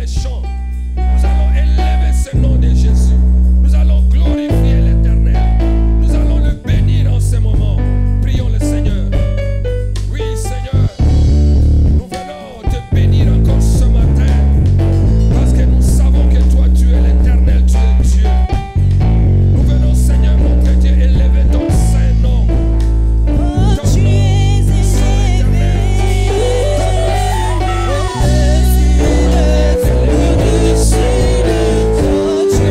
les champs. Nous allons élever ce nom de Jésus. Nous allons glorifier l'Éternel. Nous allons le bénir en ce moment. Prions le Seigneur. Oui, Seigneur, nous venons te bénir encore ce matin. Parce que nous savons que toi, tu es l'Éternel, tu es Dieu. Nous venons, Seigneur, notre Dieu, élever ton saint nom. Oh, tu es élevé. Au-dessus de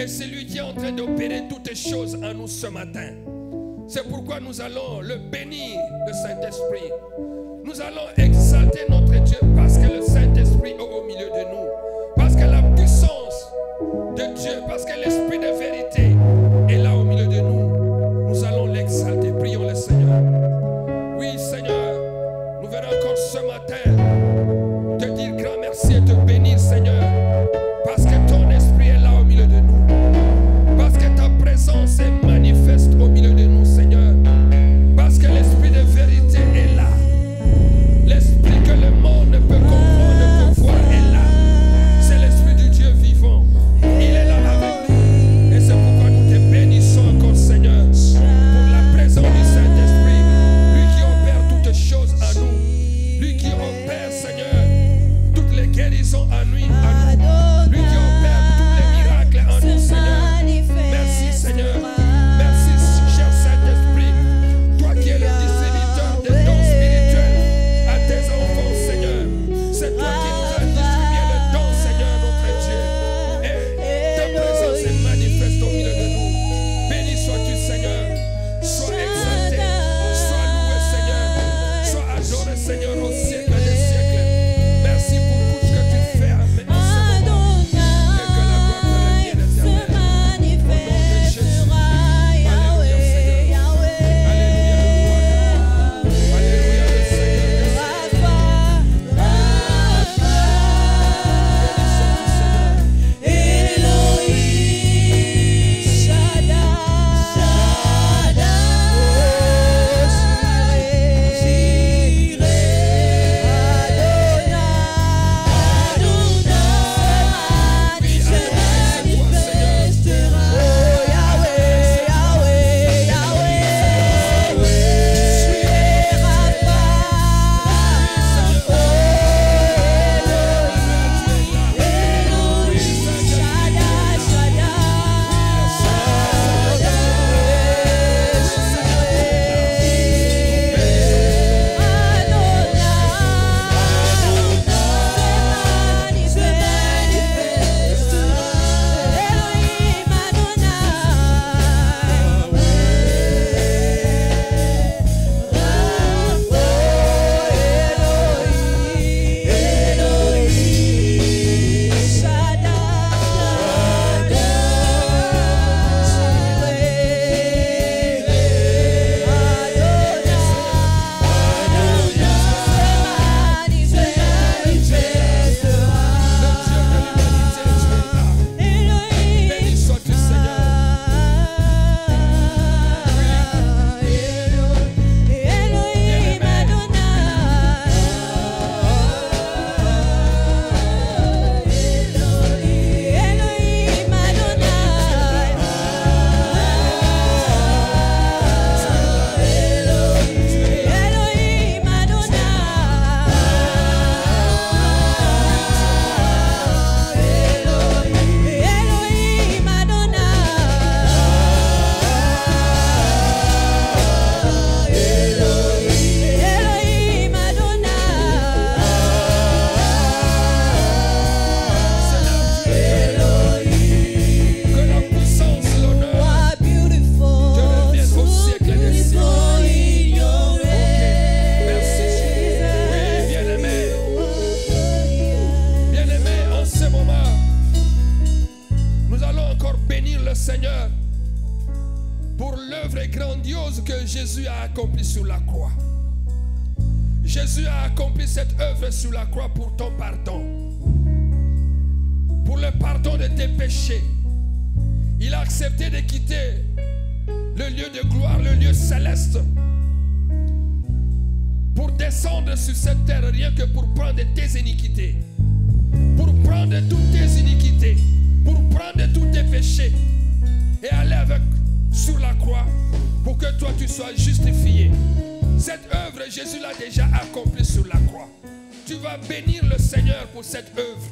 Et c'est lui qui est en train d'opérer toutes les choses en nous ce matin. C'est pourquoi nous allons le bénir, le Saint-Esprit. Nous allons exalter notre Dieu parce que le Saint-Esprit est au milieu de nous. Parce que la puissance de Dieu, parce que l'Esprit de vérité est là au milieu de nous. Nous allons l'exalter. Prions le Seigneur. Oui, Seigneur, nous venons encore ce matin te dire grand merci et te bénir, Seigneur. Parce que ton Esprit est là au milieu de nous. Parce que ta présence est manifeste au milieu de nous, Seigneur. Parce que l'Esprit de vérité est là. L'Esprit que le monde ne peut comprendre, ne peut voir est là. C'est l'Esprit du Dieu vivant. Il est là avec nous. Et c'est pourquoi nous te bénissons encore, Seigneur, pour la présence du Saint-Esprit. Lui qui opère toutes choses à nous. Lui qui opère, Seigneur, toutes les guérisons à nous. Lui qui opère tous les miracles en nous, Seigneur. Merci, Seigneur. Merci, cher Saint-Esprit. Toi qui es le distributeur des dons spirituels à tes enfants, Seigneur. C'est toi qui nous as distribué le don, Seigneur, notre Dieu. Et ta présence est manifeste au milieu de nous. Béni sois-tu, Seigneur. Sois exalté, sois loué, Seigneur. Sois adoré, Seigneur, au siècle des siècles. Merci pour tout ce que tu fais en ce moment. Et que la gloire te revienne éternelle. Au nom de Jésus. Alléluia, Seigneur. Alléluia, Alléluia, le Seigneur. Béni sois-tu, Seigneur. grandiose que Jésus a accompli sur la croix. Jésus a accompli cette œuvre sur la croix pour ton pardon, pour le pardon de tes péchés. Il a accepté de quitter le lieu de gloire, le lieu céleste, pour descendre sur cette terre rien que pour prendre tes iniquités, pour prendre toutes tes iniquités, pour prendre tous tes péchés et aller avec sur la croix pour que toi tu sois justifié. Cette œuvre, Jésus l'a déjà accomplie sur la croix. Tu vas bénir le Seigneur pour cette œuvre.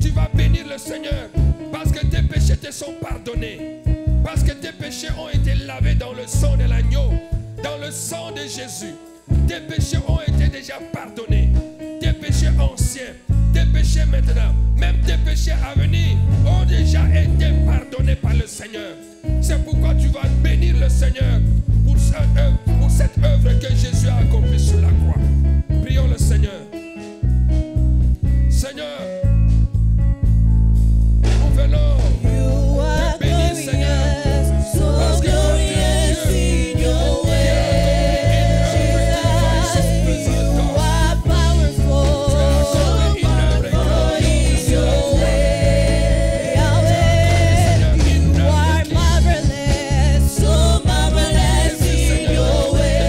Tu vas bénir le Seigneur parce que tes péchés te sont pardonnés. Parce que tes péchés ont été lavés dans le sang de l'agneau, dans le sang de Jésus. Tes péchés ont été déjà pardonnés. Tes péchés anciens, tes péchés maintenant, même tes péchés à venir ont déjà été pardonnés par Seigneur. C'est pourquoi tu vas bénir le Seigneur pour cette œuvre que Jésus a accomplie sur la croix. Prions le Seigneur. Seigneur, nous venons You are te bénir, Seigneur. glorious, so Parce que toi, tu es glorious Dieu in your qui way. a accompli une œuvre qui va se You présenter. are powerful, Tu as accompli une œuvre powerful qui in sur la your croix. way. Yahweh, you are marvelous, so marvelous in your way.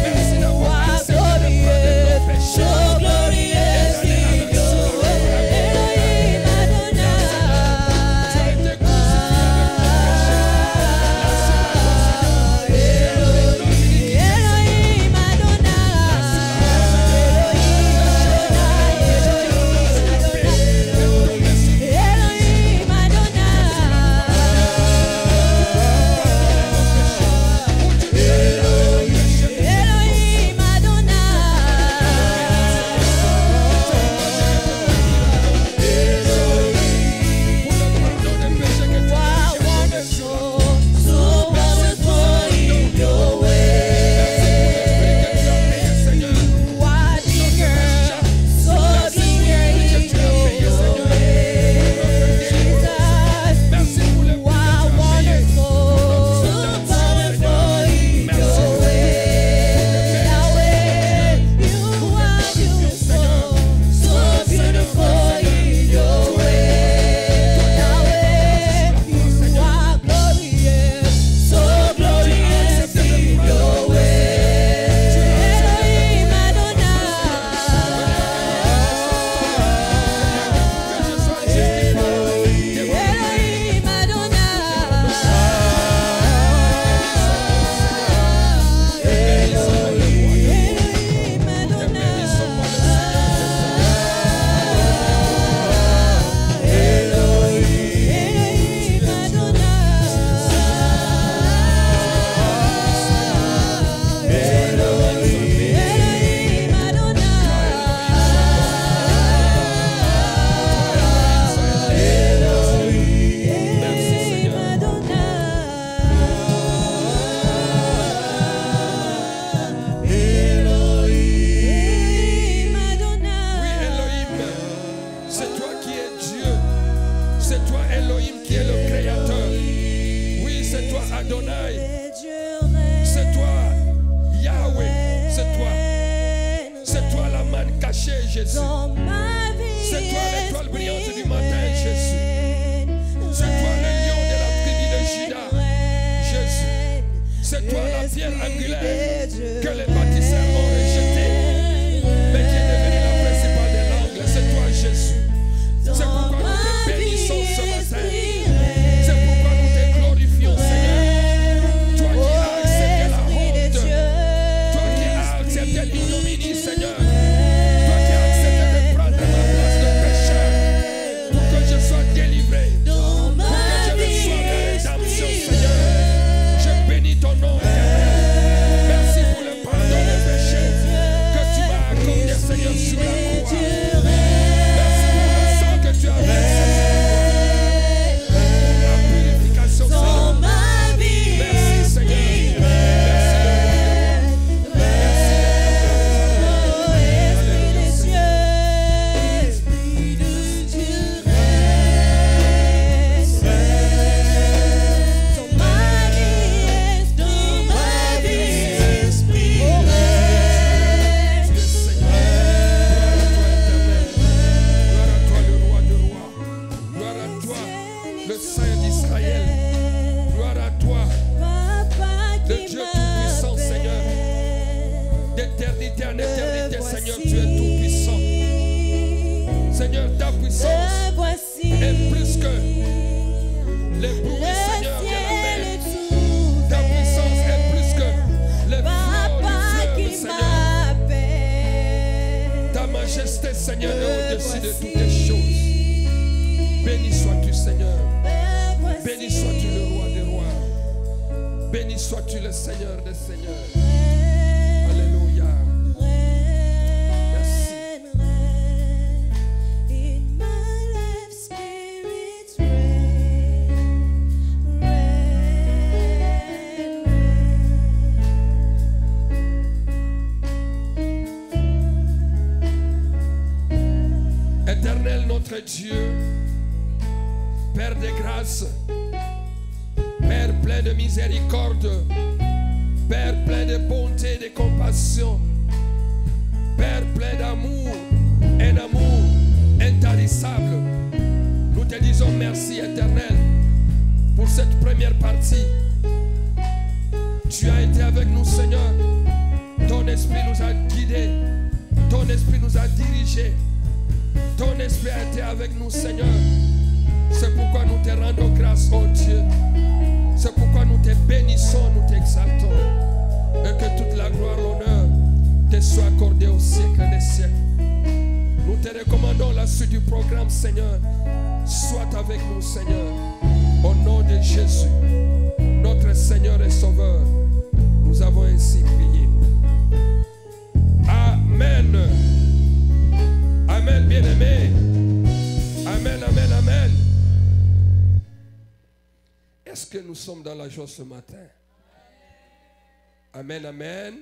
Merci You d'avoir are accepté de prendre nos glorious, péchés. so glorious in your way. Elohim Adonai. Tu as été crucifié avec nos péchés. Elohim Jésus. C'est toi l'étoile brillante du matin, Jésus. C'est toi le lion de la tribu de Juda, Jésus. C'est toi la pierre angulaire que les bâtisseurs ont rejetée, mais qui est devenue la principale de l'angle. C'est toi, Jésus. C'est pourquoi nous te bénissons ce matin. C'est pourquoi nous te glorifions, Seigneur. Toi qui as accepté la honte, toi qui as accepté l'ignominie, Seigneur. Toi qui as accepté de prendre ma place de pécheur pour que je sois délivré, pour que je reçoive la rédemption, Seigneur. Je bénis ton nom, Éternel. Merci pour le pardon des péchés que tu m'as accordé, Seigneur, sur la croix. Merci pour le sang que tu as versé sur la croix. Pour la purification, Seigneur. Merci, Seigneur. Le Saint d'Israël, gloire à toi, le Dieu tout-puissant, Seigneur. D'éternité en éternité, Seigneur, tu es tout-puissant. Seigneur, ta puissance est plus que les bruits, Seigneur, de la mer. Ta puissance est plus que les flots du fleuve, Seigneur. Ta majesté, Seigneur, est au-dessus de toutes les choses. Béni sois-tu, Seigneur. Béni sois-tu le roi des rois. Béni sois-tu le Seigneur des seigneurs. Alléluia. Merci. notre Dieu, Père de grâce, Père plein de miséricorde, Père plein de bonté et de compassion, Père plein d'amour, un amour intarissable. Nous te disons merci éternel pour cette première partie. Tu as été avec nous, Seigneur. Ton esprit nous a guidés. Ton esprit nous a dirigés. Ton esprit a été avec nous, Seigneur. C'est pourquoi nous te rendons grâce, oh Dieu. C'est pourquoi nous te bénissons, nous t'exaltons. Et que toute la gloire, l'honneur te soit accordée au siècle des siècles. Nous te recommandons la suite du programme, Seigneur. Sois avec nous, Seigneur. Au nom de Jésus, notre Seigneur et Sauveur, nous avons ainsi prié. Amen. Amen, bien-aimé. Amen, amen, amen. Est-ce que nous sommes dans la joie ce matin? Amen, amen.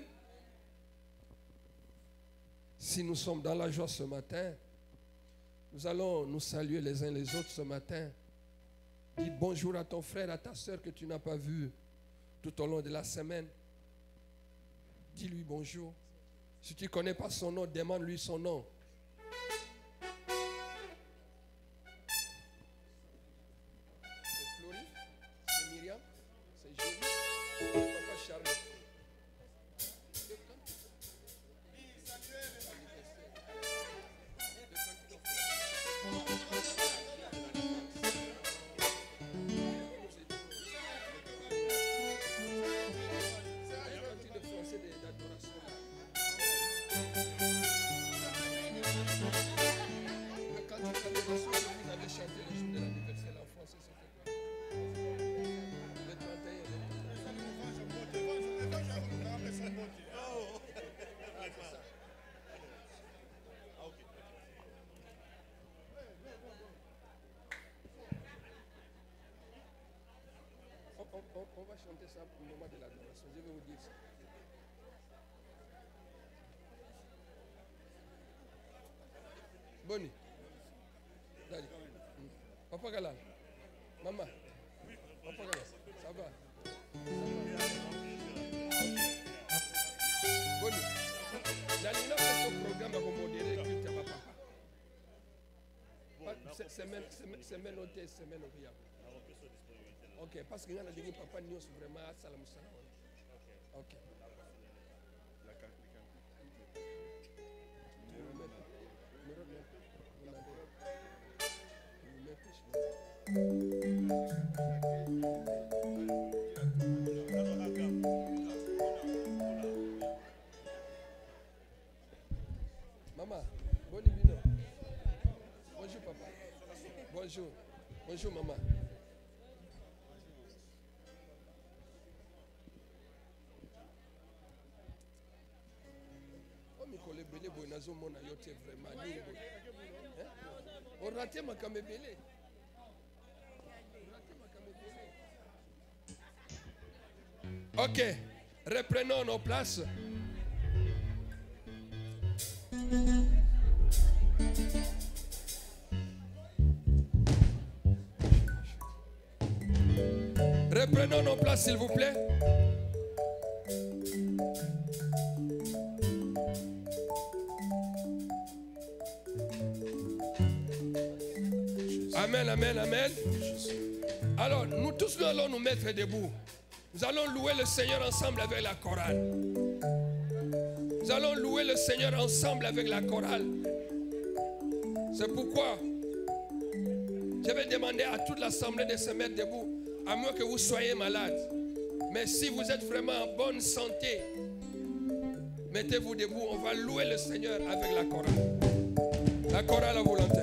Si nous sommes dans la joie ce matin, nous allons nous saluer les uns les autres ce matin. Dis bonjour à ton frère, à ta soeur que tu n'as pas vu tout au long de la semaine. Dis-lui bonjour. Si tu ne connais pas son nom, demande-lui son nom. C'est Florie, c'est Myriam, c'est Julie, c'est Papa Charles. On va chanter ça au moment de l'adoration. Je vais vous dire ça. Bonnie. Daddy. Papa Galal. Maman. Papa Galal. Ça va? Bonnie. Daddy, là, c'est ce programme à modérer que tu as papa. Semaine noté, semaine oubliable. Ok, parce que nous avons dit papa nous vraiment à salam salam. Ok. Maman, bonne nuit. Bonjour papa. Bonjour. Bonjour maman. On raté ma camébélé. Ok, reprenons nos places. Reprenons nos places, s'il vous plaît. Amen, amen, amen. Alors, nous tous, nous allons nous mettre debout. Nous allons louer le Seigneur ensemble avec la chorale. Nous allons louer le Seigneur ensemble avec la chorale. C'est pourquoi je vais demander à toute l'assemblée de se mettre debout, à moins que vous soyez malade. Mais si vous êtes vraiment en bonne santé, mettez-vous debout. On va louer le Seigneur avec la chorale. La chorale à volonté.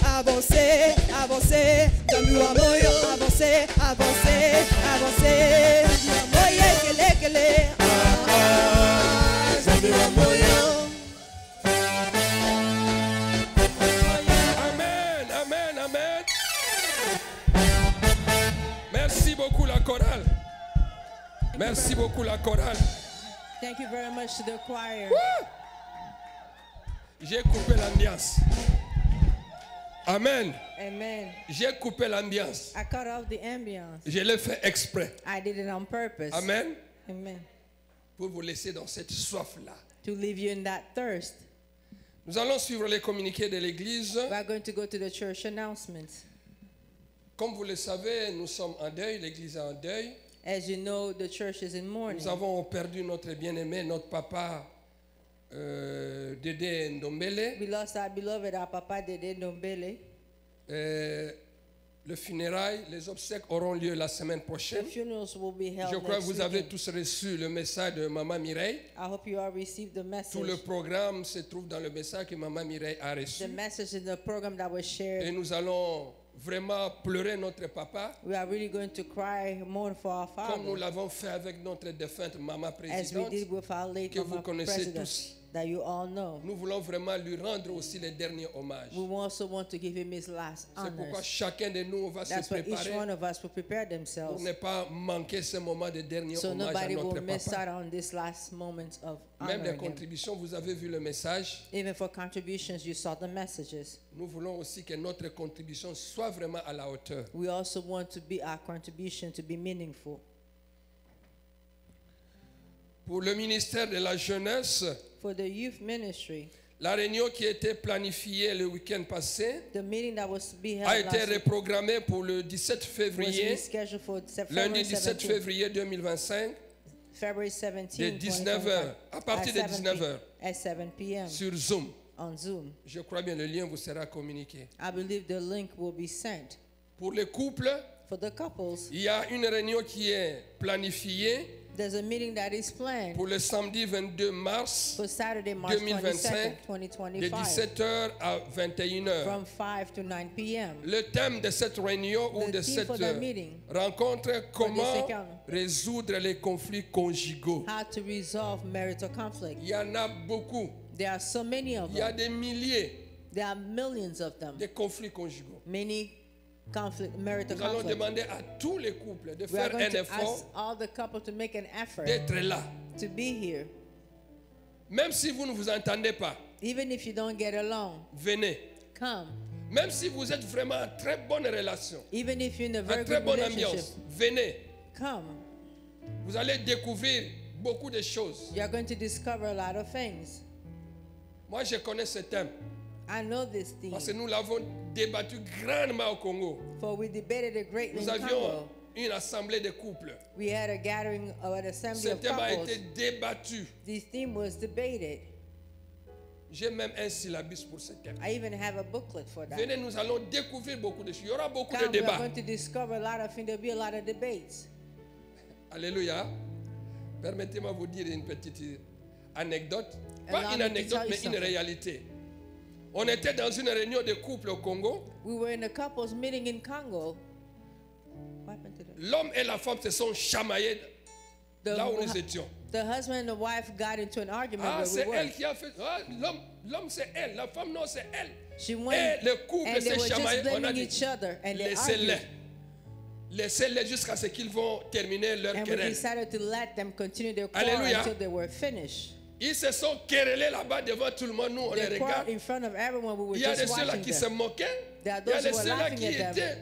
Avancer, avancer, donne-nous un moyen, avancer, avancer, avancer. Moyen, kele, donne-nous un moyen. Amen, amen, amen. Merci beaucoup la chorale. Merci beaucoup la chorale. Thank you very much to the choir. J'ai coupé l'ambiance. Amen. Amen. J'ai coupé l'ambiance. I cut off the ambience. Je l'ai fait exprès. I did it on purpose. Amen. Amen. Pour vous laisser dans cette soif-là. To leave you in that thirst. Nous allons suivre les communiqués de l'Église. We are going to go to the church announcements. Comme vous le savez, nous sommes en deuil. L'Église est en deuil. As you know, the church is in mourning. Nous avons perdu notre bien-aimé, notre papa, Dédé Ndombele. We lost our beloved, our Papa Dede Ndombele. Le funérail, les obsèques auront lieu la semaine The prochaine. funerals will be held Je crois que next vous avez weekend. tous reçu le message de Maman Mireille. I hope you all received the Tout le message. programme se trouve dans le message que Maman Mireille a reçu. The message in the program that was Et shared. nous allons vraiment pleurer notre papa, We are really going to cry, mourn for our comme nous father, l'avons fait avec notre défunte Maman as we Présidente, did with our late que vous Mama connaissez President, tous. that you all know. Nous voulons vraiment lui rendre aussi les derniers hommages. We also want to give him his last C'est pourquoi honors. chacun de nous va se That's why each one préparer of us will prepare pour themselves ne pas manquer ce moment de dernier so hommage à nobody will notre miss papa. out on this last moment of Même les honoring him. contributions, vous avez vu le message. Even for contributions, you saw the messages. Nous voulons aussi que notre contribution soit vraiment à la hauteur. We also want to be our contribution to be meaningful. Pour le ministère de la jeunesse, For the youth ministry, la réunion qui était planifiée le week-end passé the meeting that was to be held a été last week reprogrammée pour le 17 was février, rescheduled for lundi February 17 17th. février 2025, February 17th, de 19h, à partir de 19h, at 7 p.m. sur Zoom. on Zoom. Je crois bien le lien vous sera communiqué. I believe the link will be sent. Pour les couples, For the couples, il y a une réunion qui est planifiée there's a meeting that is planned pour le samedi 22 mars for Saturday, March 2025, 22nd, de 2025, 17h à 21h. from 5 to 9 p.m. Le thème de cette réunion ou The de theme cette for the meeting rencontre, comment encounter. résoudre les conflits conjugaux. How to resolve marital conflict. Il y en a beaucoup. There are so many of Il y a them. des milliers There are millions of them. de conflits conjugaux. Many marital Nous allons conflicts. demander à tous les couples de We are faire going un to effort ask all the couples to make an effort d'être là. to be here. Même si vous ne vous entendez pas, Even if you don't get along, venez. come. Même si vous êtes vraiment en très bonne relation, Even if you're in a en very très good bonne relationship, ambiance, venez. come. Vous allez découvrir beaucoup de choses. You're going to discover a lot of things. Moi, je connais ce thème I know this parce que theme, nous l'avons débattu grandement au Congo. for we debated it greatly Nous in avions Congo. une assemblée de couples. We had a gathering of an assembly Ce of thème a couples. été débattu. This theme was debated. J'ai même un syllabus pour ce thème. I even have a booklet for that. Venez, nous allons découvrir beaucoup de choses. Il y aura beaucoup de Come, we are débats. going to discover a lot of things. There'll be a lot of debates. Alléluia. Permettez-moi de vous dire une petite anecdote. Allow Pas une me to anecdote, tell you mais une something. réalité. On était dans une réunion de couple au Congo. We were in a couples meeting in Congo. What happened to the, L'homme et la femme se sont chamaillés the, là où nous étions. the husband and the wife got into an argument Ah, where c'est we were. elle qui a fait. Ah, l'homme c'est elle. La femme non, c'est elle. She went Et le couple and they s'est were chamaillé. just On a blaming dit, each other and they laissez-les. argued. Laissez-les jusqu'à ce qu'ils vont terminer leur And we querelle. decided to let them continue their quarrel Alléluia. until they were finished. Ils se sont querellés là-bas devant tout le monde. Nous, on les They regarde. quarreled in front of everyone. We were Il y a de just ceux-là watching qui se them. moquaient. There are Il y a those de who were ceux-là laughing qui at them. étaient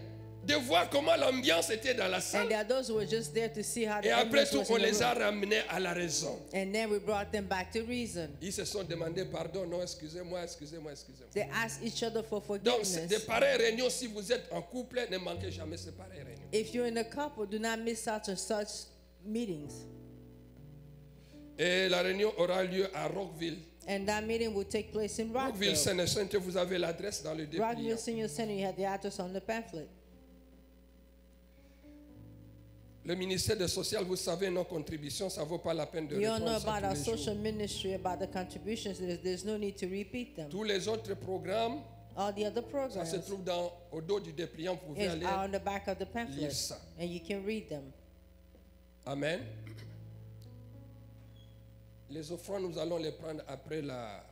de voir comment l'ambiance était dans la And salle. there are those who were just there to see how the Et après ambiance tout, was on in the les a room. ramenés à la raison. And then we brought them back to reason. Ils se sont demandé pardon. Non, excusez-moi, excusez-moi, excusez-moi. They asked each other for Donc, c'est des forgiveness. pareilles réunions, si vous êtes en couple, ne manquez jamais ces pareilles réunions. If you're in a couple, do not miss out on such meetings. Et la réunion aura lieu à Rockville. And that meeting will take place in Rockville, Rockville. Saint-Sainte, vous avez l'adresse dans le dépliant. Rockville Senior Center, you have the address on the pamphlet. Le ministère des Social, vous savez, nos contributions, ça ne vaut pas la peine de You all know répondre ça about our tous les jours. social ministry, about the contributions. There's no need to repeat them. Tous les autres programmes, All the other ça programs se trouve au dos du dépliant, vous pouvez is aller. on the back of the pamphlet. lire ça. And you can read them. Amen. Les offrandes, nous allons les prendre après la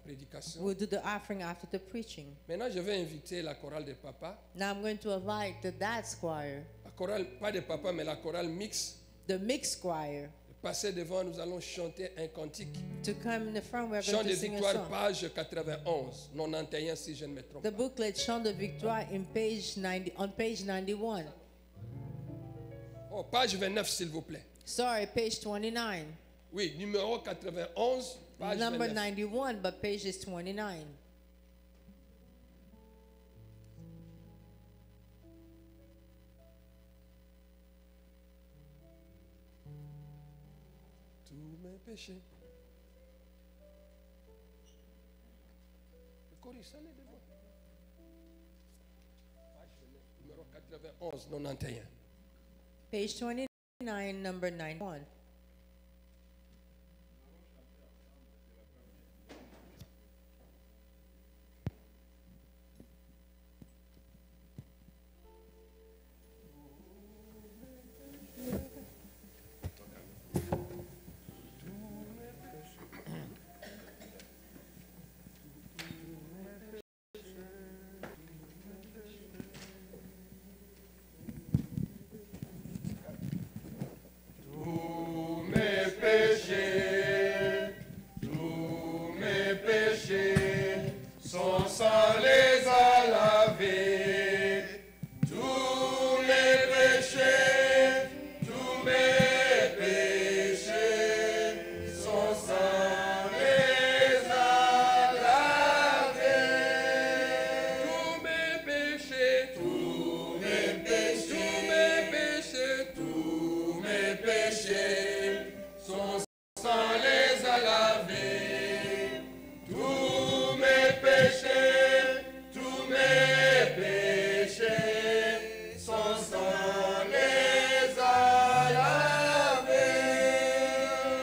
prédication. We'll do the offering after the preaching. Maintenant, je vais inviter la chorale de papa. Now I'm going to invite the dad's choir, La chorale, pas de papa, mais la chorale mixte. the mixed choir, Passer devant, nous allons chanter un cantique. to come in the front. We're Chant going de to sing a victoire, song. page 91, 91 si je ne me trompe The pas. booklet Chant de Victoire in page 90, on page 91. Oh, page 29, s'il vous plaît. Sorry, page 29. Oui, numéro 91, page Number 29. 91, but page is 29. Tous mes péchés. Le chorus, allez devant. Page 29, numéro 91, 91. Page 29, number 91. Son sang les a lavés. Tous mes péchés, tous mes péchés. Son sang les a lavés. Tous mes péchés, tous mes péchés, tous mes péchés. Son sang les a lavés. Tous mes péchés, tous mes péchés, son sang les a lavés.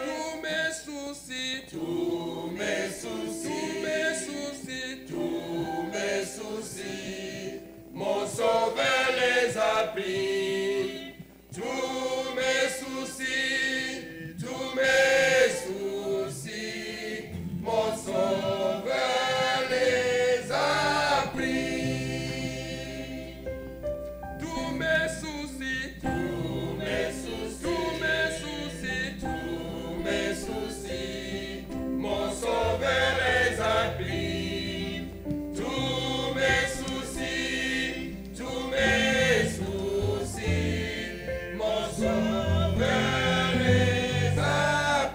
Tous mes soucis, tous mes soucis, tous mes soucis, mon sauveur les a pris. Tous mes soucis, tous mes soucis, mon sauveur les a pris. Tous mes soucis, tous mes soucis, tous mes soucis, tous mes soucis, mon sauveur les a pris. Tous mes soucis, tous mes soucis, mon sauveur les a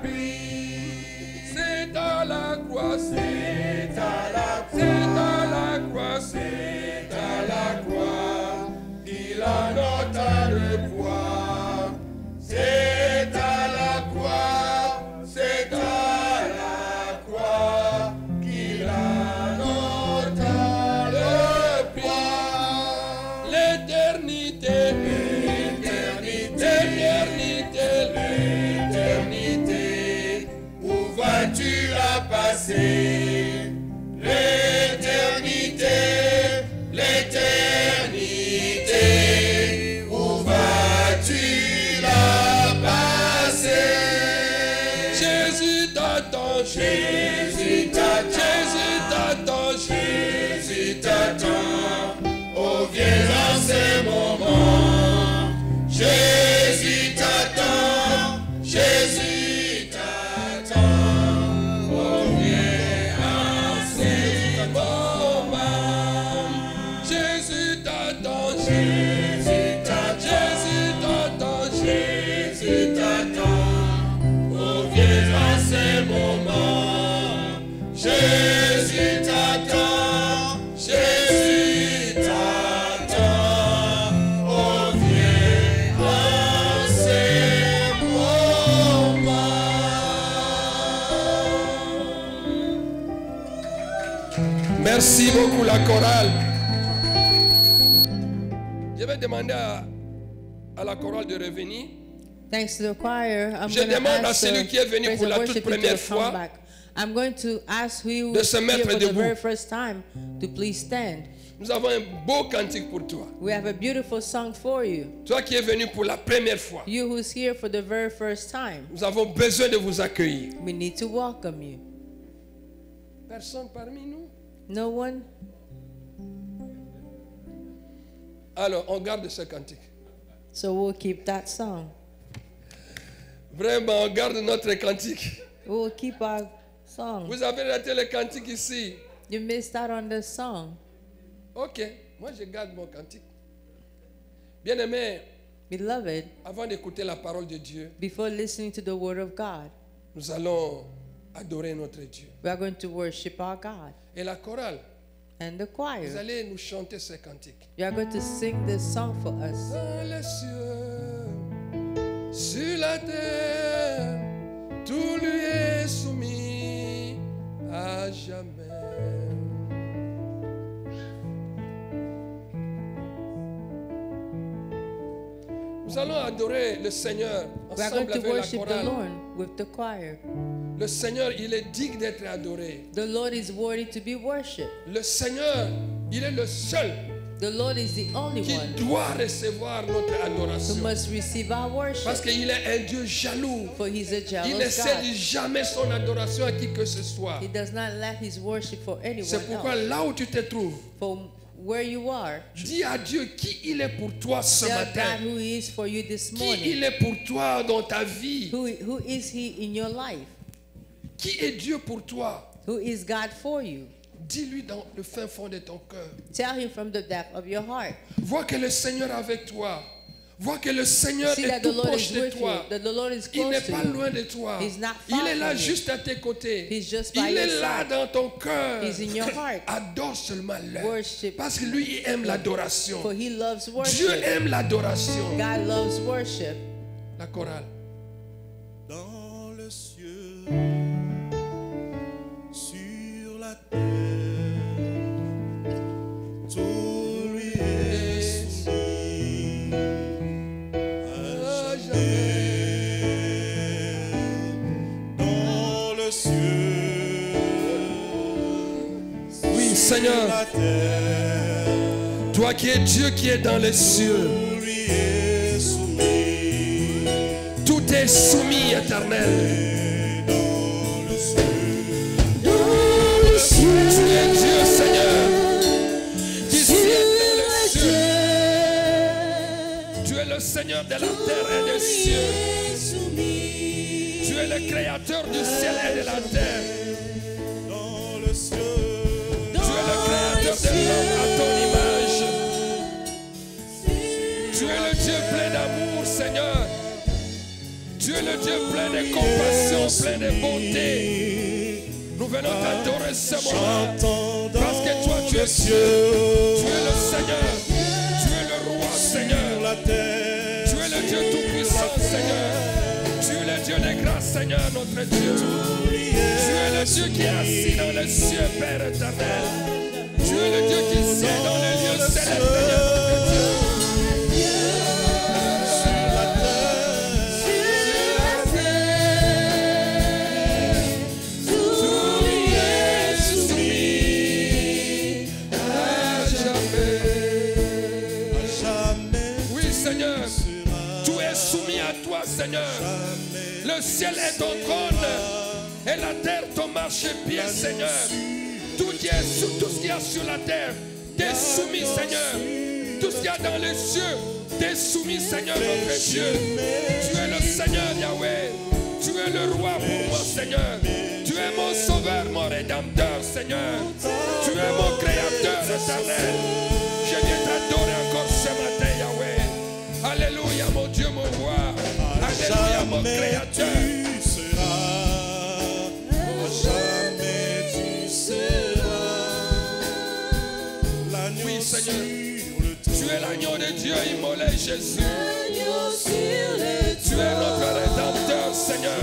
pris. C'est à la croix, c'est à la croix, c'est à la croix, c'est à la croix, qu'il a nota le poids. C'est à la croix, c'est à la croix, qu'il a nota le poids. L'éternité, l'éternité, l'éternité, l'éternité, où vas-tu la passer? L'éternité, l'éternité, où vas-tu la passer? Jésus t'attend, Jésus t'attend, Jésus t'attend, Jésus t'attend. Oh, viens en ce moment. Jésus t'attend, Jésus t'attend. Oh, viens en ce moment. Jésus t'attend, Jésus t'attend, Jésus t'attend, Jésus t'attend. Oh, viens en ce moment. Jésus t'attend, Jésus t'attend. Oh, viens en ce moment. Merci beaucoup la chorale. Je vais demander à la chorale de revenir. Thanks to the choir, I'm Je going to demande à ask celui the qui est venu praise pour and la toute worship team première to come fois back. I'm going to ask who de was se here mettre for the debout. very first time to please stand. Nous avons un beau cantique pour toi. We have a beautiful song for you. Toi qui es venu pour la première fois. You who's here for the very first time. Nous avons besoin de vous accueillir. We need to welcome you. Personne parmi nous? No one? Alors, on garde ce cantique. So we'll keep that song. Vraiment, on garde notre cantique. We'll keep our song. Vous avez raté le cantique ici. You missed out on the song. Ok, moi je garde mon cantique. Bien-aimé, Beloved, avant d'écouter la parole de Dieu, before listening to the word of God, nous allons adorer notre Dieu. we are going to worship our God. Et la chorale, And the vous choir, allez nous chanter ce cantique. you are going to sing this song for us. Dans les cieux, sur la terre, tout lui est soumis à jamais. Nous allons adorer le Seigneur We are going ensemble to avec la worship the chorale. Lord with the choir. Le Seigneur, il est digne d'être adoré. The Lord is worthy to be worshipped. Le Seigneur, il est le seul The Lord is the only qui one doit recevoir notre who adoration. must receive our Parce worship, qu'il est un Dieu jaloux. for He's a Il ne jealous cède God. jamais son adoration à qui que ce soit. He does not let His worship for anyone C'est pourquoi else. là où tu te trouves, For where you are, dis à Dieu qui il est pour toi ce tell matin. God who He is for you this Qui morning. il est pour toi dans ta vie. Who is He in your life? Qui est Dieu pour toi. Who is God for you? Dis-lui dans le fin fond de ton cœur. Tell him from the depth of your heart. Vois que le Seigneur est avec toi. Vois que le Seigneur See est that the tout Lord proche is de with you. toi. That the Lord is Il n'est close to pas you. loin de toi. He's not Il far est là from you. juste à tes côtés. He's just by Il est your là side. dans ton cœur. He's in your heart. Adore seulement l'un. Worship. Parce que lui, il aime l'adoration. For he loves Dieu worship. aime l'adoration. God loves worship. La chorale. Dans le ciel, sur la terre, tout lui est soumis à jamais. Dans le ciel, Oui, sur Seigneur, la terre, toi qui es Dieu qui est dans les cieux, tout lui est soumis. tout est soumis, éternel. Tu es Dieu, Seigneur, qui siège dans les cieux. Tu es le Seigneur de la terre et des cieux. Tu es le créateur du ciel et de la terre. Dans le ciel, Tu es le créateur de l'homme à ton image. Tu es le Dieu plein d'amour, Seigneur. Tu es le Dieu plein de compassion, plein de bonté. Nous venons t'adorer ce moment. j'entends Parce que toi, tu es Dieu. Tu es le Seigneur. Tu es le roi, Seigneur. la terre, Tu es le Dieu tout-puissant, Seigneur. Tu es le Dieu de grâce, Seigneur, notre Dieu. Tu es le Dieu qui est assis dans les cieux, Père éternel. Tu es le Dieu qui siège dans les lieux célestes, Seigneur, notre Dieu. jamais Oui, Seigneur, tout est soumis à toi, Seigneur. Le ciel est ton trône et la terre ton marchepied, Seigneur. Tout ce qui y a sur la terre, t'es soumis, Seigneur. Tout ce qu'il y a dans les cieux, t'es soumis, Seigneur, notre Dieu. Tu es le Seigneur, Yahweh. Tu es le roi pour moi, Seigneur. Tu es mon sauveur, mon rédempteur, Seigneur. Tu es mon créateur éternel. Je viens t'adorer encore ce matin, Yahweh. Alléluia, mon Dieu, mon roi. Alléluia, mon créateur. tu seras, jamais tu seras l'agneau Oui, Seigneur. sur le Tu es l'agneau de Dieu immolé, Jésus. Agneau sur le Tu es notre rédempteur, Seigneur.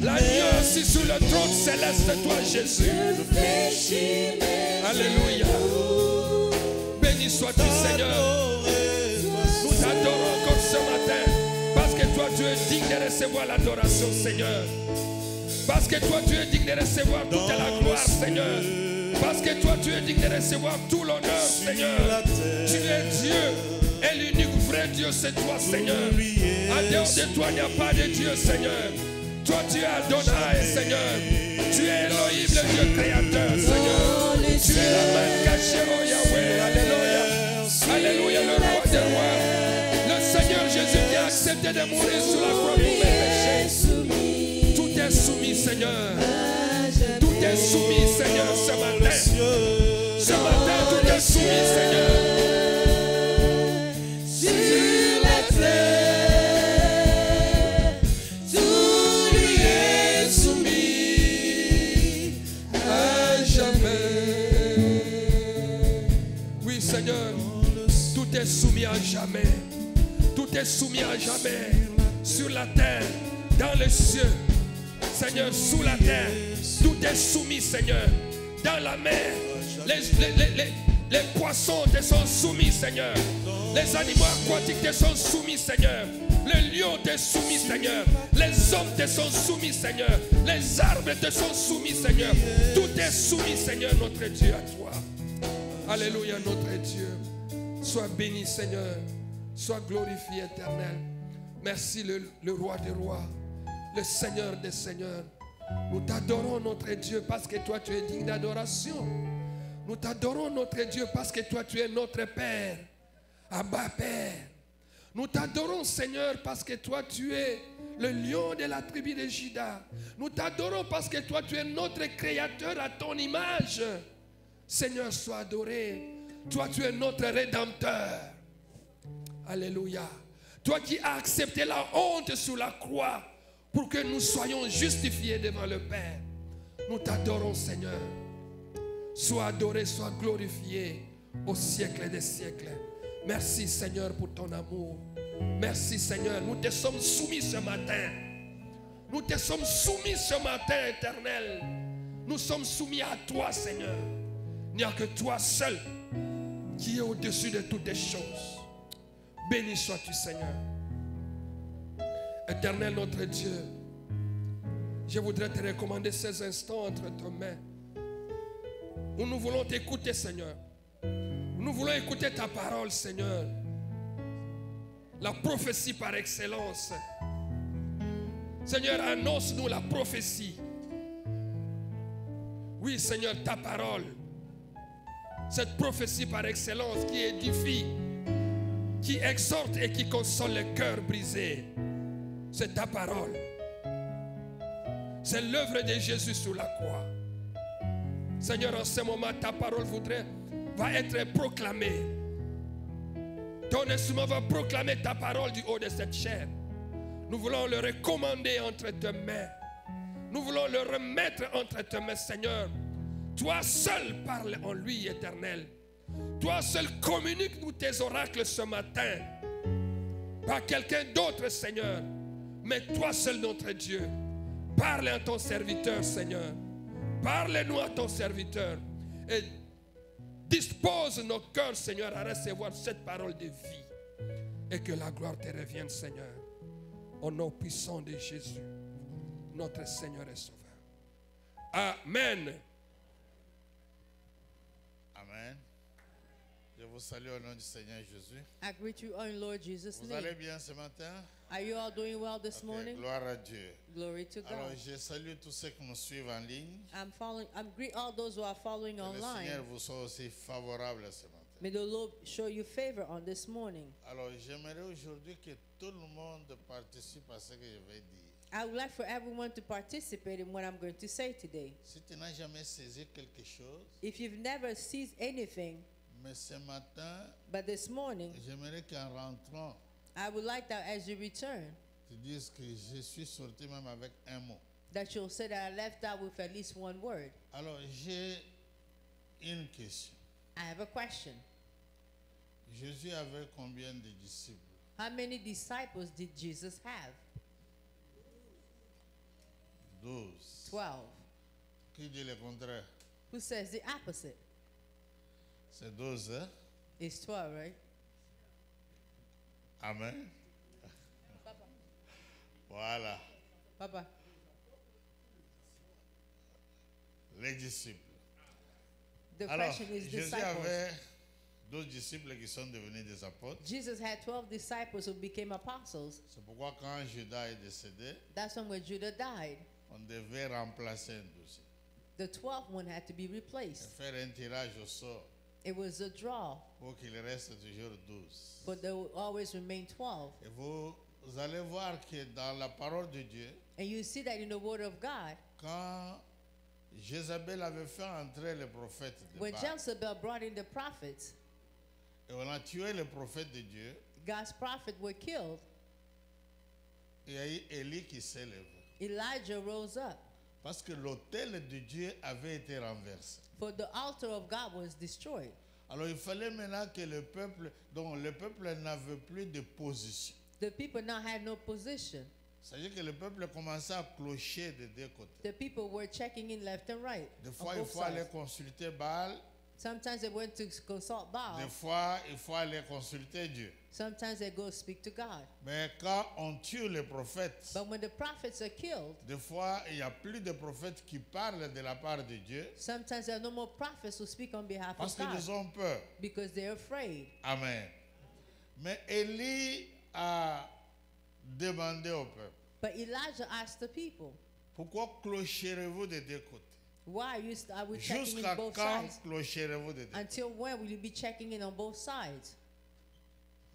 L'agneau assis sur le trône céleste, toi, Jésus. Alléluia. Béni sois-tu, Seigneur. Nous t'adorons encore ce matin. Parce que toi, tu es digne de recevoir l'adoration, Seigneur. Parce que toi, tu es digne de recevoir toute la gloire, Seigneur. Parce que toi, tu es digne de recevoir tout l'honneur, Seigneur. Tu es Dieu. Et l'unique vrai Dieu, c'est toi, Seigneur. En dehors de toi, il n'y a pas de Dieu, Seigneur. Toi, tu es Adonai, Seigneur. Tu es Elohim, le Dieu créateur, Seigneur. Tu es la main cachée, oh Yahweh. Alléluia. Alléluia, le roi des rois. Le Seigneur Jésus qui a accepté de mourir sur la croix pour mes péchés. Tout est soumis, Seigneur. Tout est soumis, Seigneur, ce matin. Ce matin, tout est soumis, Seigneur. Sur la terre, tout lui est soumis À jamais. Oui, Seigneur, tout est soumis à jamais. Tout est soumis à jamais. Sur la terre, dans les cieux. Seigneur, sous la terre, tout est soumis, Seigneur. Dans la mer, les poissons te sont soumis, Seigneur. Les animaux aquatiques te sont soumis, Seigneur. Les lions te sont soumis, Seigneur. Les hommes te sont soumis, Seigneur. Les arbres te sont soumis, Seigneur. Tout est soumis, Seigneur, notre Dieu, à toi. Alléluia, notre Dieu. Sois béni, Seigneur. Sois glorifié, éternel. Merci, le roi des rois. Le Seigneur des seigneurs. Nous t'adorons, notre Dieu, parce que toi, tu es digne d'adoration. Nous t'adorons, notre Dieu, parce que toi, tu es notre Père. Abba, Père. Nous t'adorons, Seigneur, parce que toi, tu es le lion de la tribu de Juda. Nous t'adorons parce que toi, tu es notre créateur à ton image. Seigneur, sois adoré. Toi, tu es notre Rédempteur. Alléluia. Toi qui as accepté la honte sur la croix pour que nous soyons justifiés devant le Père. Nous t'adorons, Seigneur. Sois adoré, sois glorifié au siècle des siècles. Merci, Seigneur, pour ton amour. Merci, Seigneur. Nous te sommes soumis ce matin. Nous te sommes soumis ce matin, Éternel. Nous sommes soumis à toi, Seigneur. Il n'y a que toi seul qui est au-dessus de toutes les choses. Béni sois-tu, Seigneur. Éternel notre Dieu, je voudrais te recommander ces instants entre tes mains où nous voulons t'écouter, Seigneur. Nous voulons écouter ta parole, Seigneur. La prophétie par excellence. Seigneur, annonce-nous la prophétie. Oui, Seigneur, ta parole. Cette prophétie par excellence qui édifie, qui exhorte et qui console les cœurs brisés. C'est ta parole. C'est l'œuvre de Jésus sur la croix. Seigneur, en ce moment, ta parole va être proclamée. Ton instrument va proclamer ta parole du haut de cette chair. Nous voulons le recommander entre tes mains. Nous voulons le remettre entre tes mains, Seigneur. Toi seul parle en lui, Éternel. Toi seul communique-nous tes oracles ce matin. Pas quelqu'un d'autre, Seigneur, mais toi seul, notre Dieu. Parle à ton serviteur, Seigneur. Parle-nous à ton serviteur. Et dispose nos cœurs, Seigneur, à recevoir cette parole de vie. Et que la gloire te revienne, Seigneur. Au nom puissant de Jésus, notre Seigneur et Sauveur. Amen. Amen. Je vous salue au nom du Seigneur Jésus. I greet you in Lord Jesus' Vous allez name. bien ce matin? Are you all doing well this Ok, morning? gloire à Dieu. Glory to Alors, God. je salue tous ceux qui nous suivent en ligne. I'm greet all those who are following Que le online. Seigneur vous soit aussi favorable ce matin. May the Lord show you favor on this morning. Alors, j'aimerais aujourd'hui que tout le monde participe à ce que je vais dire. I would like for everyone to participate in what I'm going to say today. Si tu n'as jamais saisi quelque chose, If you've never seized anything, mais ce matin, but this morning, j'aimerais qu'en rentrant, I would like that as you return, tu dises que je suis sorti même avec un mot. that you'll say that I left out with at least one word. Alors, j'ai une question. I have a question. Jésus avait combien de disciples? How many disciples did Jesus have? 12. 12. Qui dit le contraire? Who says the opposite? C'est 12, hein? It's 12, right? Amen. Voilà, Papa. les disciples. The Alors, question is Jésus disciples. avait 12 disciples qui sont devenus des apôtres. Jesus had 12 disciples who became apostles. C'est pourquoi quand Judas est décédé, That's when Judah died. on devait remplacer un dossier. The 12th one had to be Et replaced. faire un tirage au sort It was a draw, pour qu'il reste toujours 12. but there will always remain 12. Et vous allez voir que dans la parole de Dieu, And you see that in the Word of God, quand Jézabel avait fait entrer les prophètes de when Baal, Jezebel brought in the prophets, et on a tué les prophètes de Dieu, God's prophets were killed. il y a eu Élie qui s'élève. Elijah rose up, Parce que l'autel de Dieu avait été renversé. for the altar of God was destroyed. Alors il fallait maintenant que le peuple, donc le peuple n'avait plus de position. The people now had no position. C'est-à-dire que le peuple commençait à clocher de deux côtés. The people were checking in left and right. Des on fois, il both faut aller sides. consulter Baal. Sometimes they went to consult Baal. Des fois, il faut aller consulter Dieu. Sometimes they go speak to God. Mais quand on tue les prophètes, But when the prophets are killed, des fois, il n'y a plus de prophètes qui parlent de la part de Dieu sometimes there are no more prophets who speak on behalf parce of God qu'ils ont peur. because they're afraid. Amen. Mais Élie a demandé au peuple, But Elijah asked the people, pourquoi clocherez-vous de deux côtés? why are we checking in Jusqu'à both quand sides? clocherez-vous de deux côtés? Until when will you be checking in on both sides?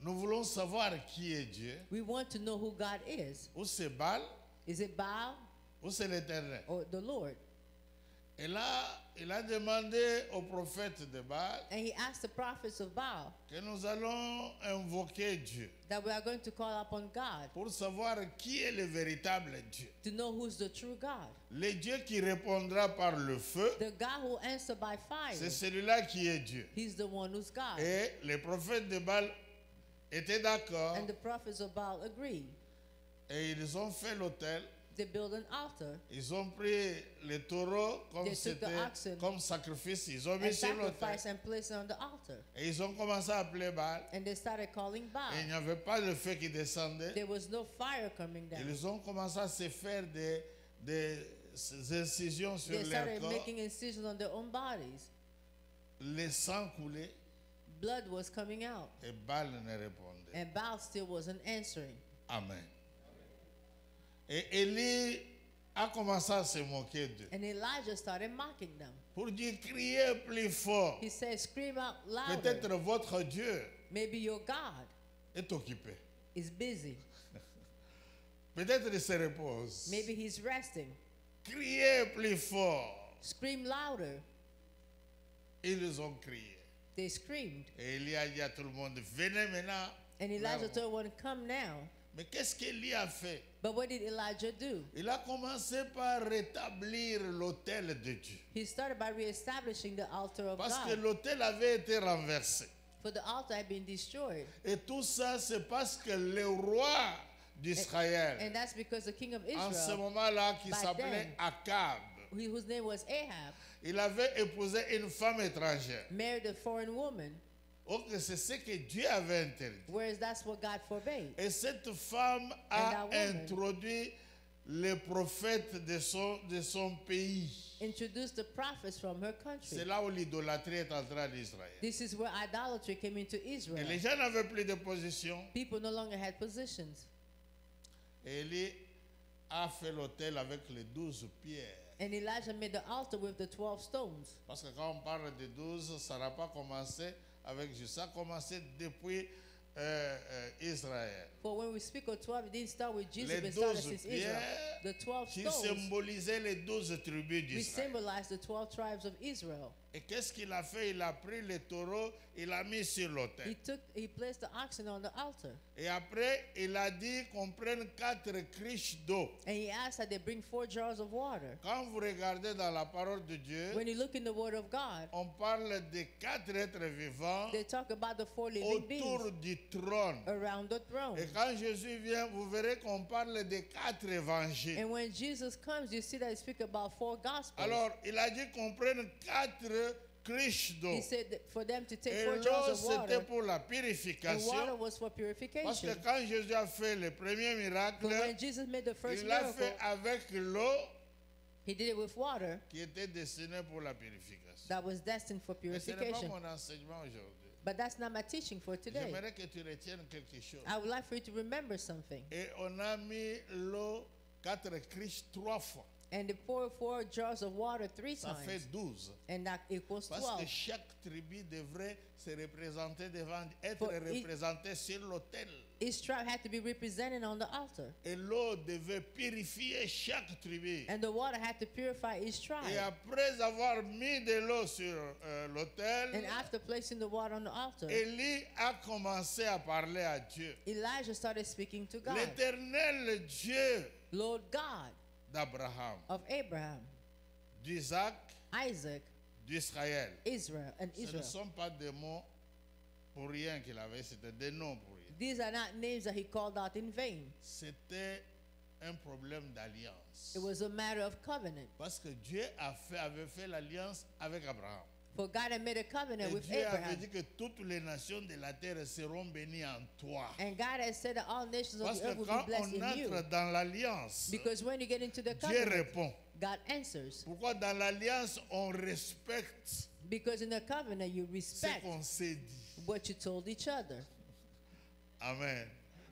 Nous voulons savoir qui est Dieu. We want to know who God is. Ou c'est Baal, Is it Baal ou c'est l'Éternel. or the Lord? Et là, il a demandé au prophète de Baal And he asked the prophets of Baal que nous allons invoquer Dieu that we are going to call upon God pour savoir qui est le véritable Dieu. to know who's the true God. Le Dieu qui répondra par le feu, The God who answers by fire. c'est celui-là qui est Dieu. He's the one who's God. Et les prophètes de Baal étaient d'accord And the prophets of Baal agreed. et ils ont fait l'autel. They built an altar Ils ont pris les taureaux comme They took the c'était oxen comme sacrifice. Ils ont and mis sur sacrificed l'autel and placed it on the altar. et ils ont commencé à appeler Baal. And they started calling Baal. Et il n'y avait pas de feu qui descendait. There was no fire coming down. Ils ont commencé à se faire des incisions sur They leur started corps. making incisions on their own bodies. Le sang coulait Blood was coming out. et Baal ne répondait. And Baal still wasn't answering. Amen. Et Élie a commencé à se moquer d'eux And Elijah started mocking them. pour dire criez plus fort. He said, scream out louder. Peut-être votre Dieu Maybe your God est occupé. is busy. Peut-être il se repose. Maybe he's resting. Criez plus fort. Scream louder. Ils ont crié. They screamed. Et Élie a dit à tout le monde, venez maintenant. And Elijah Bravo. told everyone, come now. Mais qu'est-ce qu'Élie a fait? But what did Elijah do? Il a commencé par rétablir l'autel de Dieu. He started by reestablishing the altar of Parce que God. l'autel avait été renversé. For the altar had been destroyed. Et tout ça, c'est parce que le roi d'Israël, And that's because the king of en ce Israel, moment-là, qui Back s'appelait then. Akab, whose name was Ahab, il avait épousé une femme étrangère. married a foreign woman, Oh, que c'est ce que Dieu avait interdit. whereas that's what God forbade. Et cette femme a And that woman introduit les prophètes de son pays. Introduced the prophets from her country. C'est là où l'idolâtrie est entrée en Israël. This is where idolatry came into Et Israel. les gens n'avaient plus de position. People no longer had positions. Et Élie a fait l'autel avec les 12 pierres. And Elijah made the altar with the 12 stones. Parce que quand on parle de 12, ça n'a pas commencé avec Jésus. Ça a commencé depuis Israël. For when we speak of 12, it didn't start with Jesus, Les but it started 12 since Israel. pierres The 12 qui stones, symbolisaient les 12 tribus we d'Israël. symbolize the 12 tribes of Israel. Et qu'est-ce qu'il a fait? Il a pris les taureaux, il l'a mis sur l'autel. He placed the oxen on the altar. Et après, il a dit qu'on prenne 4 criches d'eau. And he asked that they bring 4 jars of water. Quand vous regardez dans la parole de Dieu, When you look in the word of God, on parle de 4 êtres vivants they talk about the 4 living autour beings du trône. around the throne. Et quand Jésus vient, vous verrez qu'on parle de 4 évangiles. And when Jesus comes, you see that he speaks about 4 gospels. Alors, il a dit qu'on prenne 4 criches d'eau. He said that for them to take Et 4 l'eau, jars of c'était water, pour la and water purification. was for Parce que purification. quand Jésus a fait le premier miracle, But when Jesus made the first il l'a miracle, fait avec l'eau he did it with water qui était destinée pour la purification. that was destined for Mais ce n'est pas purification. mon enseignement aujourd'hui. But that's not my teaching for today. J'aimerais que tu retiennes quelque chose. I would like for you to remember something. Et on a mis l'eau, 4 criches 3 fois. And they poured 4 jars of water 3 Ça fait times. 12. And that equals Parce 12. que chaque tribu devrait se représenter devant, être For représentée sur l'autel. Each tribe had to be represented on the altar. Et l'eau devait purifier chaque tribu. And the water had to purify each Et tribe. après avoir mis de l'eau sur l'autel, And after placing the water on the altar, Élie a commencé à parler à Dieu. Elijah started speaking to God. L'éternel Dieu Lord God d'Abraham, of Abraham, d'Isaac, Isaac, d'Israël. Israel, and Ce ne Israel. sont pas des mots pour rien qu'il avait, c'était des noms pour rien. These are not names that he called out in vain. C'était un problème d'alliance. It was a matter of covenant. Parce que Dieu avait fait l'alliance avec Abraham. For God had made a covenant Et with Dieu avait Abraham. dit que toutes les nations de la terre seront bénies en toi. And God has said that all nations of Parce the que earth will be quand blessed on in you. entre dans l'alliance, Because when you get into the Dieu covenant, répond. God answers. Pourquoi dans l'alliance on respecte Because in the covenant, you ce respect qu'on s'est dit. what you told each other. Amen.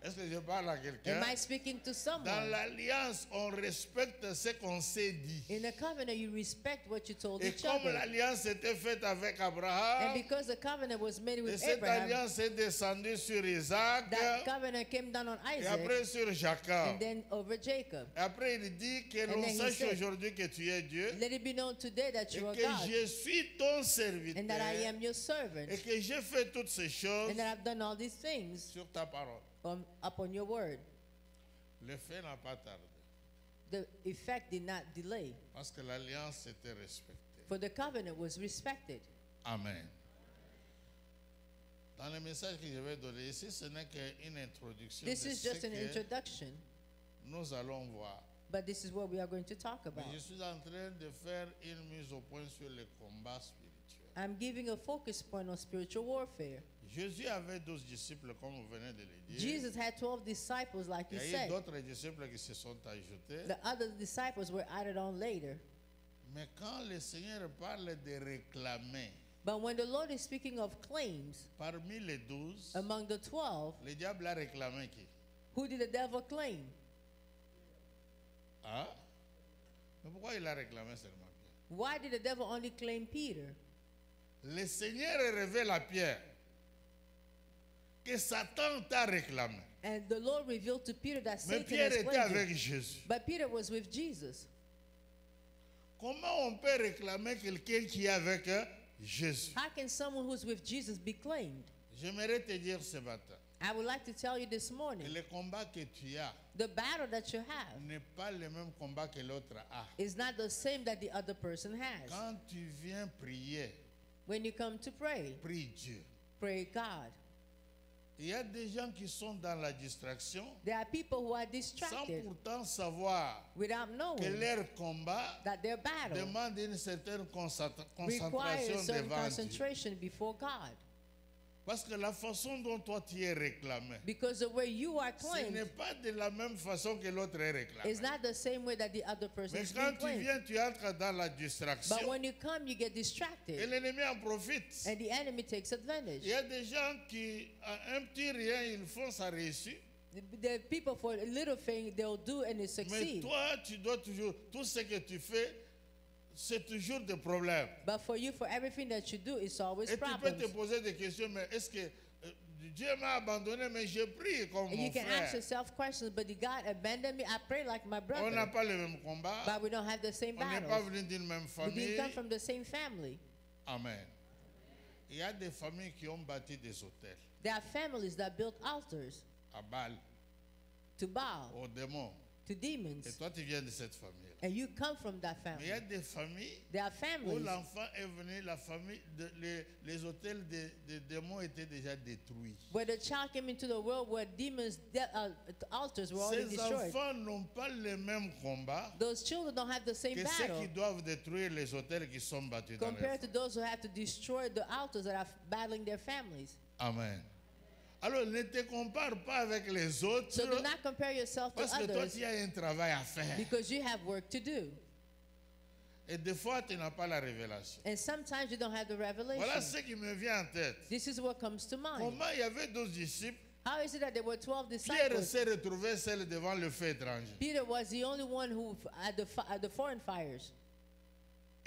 Est-ce que je parle à quelqu'un? Am I speaking to Dans someone? l'alliance, on respecte ce qu'on s'est dit. In a covenant, you respect what you told Et each comme other. l'alliance était faite avec And Abraham, because the covenant was made et with cette Abraham, alliance est descendue sur Isaac, that covenant came down on et Isaac après sur Jacob. and then over Jacob. Et après, il dit que And l'on then he sache said, aujourd'hui que tu es Dieu, Let it be known today that et you are que God, je suis ton and that I serviteur, am your servant, et que j'ai fait toutes ces choses and that I've done all these things sur ta parole. upon your word. Le fait n'a pas tardé, The effect did not delay, parce que l'alliance était respectée. for the covenant was respected. Amen. Dans le message que je vais donner ici, ce n'est qu'une introduction This de is ce just an que introduction, nous allons voir. but this is what we are going to talk Mais about. je suis en train de faire une mise au point sur le combat spirituel. I'm giving a focus point on spiritual warfare. Jésus avait 12 disciples, comme vous venez de le dire. Jesus had 12 disciples, like Il you y a eu said. d'autres disciples qui se sont ajoutés. The other disciples were added on later. Mais quand le Seigneur parle de réclamer, But when the Lord is speaking of claims, parmi les 12, among the 12, le diable a réclamé qui? who did the devil claim? Hein? Mais pourquoi il a réclamé seulement Pierre? Why did the devil only claim Peter? Le Seigneur révèle à Pierre que Satan t'a réclamé. And the Lord revealed to Peter that Mais Satan Pierre has était claimed avec you. Jésus. But Peter was with Jesus. Comment on peut réclamer quelqu'un qui est avec Jésus? How can someone who's with Jesus be claimed? J'aimerais te dire ce matin I would like to tell you this que morning, le combat que tu as the battle that you have n'est pas le même combat que l'autre a. is not the same that the other person has. Quand tu viens prier, When you come to pray, prie Dieu. pray God. Il y a des gens qui sont dans la distraction There are people who are sans distracted pourtant savoir without que knowing leur combat that their battle demande une certaine requires concentration certain devant Dieu. concentration before God. Parce que la façon dont toi tu es réclamé, Because the way you are ce n'est claimed pas de la même façon que l'autre est réclamé. is not the same way that the other person Mais is quand being tu claimed. viens, tu entres dans la distraction But when you come, you get et distracted, l'ennemi en profite. and the enemy takes advantage. Il y a des gens qui, à un petit rien, ils font ça réussir. The people for a little thing they'll do and they Mais succeed. toi, tu dois toujours, tout ce que tu fais, c'est toujours des problèmes. But for you, for everything that you do, it's always Et tu peux te problems. poser des questions, mais est-ce que Dieu m'a abandonné, mais je prie comme And mon you can ask frère. yourself questions, but did God abandon me? I pray like my On n'a brother, pas le même combat, but we don't have the same on n'est pas battles. venu d'une même We famille. didn't come from the same family. Amen. Il y a des familles qui ont bâti des hôtels There are families that built altars à Baal, to Baal, aux démons. to Et demons, toi, tu viens de cette famille. and you come from that Mais il y family. a des familles There are où families l'enfant est venu, la famille, les hôtels des démons étaient déjà détruits. where the child came into the world where demons, altars were already Ces destroyed. enfants n'ont pas le même combat Those children don't have the same que ceux battle qui doivent détruire les hôtels qui sont bâtis dans leur compared to famille. those who have to destroy the altars that are battling their families. Amen. Alors ne te compare pas avec les autres So do not compare yourself to parce que toi others tu as un travail à faire. because you have work to do. Et des fois tu n'as pas la révélation. And sometimes you don't have the Voilà revelation. ce qui me vient en tête. This is what comes to mind. Comment il y avait 12 disciples, How is it that there were 12 Pierre disciples? s'est retrouvé seul devant le feu étranger. Peter was the only one who at the foreign fires.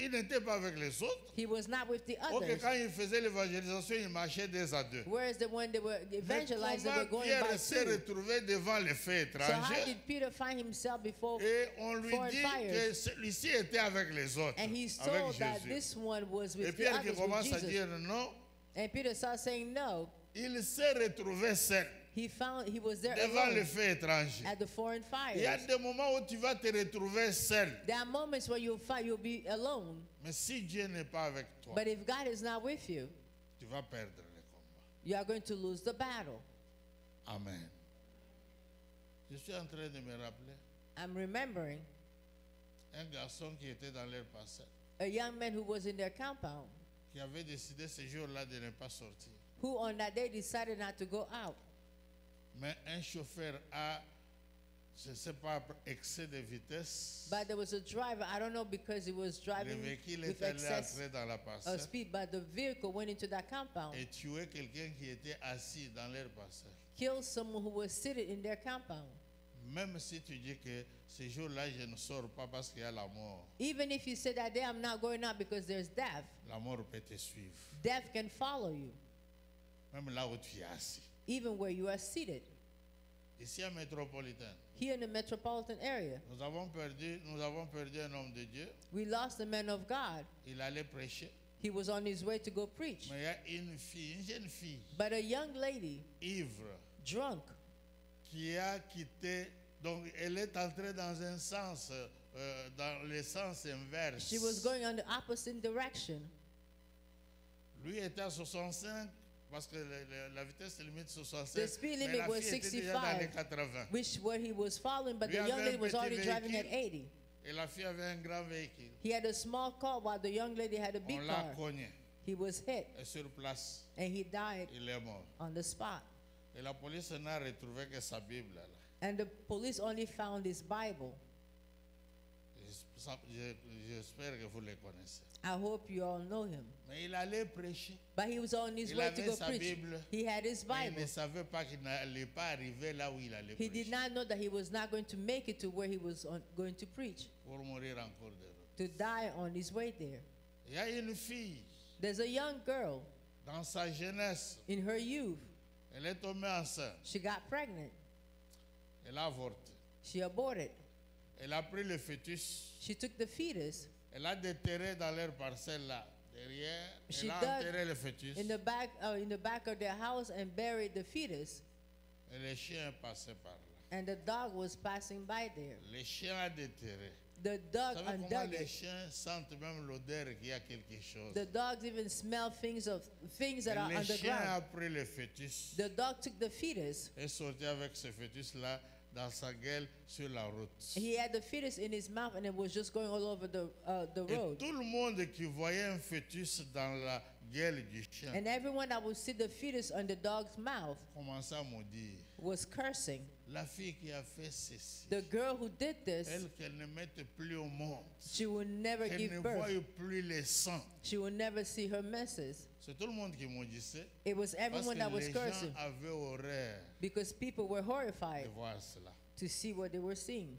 Il n'était pas avec les autres. He was not with the Ok, others. quand il faisait l'évangélisation, il marchait 2 à 2. Whereas when they were Mais evangelized, they were comment going by Pierre s'est two. retrouvé devant le feu So how étranger did Peter find himself before? et on lui foreign dit fires? que celui-ci était avec les autres, And he's avec told that Jésus. this one was Et with the Pierre qui others with commence à Jesus. dire non, And Peter started saying no. il s'est retrouvé seul He was there devant le alone feu étranger. at the foreign Il y a fires. des moments où tu vas te retrouver seul. There are moments where you'll be alone. Mais si Dieu n'est pas avec toi, But if God is not with you, tu vas perdre le combat. you are going to lose the battle. Amen. Je suis en train de me rappeler I'm remembering un garçon qui était dans leur passé, a young man who was in their compound, qui avait décidé ce jour-là de ne pas sortir. who on that day decided not to go out. Mais un chauffeur a, je ne sais pas, excès de vitesse. But there was a driver, I don't know because he was Le driving véhicule with est allé excess entrer dans la of parcelle speed, but the vehicle went into that compound et tué quelqu'un qui était assis dans leur parcelle. killed someone who was seated in their compound. Même si tu dis que ce jour-là, je ne sors pas parce qu'il y a la mort, Even if you say that day I'm not going out because there's death, la mort peut te suivre. death can follow you, Même là où tu es assis. even where you are seated. Ici à Métropolitaine, Here in the metropolitan area, nous avons perdu un homme de Dieu. we lost a man of God. Il allait prêcher. He was on his way to go preach. Mais il y a une jeune fille, But a young lady, ivre, drunk, qui a quitté. Donc, elle est entrée dans un sens, dans le sens inverse. she was going on the opposite direction. Lui était à 65, parce que la vitesse limite 65. The speed mais limit la was fille était déjà dans les 65, 80. which what he was following, but Lui the young avait lady un was petit already driving at véhicule. 80. Et la fille avait un grand véhicule. He had a small car while the young lady had a big On l'a car. cogné. He was hit Et sur place, and he died il est mort. on the spot. Et la police n'a retrouvé que sa Bible. Là. And the police only found his Bible. J'espère que vous le connaissez. I hope you all know him. Mais il allait prêcher. But he was on his Il way to avait go sa preach. Bible. He had his Mais il Bible. ne savait pas qu'il n'allait pas arriver là où il allait He did prêcher. not know that he was not going to make it to where he was going to preach, Pour mourir en cours de route. to die on his way there. Il y a une fille, There's a young girl dans sa jeunesse, in her youth. elle est tombée enceinte. She got pregnant. Elle a avorté. She aborted. Elle a pris le fœtus. She took the fetus Elle a déterré dans leur parcelle là, derrière. She Elle a dug enterré le fœtus. in the back of their house and buried the fetus. Et le chien est passé par là. And the dog was passing by there. Le chien a déterré. The Vous dog savez comment undug les it. chiens sentent même l'odeur qu'il y a quelque chose. The dogs even smell things that are Le chien a underground. pris le fœtus The dog took the fetus. et sorti avec ce fœtus là dans sa gueule sur la route. He had the fetus in his mouth and it was just going all over the Et road. tout le monde qui voyait un fœtus dans la gueule du chien And everyone that would see the fetus on the dog's mouth commençait à maudire. was cursing. La fille qui a fait ceci, The girl who did this, elle qu'elle ne mette plus au monde, she will never qu'elle ne give voie birth. plus les sangs. She will never see her messes. C'est tout le monde qui maudissait It was parce everyone que that was les gens cursing avaient horreur because people were de horrified voir cela. to see what they were seeing.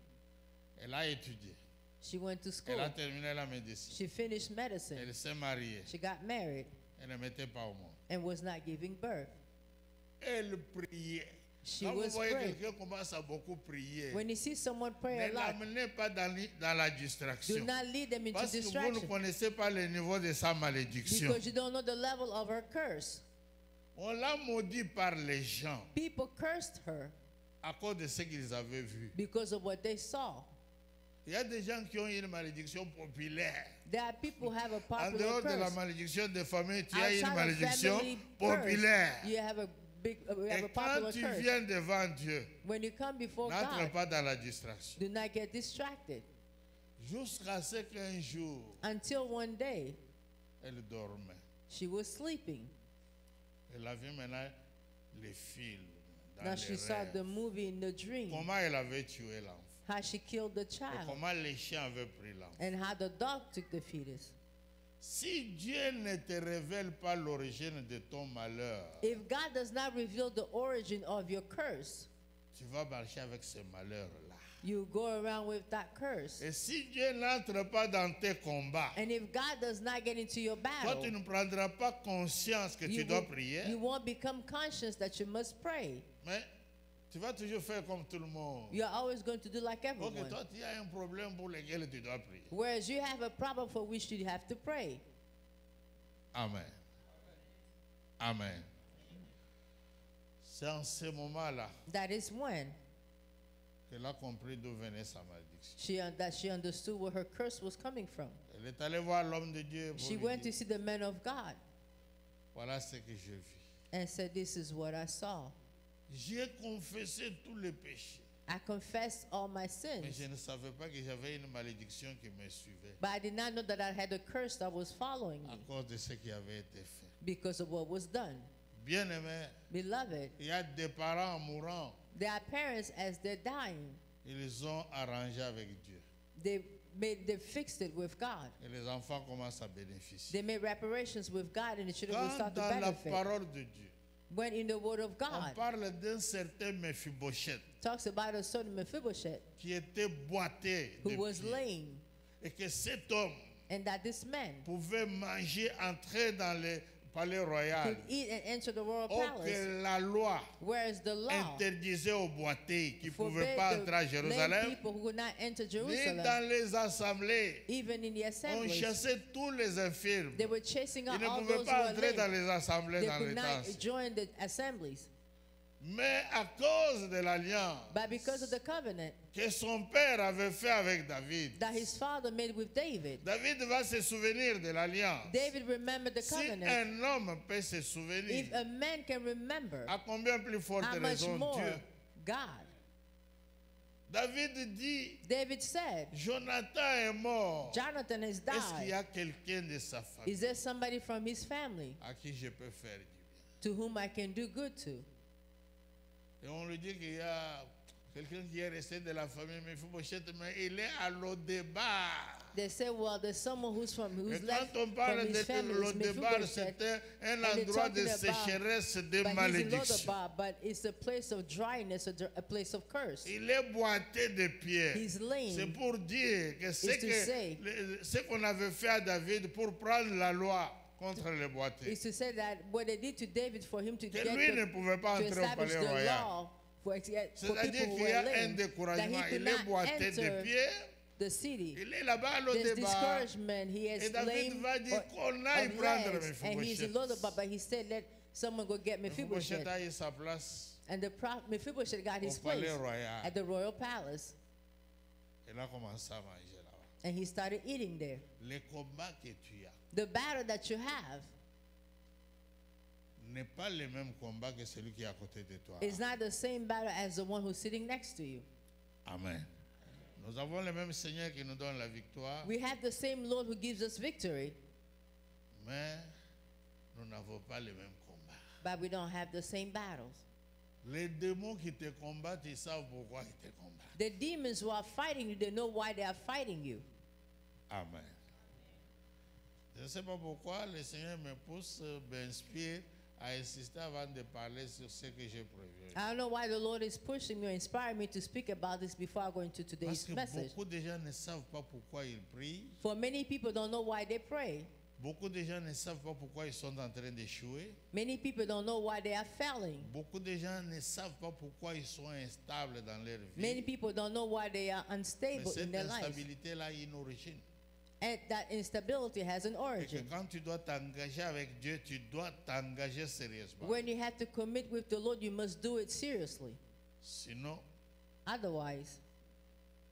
Elle a étudié, She went to school. elle a terminé la médecine, She finished medicine. elle s'est mariée, She got married elle ne mettait pas au monde. and was not giving birth. Elle priait. She Quand vous was voyez praying. quelqu'un commence à beaucoup prier, When you see someone pray a ne lot, l'amenez pas dans la do distraction. not lead them into Parce que vous ne distraction connaissez pas le niveau de sa malédiction. because you don't know the level of her curse. On l'a maudit par les gens People cursed her à cause de ce qu'ils avaient vu. because of what they saw. Il y a des gens qui ont une malédiction populaire. There are people who have a En popular dehors de la curse. malédiction de famille, tu as une Outside of malédiction family curse, populaire. you have a Et quand popular tu curse. viens devant Dieu, When you come before n'entre God, pas dans la distraction. do not get distracted Jusqu'à ce qu'un jour, until one day elle dormait. she was sleeping. Elle a vu maintenant les films dans Now les she saw the rêves. movie in the dream, Comment elle avait tué l'enfant. how she killed the Et child comment les chiens avaient pris l'enfant. and how the dog took the fetus. Si Dieu ne te révèle pas l'origine de ton malheur, If God does not reveal the origin of your curse, tu vas marcher avec ce malheur-là. you go around with that curse. Et si Dieu n'entre pas dans tes combats, And if God does not get into your toi battle, tu ne prendras pas conscience que tu you, dois will, prier, you won't become conscious that you must pray. mais tu vas toujours faire comme tout le monde. You're always going to do like Ok, everyone. toi tu as un problème pour lequel tu dois prier. Whereas you have a problem for which you have to pray. Amen. Amen. C'est en ce moment-là That is when qu'elle a compris d'où venait sa malédiction. that she understood where her curse was coming from. Elle est allée voir l'homme de Dieu pour She lui went to dire, see the man of God voilà ce que je vis. and said, "This is what I saw. J'ai confessé tous les péchés, I confessed all my mais sins, je ne savais pas que j'avais une malédiction qui me suivait but I did not know that I had a curse that was following à me cause de ce qui avait été fait. because of what was done." Bien-aimé, Beloved, il y a des parents mourants, their parents, as they're dying, ils ont arrangé avec Dieu. they fixed it with God. Et les enfants commencent à bénéficier. They made reparations with God, and the children will Quand start to dans la benefit. parole de Dieu, when in the Word of on God parle d'un certain Mephibosheth talks about a certain Mephibosheth qui était boité who de was pied. lame, Et que cet homme and that this man pouvait manger, entrer dans le palais royal. could eat and enter the royal Oh, palace, que la loi whereas the law interdisait aux boités qui ne pouvaient forbade pas entrer à the lame Jérusalem, people who could not enter ni Jerusalem, dans les assemblées. even in the On assemblies. chassait tous les infirmes. They were chasing Ils out ne all pouvaient those who pas were entrer dans lame. les assemblées They dans could les temps not anciens. join the assemblies. Mais à cause de l'alliance But because of the covenant que son père avait fait avec David, that his father made with David, David va se souvenir de l'alliance. David remembered the Si covenant. un homme peut se souvenir, If a man can remember, à combien plus forte how much raison more Dieu. God? David dit, David said, Jonathan est mort. Jonathan has Est-ce qu'il y died. a quelqu'un de sa famille Is there somebody from his family à qui je peux faire du bien? to whom I can do good to? Et on lui dit qu'il y a quelqu'un qui est resté de la famille Mephibosheth, mais il est à l'Odébar. They say, well, there's someone who's Et left quand on from parle his de family, is l'Odébar, Mephibosheth, c'était un they're endroit de talking about- sécheresse, de but he's in malédiction. Lodabar, but it's a place of dryness, a place of curse. Il est boité de pieds. He's lame. C'est pour dire que say- ce qu'on avait fait à David pour prendre la loi contre les boités. Is to say that what they did to David for him to Que get lui ne pouvait pas to entrer au establish palais the royal. law for C'est-à-dire people who qu'il y were a un lame, that découragement. he could Il est not boité de enter pieds. the city. Il est là-bas à There's l'Odébar. discouragement. He has Et David lame va dire qu'on aille of prendre legs, and he's in Mephibosheth. Lodabar, but he said, let someone go get Mephibosheth Mephibosheth. a eu sa place And Mephibosheth got au his place palais royal. at the royal palace, Il a commencé à manger là-bas. and he started eating there. Le combat que tu as The battle that you have n'est pas le même combat que celui qui est à côté de toi. is not the same battle as the one who's sitting next to you. Amen. Nous avons le même Seigneur qui nous donne la victoire, We have the same Lord who gives us victory, mais nous n'avons pas le même combat. but we don't have the same battles. Les démons qui te combattent, ils savent pourquoi ils te combattent. The demons who are fighting you, they know why they are fighting you. Amen. Je ne sais pas pourquoi le Seigneur me pousse, m'inspire à insister avant de parler sur ce que j'ai prévu. I don't know why the Lord is pushing me or inspiring me to speak about this before I go into Parce today's que message. beaucoup de gens ne savent pas pourquoi ils prient. For many people don't know why they pray. Beaucoup de gens ne savent pas pourquoi ils sont en train d'échouer. Many people don't know why they are failing. Beaucoup de gens ne savent pas pourquoi ils sont instables dans leur Many vie. people don't know why they are Mais unstable in cette their lives. instabilité-là a une origine. And that instability has an Et que origin. quand tu dois t'engager avec Dieu, tu dois t'engager sérieusement. When you have to commit with the Lord, you must do it seriously. Sinon, Otherwise,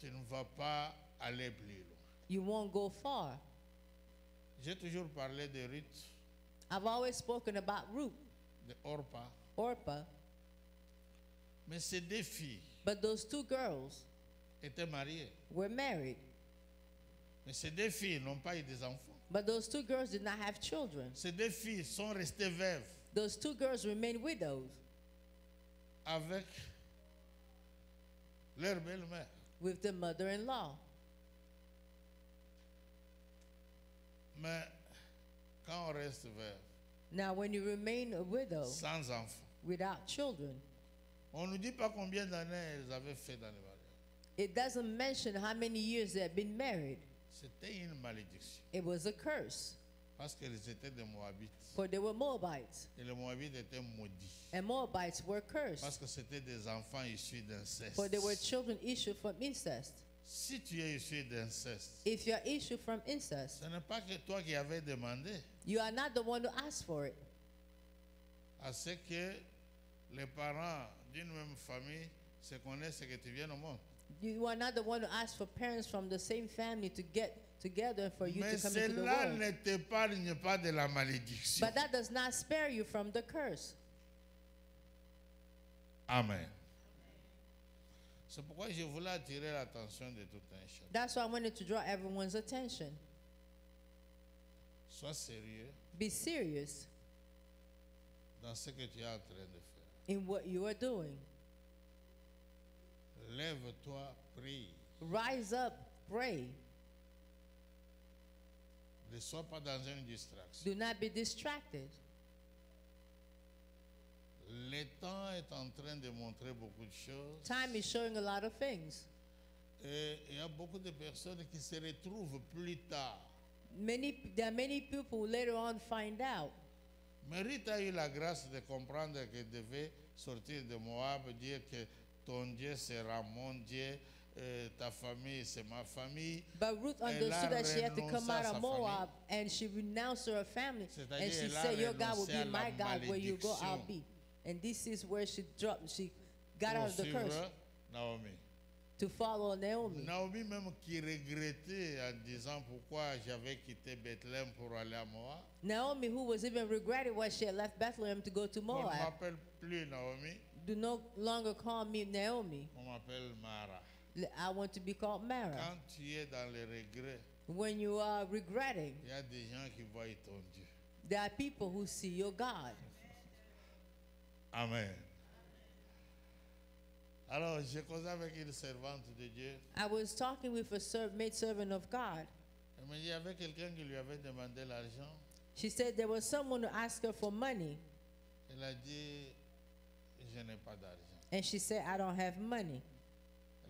tu ne vas pas aller plus loin. you won't go far. J'ai toujours parlé de Ruth, I've always spoken about Ruth, de Orpa, Orpah, mais ces deux filles but those two girls étaient mariées. were married. Mais ces deux filles n'ont pas eu des enfants. But those two girls did not have children. Ces deux filles sont restées veuves Those two girls remained widows avec leur belle-mère. with the mother-in-law. Mais quand on reste veuve, Now, when you remain a widow sans enfants, without children, on ne nous dit pas combien d'années elles avaient fait dans le mariage. it doesn't mention how many years they had been married. C'était une malédiction. It was a curse, Parce qu'elles étaient des Moabites. for they were Moabites, Et les Moabites étaient maudits. and Moabites were cursed, Parce que c'était des enfants issus d'inceste. for they were children issued from incest. Si tu es issu d'inceste, If you are issued from incest, ce n'est pas que toi qui avais demandé you are not the one who asked for it. à ce que les parents d'une même famille se connaissent et que tu viennes au monde. You are not the one who asked for parents from the same family to get together for you Mais to come into the cela world. ne t'épargne pas de la malédiction. But that does not spare you from the curse. Amen. C'est pourquoi je voulais attirer l'attention de tout un chacun. That's why I wanted to draw everyone's attention. Sois sérieux Be serious dans ce que tu es en train de faire. in what you are doing. Lève-toi, prie. Rise up, pray. Ne sois pas dans une distraction. Do not be distracted. Le temps est en train de montrer beaucoup de choses. Time is showing a lot of things. Et il y a beaucoup de personnes qui se retrouvent plus tard. There are many people who later on find out. Mais Ruth a eu la grâce de comprendre qu'elle devait sortir de Moab, dire que ton Dieu sera mon Dieu, ta famille c'est ma famille. But Ruth Elle a understood that she had to come renoncé à out sa of Moab, and she renounced her family. C'est-à-dire, And she elle a said, your God will renoncé à be la my God. Where you go, I'll malédiction. be. And this is where she got Pour out of the curse suivre Naomi. to follow Naomi. Naomi même qui regrettait en disant pourquoi j'avais quitté Bethléem pour aller à Moab. Naomi, who was even regretting why she had left Bethlehem to go to On ne Moab, m'appelle plus Naomi, do no longer call me Naomi. on m'appelle Mara. I want to be called Mara. Quand tu es dans le regret, When you are regretting, il y a des gens qui voient ton Dieu. there are people who see your God. Amen. Alors, j'ai causé avec une servante de Dieu. I was talking with a maidservant of God. Elle m'a dit, il y avait quelqu'un qui lui avait demandé l'argent. She said there was someone who asked her for money, Elle a dit, je n'ai pas d'argent. and she said, I don't have money.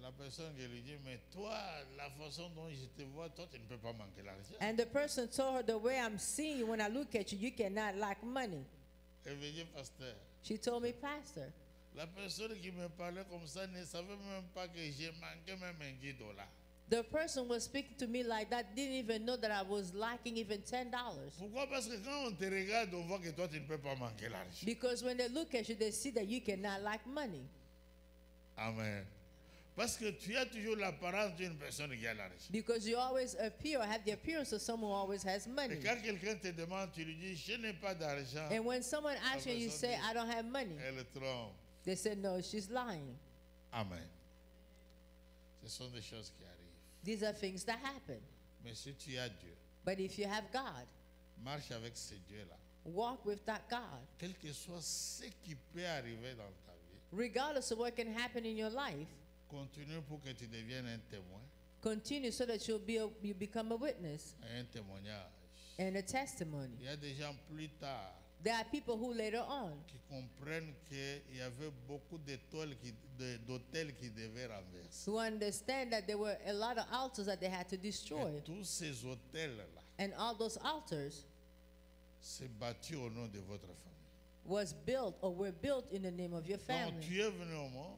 La personne qui lui dit, mais toi, la façon dont je te vois, toi, tu ne peux pas manquer l'argent. And the person told her, the way I'm seeing you, when I look at you, you cannot lack money. Elle me dit, pasteur, She told me, Pastor, la personne qui me parlait comme ça ne savait même pas que j'ai manqué même un $10. the person was speaking to me like that, didn't even know that I was lacking even $10. Pourquoi? Parce que quand on te regarde, on voit que toi, tu ne peux pas manquer l'argent. Because when they look at you, they see that you cannot lack money. Amen. Parce que tu as toujours l'apparence d'une personne qui a l'argent. Because you always appear or have the appearance of someone who always has Et money. quand quelqu'un te demande, tu lui dis, je n'ai pas d'argent, And when someone asks you, you personne say, dit- I don't have money. elle trompe. They said, no, she's lying. Amen. Ce sont des choses qui arrivent. These are things that happen. Mais si tu as Dieu, But if you have God, marche avec ce Dieu-là. walk with that God. Quel que soit ce qui peut arriver dans ta vie, Regardless of what can happen in your life, continue pour que tu deviennes un témoin, continue so that you become a witness un témoignage. and a testimony. Il y a des gens plus tard There are people who later on qui comprennent qu'il y avait beaucoup d'hôtels qui devaient renverser. who understand that there were a lot of altars that they had to destroy. Et tous ces hôtels-là, And all those altars c'est bâti au nom de votre famille. was built or were built in the name of your Donc family. tu es venu au monde,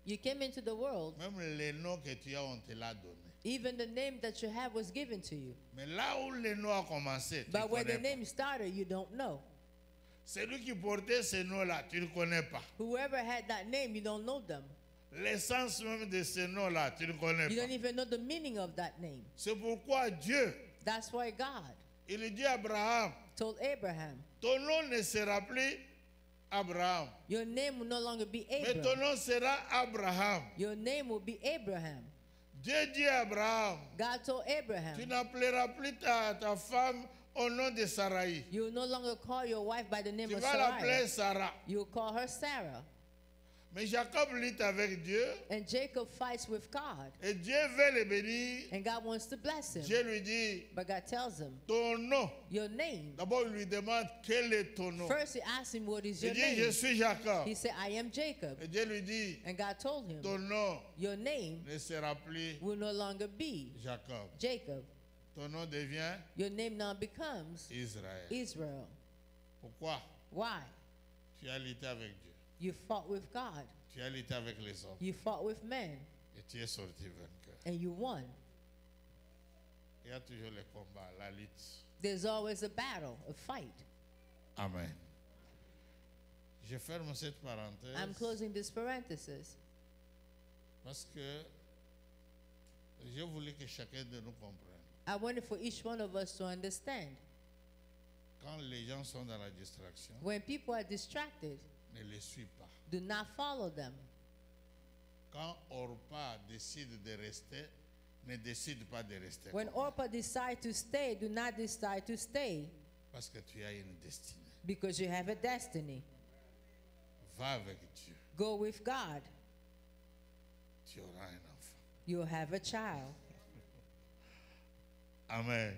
You came into the world, même les noms que tu as, on te l'a donné. even the name that you have was given to you. Mais là où le nom a commencé, tu ne But where the connais pas. name started, you don't know. Celui qui portait ce nom-là, tu ne le connais pas. Whoever had that name, you don't know them. L'essence même de ce nom-là, tu ne connais You pas. don't even know the meaning of that name. C'est pourquoi Dieu, That's why God il dit à Abraham, told Abraham, ton nom ne sera plus Abraham, your name will no longer be mais ton Abram. nom sera Abraham. Your name will be Abraham. Dieu dit à Abraham, God told tu Abraham, n'appelleras plus ta femme au nom de Sarai. you will no longer call your wife by the name Tu of vas l'appeler Sarai. Sarah. You will call her Sarah. Mais Jacob lutte avec Dieu And Jacob fights with God. et Dieu veut le bénir. And God wants to bless him. Dieu lui dit, But God tells him, ton nom. your name. D'abord, il lui demande quel est ton nom. First he asked him, what is Il your dit, je name? suis Jacob. He said, I am Jacob. Et Dieu lui dit, And God told him, ton nom your name ne sera plus will no longer be Jacob. Jacob. Ton nom devient Your name now becomes Israël. Israel. Pourquoi? Why? Tu as lutté avec Dieu. You fought with God. Tu as lutté avec les hommes. You fought with men. Et tu es sorti vainqueur. And you won. Il y a toujours le combat, la lutte. There's always a battle, a fight. Amen. Je ferme cette I'm parenthèse closing this parenthesis parce que je voulais que chacun de nous comprenne. I wanted for each one of us to understand. Quand les gens sont dans la distraction, When people are distracted, ne les suis pas. do not follow them. Quand Orpa décide de rester, ne décide pas de rester. When comme elle. Orpah decides to stay, do not decide to stay Parce que tu as une destinée. because you have a destiny. Va avec Dieu. Go with God. Tu auras un enfant. You'll have a child. Amen.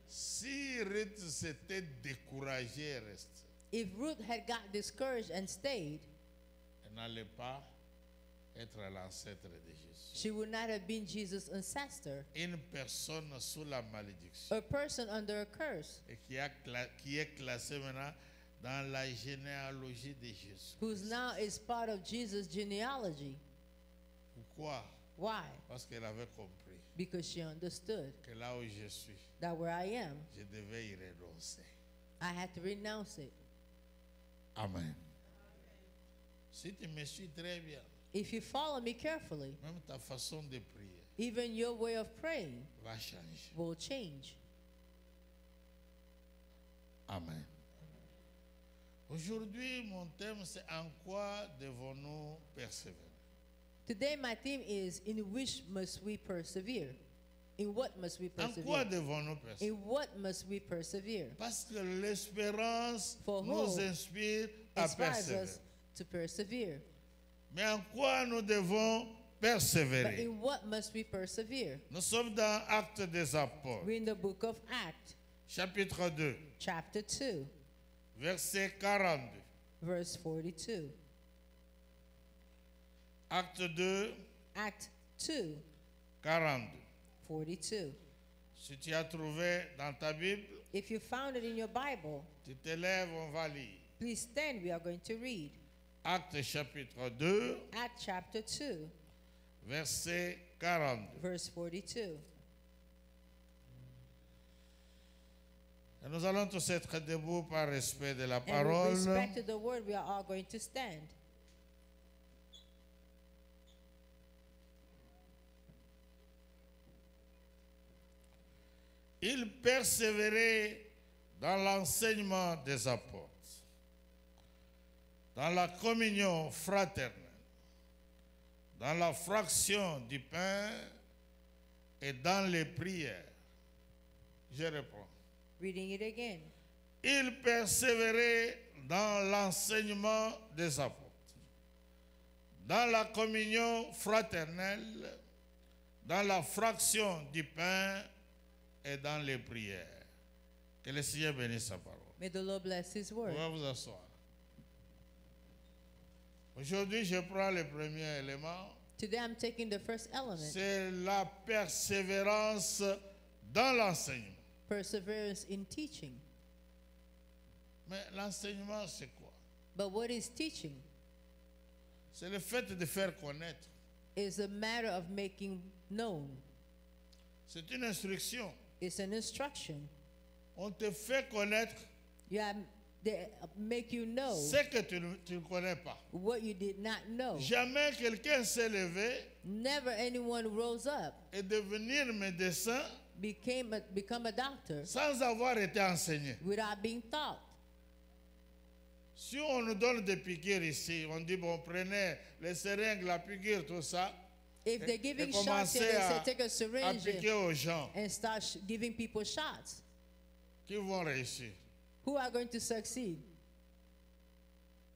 Si Ruth s'était découragée et restait, If Ruth had got discouraged and stayed, elle n'allait pas être l'ancêtre de Jésus. she would not have been Jesus' ancestor, Une personne sous la malédiction a person under a curse, et qui est classée maintenant dans la généalogie de Jésus. who's now is part of Jesus' genealogy. Pourquoi? Why? Parce qu'elle avait compris Because she understood que là où je suis, that where I am, je devais y renoncer. I had to renounce it. Amen. Si tu me suis très bien, If you follow me carefully, même ta façon de prier even your way of praying va changer. will change. Amen. Aujourd'hui, mon thème, c'est en quoi devons-nous persévérer? Today, my theme is in which must we persevere? In what must we En quoi persevere? devons-nous persévérer? In what must we persevere? Parce que l'espérance For nous hope inspire à Inspires persévérer. us to persevere. Mais en quoi nous devons But persévérer? in what must we persevere? Nous sommes dans Actes des Apôtres, We're in the book of Acts, chapitre 2, chapter 2, verset 42. verse 42. Acte 2, Act 2, 42. 42. Si tu as trouvé dans ta Bible, If you found it in your Bible, tu te lèves, on va lire. please stand. We are going to read. Acte chapitre 2, Act chapter 2, verset 42. verse 42. Et nous allons tous être debout par respect de la And with parole. respect to the word, we are all going to stand. Il persévérait dans l'enseignement des apôtres, dans la communion fraternelle, dans la fraction du pain et dans les prières. Je reprends. Reading it again. Il persévérait dans l'enseignement des apôtres, dans la communion fraternelle, dans la fraction du pain et dans les prières. Que le Seigneur bénisse sa parole. May the Lord bless His Vous word. pouvez vous asseoir. Aujourd'hui, je prends le premier élément. Today I'm taking the first element, C'est la persévérance dans l'enseignement. perseverance in teaching. Mais l'enseignement, c'est quoi? But what is teaching? C'est le fait de faire connaître. Is a matter of making known. C'est une instruction. It's an instruction. On te fait connaître They make you know ce que tu ne connais pas. what you did not know. Jamais quelqu'un s'est levé Never anyone rose up, et devenir médecin become a doctor sans avoir été enseigné. without being taught. Si on nous donne des piqûres ici, on dit, bon, prenez les seringues, la piqûre, tout ça, If they're et giving shots here, commencez they say à take a syringe piquer aux gens and start giving people shots. qui vont réussir. Who are going to succeed?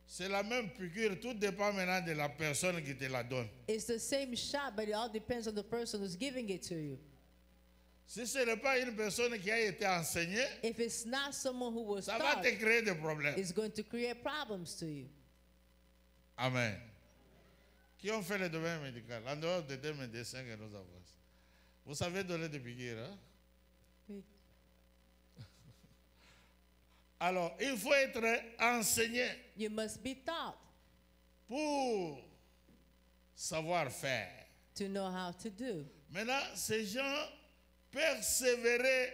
C'est la même piqûre, tout dépend maintenant de la personne qui te la donne. It's the same shot, but it all depends on the person who's giving it to you. Si ce n'est pas une personne qui a été enseignée, If it's not someone who was ça va taught, te créer des problèmes. it's going to create problems to you. Amen. Qui ont fait le domaine médical, en dehors des deux médecins que nous avons. Vous savez donner des piqûres, hein? Oui. Alors, il faut être enseigné You must be taught pour savoir faire. to know how to do. Maintenant, ces gens persévéraient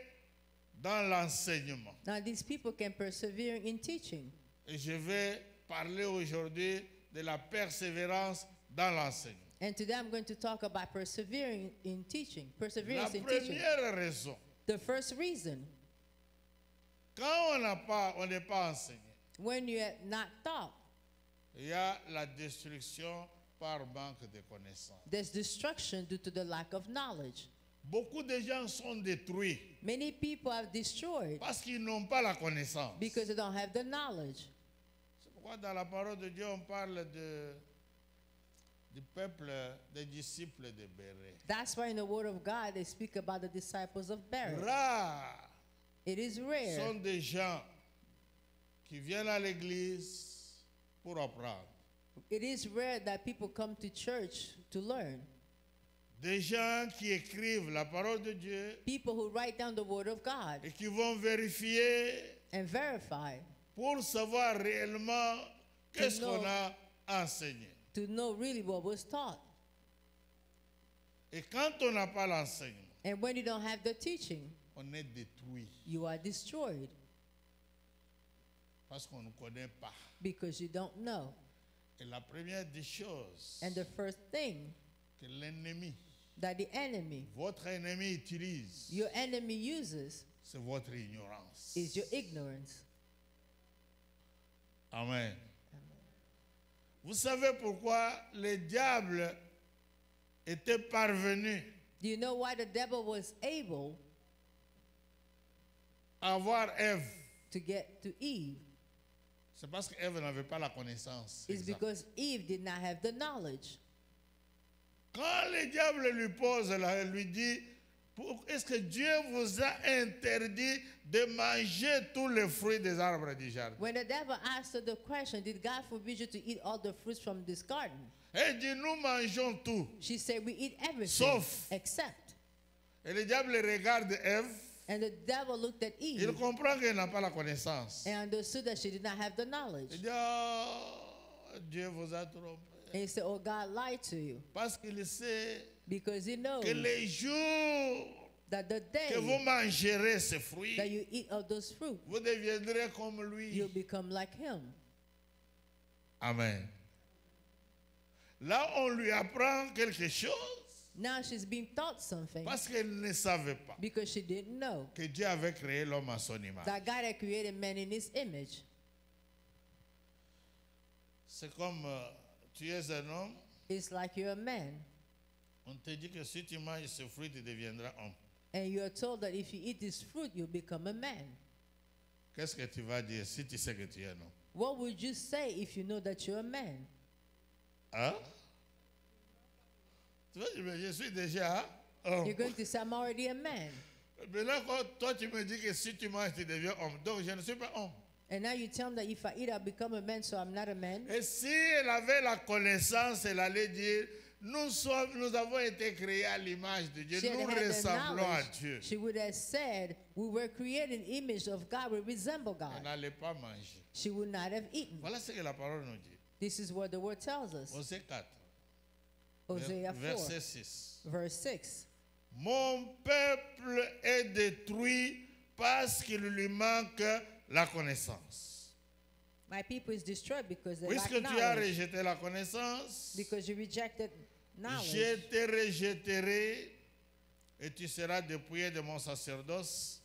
dans l'enseignement. Now, these people can persevere in teaching. Et je vais parler aujourd'hui de la persévérance dans l'enseignement. And today I'm going to talk about persevering in teaching. La Perseverance in teaching. première raison, The first reason, quand on n'est pas enseigné, when you're not taught, il y a la destruction par manque de connaissances. there's destruction due to the lack of knowledge. Beaucoup de gens sont détruits Many people have destroyed parce qu'ils n'ont pas la connaissance. because they don't have the knowledge. C'est pourquoi dans la parole de Dieu, on parle du peuple des disciples de Bérée. That's why in the Word of God they speak about the disciples of Berea. Rares It is rare sont des gens qui viennent à l'église pour apprendre. It is rare that people come to church to learn. Des gens qui écrivent la parole de Dieu People who write down the word of God et qui vont vérifier and verify pour savoir réellement qu'est-ce know. qu'on a enseigné. to know really what was taught. Et quand on n'a pas l'enseignement, And when you don't have the teaching, on est détruit you are destroyed parce qu'on ne connaît pas. because you don't know. Et la première des choses And the first thing que l'ennemi, that the enemy, votre ennemi utilise, your enemy uses, c'est votre ignorance. is your ignorance. Amen. Vous savez pourquoi le diable était parvenu Do you know why the devil was able à avoir Ève? to get to Eve? C'est parce qu'Ève n'avait pas la connaissance. It's exacte. because Eve did not have the knowledge. Quand le diable lui pose, lui dit, est-ce que Dieu vous a interdit de manger tous les fruits des arbres du jardin? When the devil asked her the question, did God forbid you to eat all the fruits from this garden? Elle dit, nous mangeons tout. She said, we eat everything Sauf. except. Et le diable regarde Ève, And the devil looked at il Eve comprend qu'elle n'a pas la connaissance. and understood that she did not have the knowledge. Il dit, oh, Dieu vous a trompé. And he said, oh, God lied to you. Parce qu'il sait Because he knows que les jours that the que vous day mangerez ces fruits, that you eat of those fruit, vous deviendrez comme lui. you'll become like him. Amen. Là, on lui apprend quelque chose Now she's being taught something parce qu'elle ne savait pas because she didn't know que Dieu avait créé l'homme à son image. that God had created man in his image. C'est comme tu es un homme, It's like you're a man, on te dit que si tu manges ce fruit, tu deviendras homme. and you're told that if you eat this fruit, you'll become a man. Qu'est-ce que tu vas dire si tu sais que tu es un homme? What would you say if you know that you're a man? Hein? Tu vois, je suis déjà homme. You're going to say, I'm already a man. Maintenant, quand toi tu me dis que si tu manges, tu deviens homme. Donc, je ne suis pas homme. And now you tell me that if I eat, I'll become a man, so I'm not a man. Et si elle avait la connaissance, elle allait dire, nous avons été créés à l'image de Dieu. She had Nous had the ressemblons à knowledge. Dieu. She would have said, we were created in the image of God, we resemble Elle God. n'allait pas manger. She would not have eaten. Voilà ce que la parole nous dit. This is what the word tells us. Osée 4, Hosea 4, verset 6. verse 6. Mon peuple est détruit parce qu'il lui manque la connaissance. My people is destroyed because they Puisque lack tu as knowledge. rejeté la connaissance, Because you rejected je knowledge. te rejetterai et tu seras dépouillé de mon sacerdoce.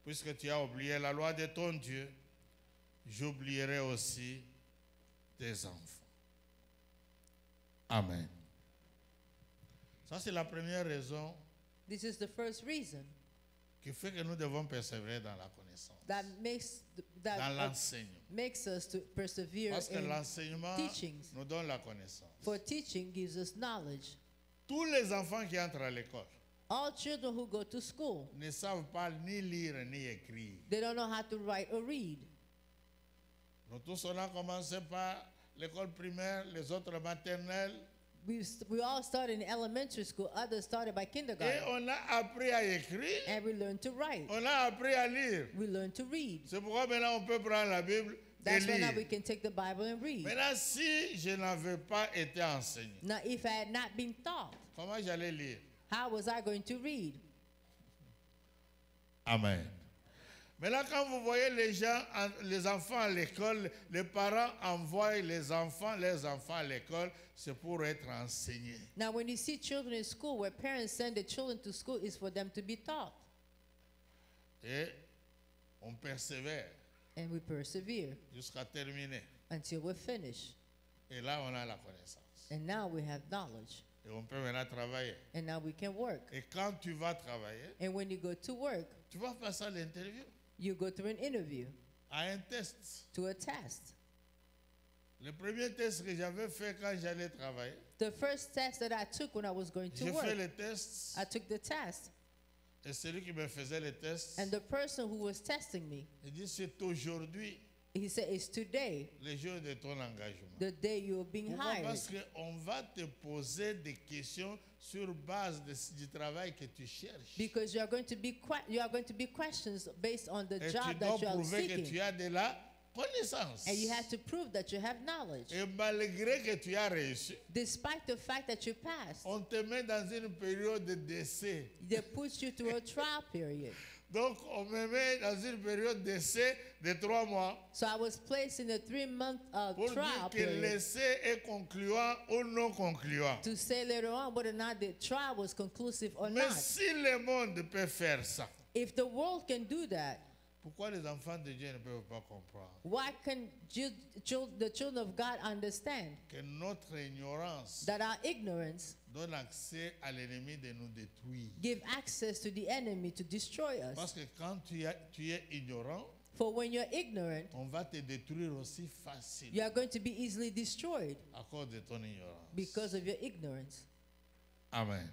Puisque tu as oublié la loi de ton Dieu, j'oublierai aussi tes enfants. Amen. Ça, c'est la première raison This is the first reason qui fait que nous devons persévérer dans la connaissance, that makes dans l'enseignement. makes us to persevere Parce que in l'enseignement teachings. nous donne la connaissance. For teaching gives us knowledge. Tous les enfants qui entrent à l'école All children who go to school, ne savent pas ni lire ni écrire. they don't know how to write or read. Nous tous, on a commencé par l'école primaire, les autres maternelles, We all started in elementary school. Others started by et kindergarten. on a appris à écrire, And we learned to write. on a appris à lire. We learned to read. C'est pourquoi maintenant on peut prendre la Bible et That's why now we lire. can take the Bible and read. Maintenant, si je n'avais pas été enseigné, Now, if I had not been taught, comment j'allais lire? how was I going to read? Amen. Maintenant, quand vous voyez les enfants à l'école, les parents envoient les enfants à l'école, c'est pour être enseignés. Now, when you see children in school, where parents send their children to school, is for them to be taught. Et on persévère And we persevere jusqu'à terminer. until we're finished. Et là, on a la connaissance. And now we have knowledge. Et on peut maintenant travailler. And now we can work. Et quand tu vas travailler, And when you go to work, tu vas passer à l'interview, you go through an interview, à un test. to a test. Le premier test que j'avais fait quand j'allais travailler, The first test that I took when I was going to j'ai fait work, le test I took the test. et celui qui me faisait le test, And the person who was testing me, il dit c'est aujourd'hui. He said, it's today, le jour de ton engagement. the day you're being Pourquoi? hired. Parce qu'on va te poser des questions sur base du travail que tu cherches. Because you are going to be questions based on the Et tu job dois that you are prouver que tu seeking. as de la connaissance. And you have to prove that you have knowledge. Et malgré que tu as réussi, Despite the fact that you passed, on te met dans une période de décès. they put you through a trial period. Donc, on me met dans une période d'essai de 3 mois So I was placed in a 3-month pour trial dire que period l'essai est concluant ou non concluant. to say later on whether or not the trial was conclusive or Mais not. si le monde peut faire ça, If the world can do that, pourquoi les enfants de Dieu ne peuvent pas comprendre why can the children of God understand que notre ignorance that our ignorance donne accès à l'ennemi de nous détruire? give access to the enemy to destroy Parce us? que quand tu es ignorant, For when you're ignorant, on va te détruire aussi you facilement are going to be easily destroyed à cause de ton ignorance. because of your ignorance. Amen.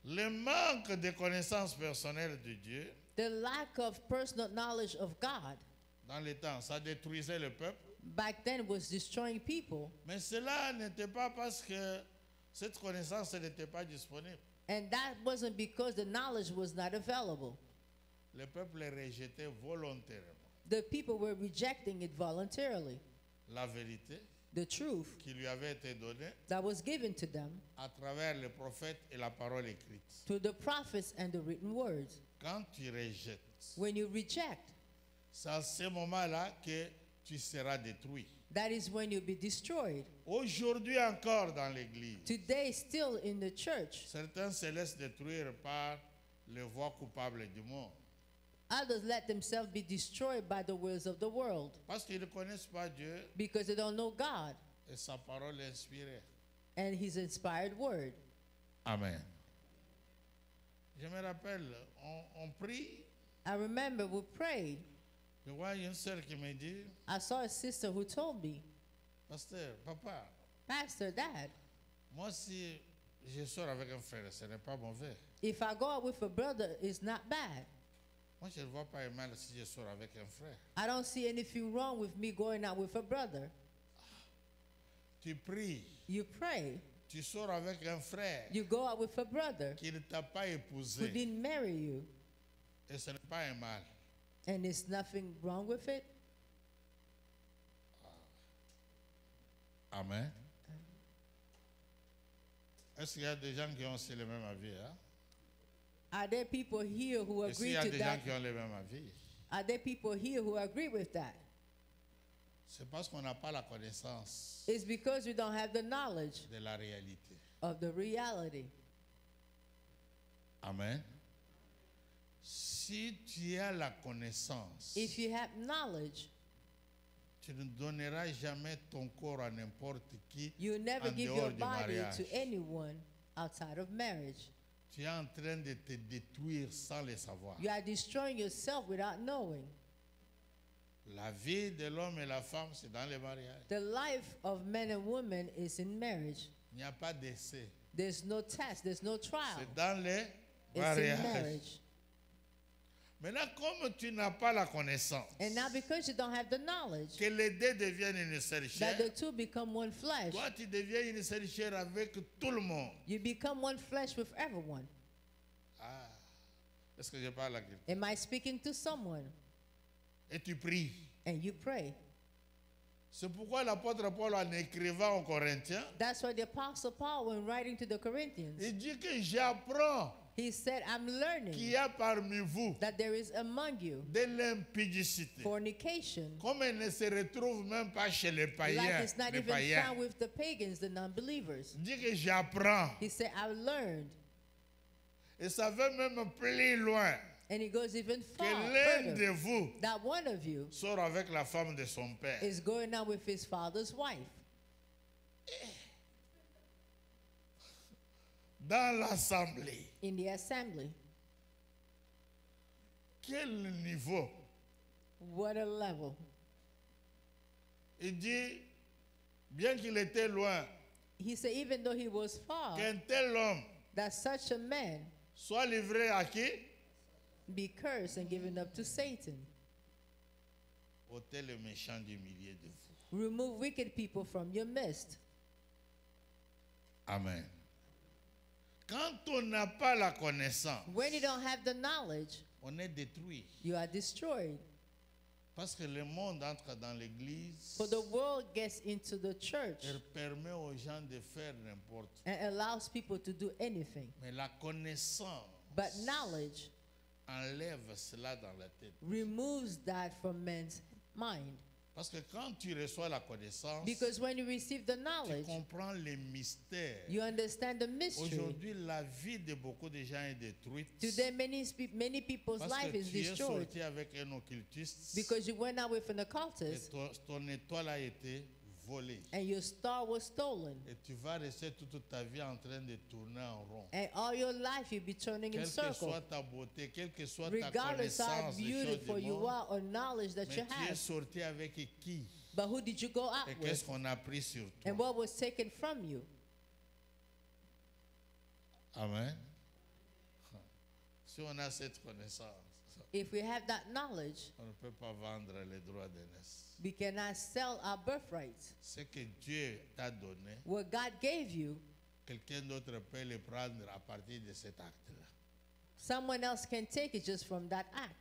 Le manque de connaissance personnelle de Dieu, The lack of personal knowledge of God dans le temps, ça détruisait le peuple. back then was destroying people. Mais cela n'était pas parce que cette connaissance n'était pas disponible. And that wasn't because the knowledge was not available. Le peuple rejetait volontairement The people were rejecting it voluntarily. la vérité The truth qui lui avait été donnée that was given to them à travers les prophètes et la parole écrite. through the prophets and the written words. Quand tu rejettes, When you reject, c'est à ce moment-là que tu seras détruit. that is when you'll be destroyed. Aujourd'hui encore dans l'Église, Today, still in the church, certains se laissent détruire par les voix coupables du monde. others let themselves be destroyed by the wills of the world Parce qu'ils ne connaissent pas Dieu because they don't know God et sa parole inspirée. and His inspired word. Amen. Je me rappelle, on prie. I remember we prayed. Je vois une sœur qui me dit, I saw a sister who told me, Pasteur, papa, Pastor, Dad, moi si je sors avec un frère, ce n'est pas mauvais. if I go out with a brother, it's not bad. Moi je ne vois pas mal si je sors avec un frère. I don't see anything wrong with me going out with a brother. Tu pries, You pray. tu sors avec un frère You go out with a brother qui ne t'a pas who épousé didn't marry you, et ce n'est pas un mal. and there's nothing wrong with it. Amen. Est-ce qu'il y a des gens qui ont aussi le même avis? Hein? Are there people here who Est-ce qu'il agree y a to des gens that? qui ont le même avis? Are there people here who agree with that? C'est parce qu'on n'a pas la connaissance It's because we don't have the knowledge de la réalité. of the reality. Amen. Si tu as la connaissance, If you have knowledge, tu ne donneras jamais ton corps à n'importe qui you never en give dehors your du body mariage. to anyone outside of marriage. Tu es en train de te détruire sans le savoir. You are destroying yourself without knowing. La vie de l'homme et la femme, c'est dans le mariage. The life of men and women is in marriage. Il n'y a pas d'essai. There's no test, there's no trial. C'est dans le It's in mariage. marriage. Maintenant, comme tu n'as pas la connaissance, And now because you don't have the knowledge que les deux deviennent une seule that chair, the two become one flesh, toi tu deviens une seule chair avec tout le monde. you become one flesh with everyone. Ah, est-ce que je parle à quelqu'un? Am I speaking to someone? Et tu pries. And you pray. C'est pourquoi l'apôtre Paul, en écrivant aux Corinthiens, That's why the Apostle Paul, when writing to the Corinthians, il dit que j'apprends he said, I'm qu'il learning y a parmi vous that there is among you de l'impudicité. fornication, Comme elle ne se retrouve même pas chez les like païens. it's not Les even païens. found with the pagans, the non-believers. Il dit que j'apprends. He said, I learned. Et ça va même plus loin. And he goes even Que far l'un de further, vous that one of you sort avec la femme de son père. is going out with his father's wife Dans l'assemblée. in the assembly. Quel niveau? What a level. Il dit, bien qu'il était loin, He said, even though he was far, qu'un tel homme that such a man soit livré à qui? be cursed and given up to Satan. ôtez les méchants du milieu de vous. Remove wicked people from your midst. Amen. Quand on n'a pas la connaissance, When you don't have the knowledge, on est détruit. you are destroyed. Parce que le monde entre dans l'église For the world gets into the church et permet aux gens de faire n'importe quoi. and allows people to do anything. Mais la connaissance But knowledge enlève cela dans la tête. removes that from men's mind. Parce que quand tu reçois la connaissance, Because when you receive the tu knowledge, comprends les mystères. you understand the mystery. Aujourd'hui, la vie de beaucoup de gens est détruite. Today, many people's Parce life que is tu es destroyed sorti avec un occultiste because you went out with an et occultist ton étoile a été volée. and your star was stolen. Et tu vas rester toute ta vie en train de tourner en rond. And all your life you'll be turning in Quelle que circles. soit ta beauté, quelle que soit ta Regardless how connaissance des choses beautiful du you monde, are or knowledge that mais you tu es have. sorti avec qui? But who did you go out Et qu'est-ce with? qu'on a pris sur toi? And what was taken from you? Amen. Si on a cette connaissance, If we have that knowledge, on ne peut pas vendre les droits d'aînesse. we cannot sell our birthrights. Ce que Dieu t'a donné, What God gave you, quelqu'un d'autre peut le prendre à partir de cet acte-là. someone else can take it just from that act.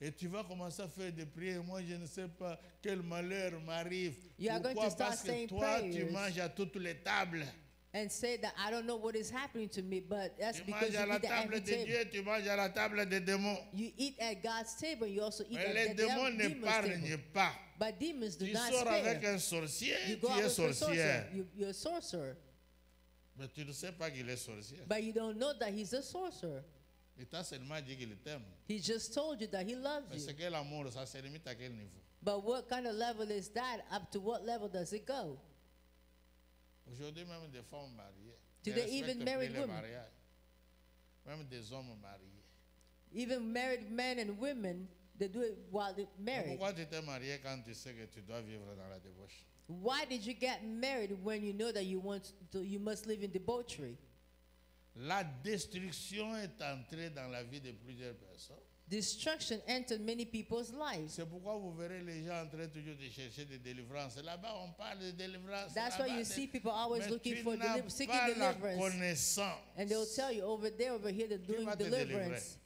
Et tu vas commencer à faire des prières. Moi, je ne sais pas quel malheur m'arrive. You are going Pourquoi? to start Parce que saying toi, tu prayers. manges à toutes les tables. And say that I don't know what is happening to me, but that's Tu because manges you à la eat at table every de table. Dieu, tu manges à la table des démons. You eat at God's table, you also eat Mais at les the démons devil's n'épargnent table. pas. But demons do Tu not sors avec spare. un sorcier, You tu go out es with a sorcerer. sorcière. You're a sorcerer. Mais tu ne sais pas qu'il est sorcier. But you don't know that he's a sorcerer. Il t'a seulement dit qu'il t'aime. He just told you that he loves Mais you. c'est quel amour, ça se limite à quel niveau? But what kind of level is that? Up to what level does it go? Aujourd'hui, même des femmes mariées. Today, ne even respectent married plus les women. mariages. Même des hommes mariés. Even married men and women, they do it while they're Mais married. pourquoi tu t'es marié quand tu sais que tu dois vivre dans la débauche? Why did you get married when you know that you must live in debauchery? La destruction est entrée dans la vie de plusieurs personnes. Destruction entered many people's lives. C'est pourquoi vous verrez les gens en train toujours de chercher des délivrances. Là-bas, on parle de délivrance. That's là-bas, why you see people always mais looking tu for n'as seeking pas la deliverance. connaissance. And they'll tell you over there, over here, they're doing va te deliverance.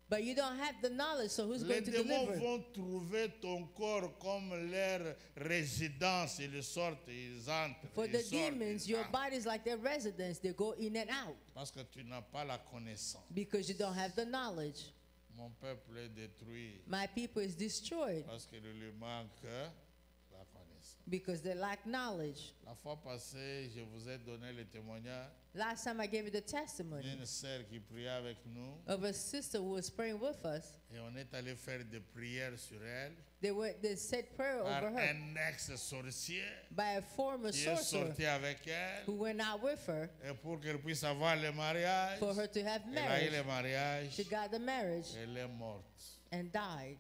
But you don't have the knowledge, so who's Les going to démons deliver? vont trouver ton corps comme leur résidence. Ils sortent, ils entrent. For ils the sortent, demons, ils your entrent. body's like their residence. They go in and out Parce que tu n'as pas la connaissance. because you don't have the knowledge. Mon peuple est détruit My people is destroyed parce qu'il lui manque la connaissance. because they lack knowledge. La fois passée, je vous ai donné le témoignage Last time I gave you the testimony d'une sœur qui priait avec nous of a sister who was praying with us. et on est allé faire des prières sur elle They said prayer par over her un ex-sorcier by a former qui est sorcerer sorti avec elle who went out with her et pour qu'elle puisse avoir le mariage. for her to have Elle a eu marriage. le mariage. She got the marriage Elle est morte and died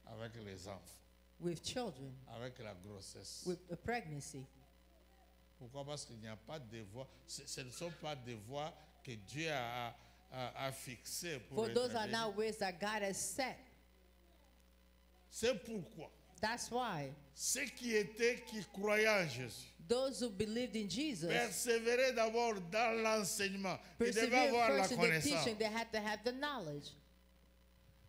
avec les enfants, with children, avec la grossesse. with a pregnancy. Pourquoi? Parce qu'il n'y a pas de voies. Ce ne sont pas des voies que Dieu a fixées pour For those être are bénis. not ways that God has set. C'est pourquoi That's why ceux qui croyaient en Jésus those who believed in Jesus persévéraient d'abord dans l'enseignement. Ils devaient persevered avoir la first in the connaissance. teaching. They had to have the knowledge.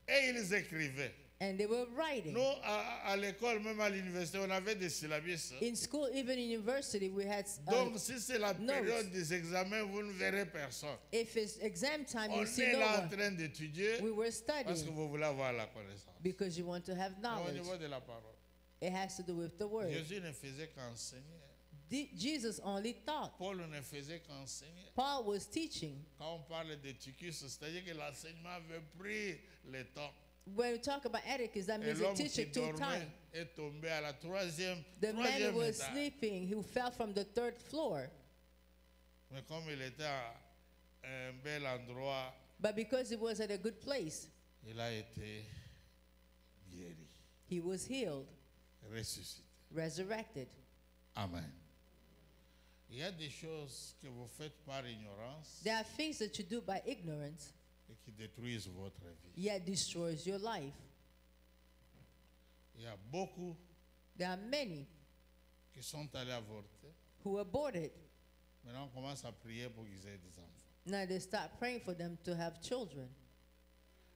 Et ils écrivaient. And they were writing. Nous, à l'école, même à l'université, on avait des syllabus. In school, even in university, we had Donc, si c'est la notes. période des examens, vous ne verrez personne. if it's exam time, On you see est no là en one. train d'étudier We were parce que studying vous voulez avoir la connaissance. because you want to have Au knowledge. niveau de la parole, It has to do with the word. Jésus ne faisait qu'enseigner. Jesus only taught. Paul ne faisait qu'enseigner. Paul was teaching. Quand on parle de Tychus, c'est-à-dire que l'enseignement avait pris le temps. When we talk about etiquette, that Et means the l'homme teacher qui took dormait time. est tombé à la troisième The man who was étage. sleeping, who fell from the third floor. Mais comme il était à un bel endroit, But because he was at a good place, il a été guéri, he was healed, ressuscité. resurrected. Amen. Il y a des choses que vous faites par ignorance There are things that you do by ignorance, et qui détruisent votre vie. yet destroys your life. Il y a beaucoup There are many qui sont allés avorter. who aborted. Maintenant, on commence à prier pour qu'ils aient des enfants. Now they start praying for them to have children.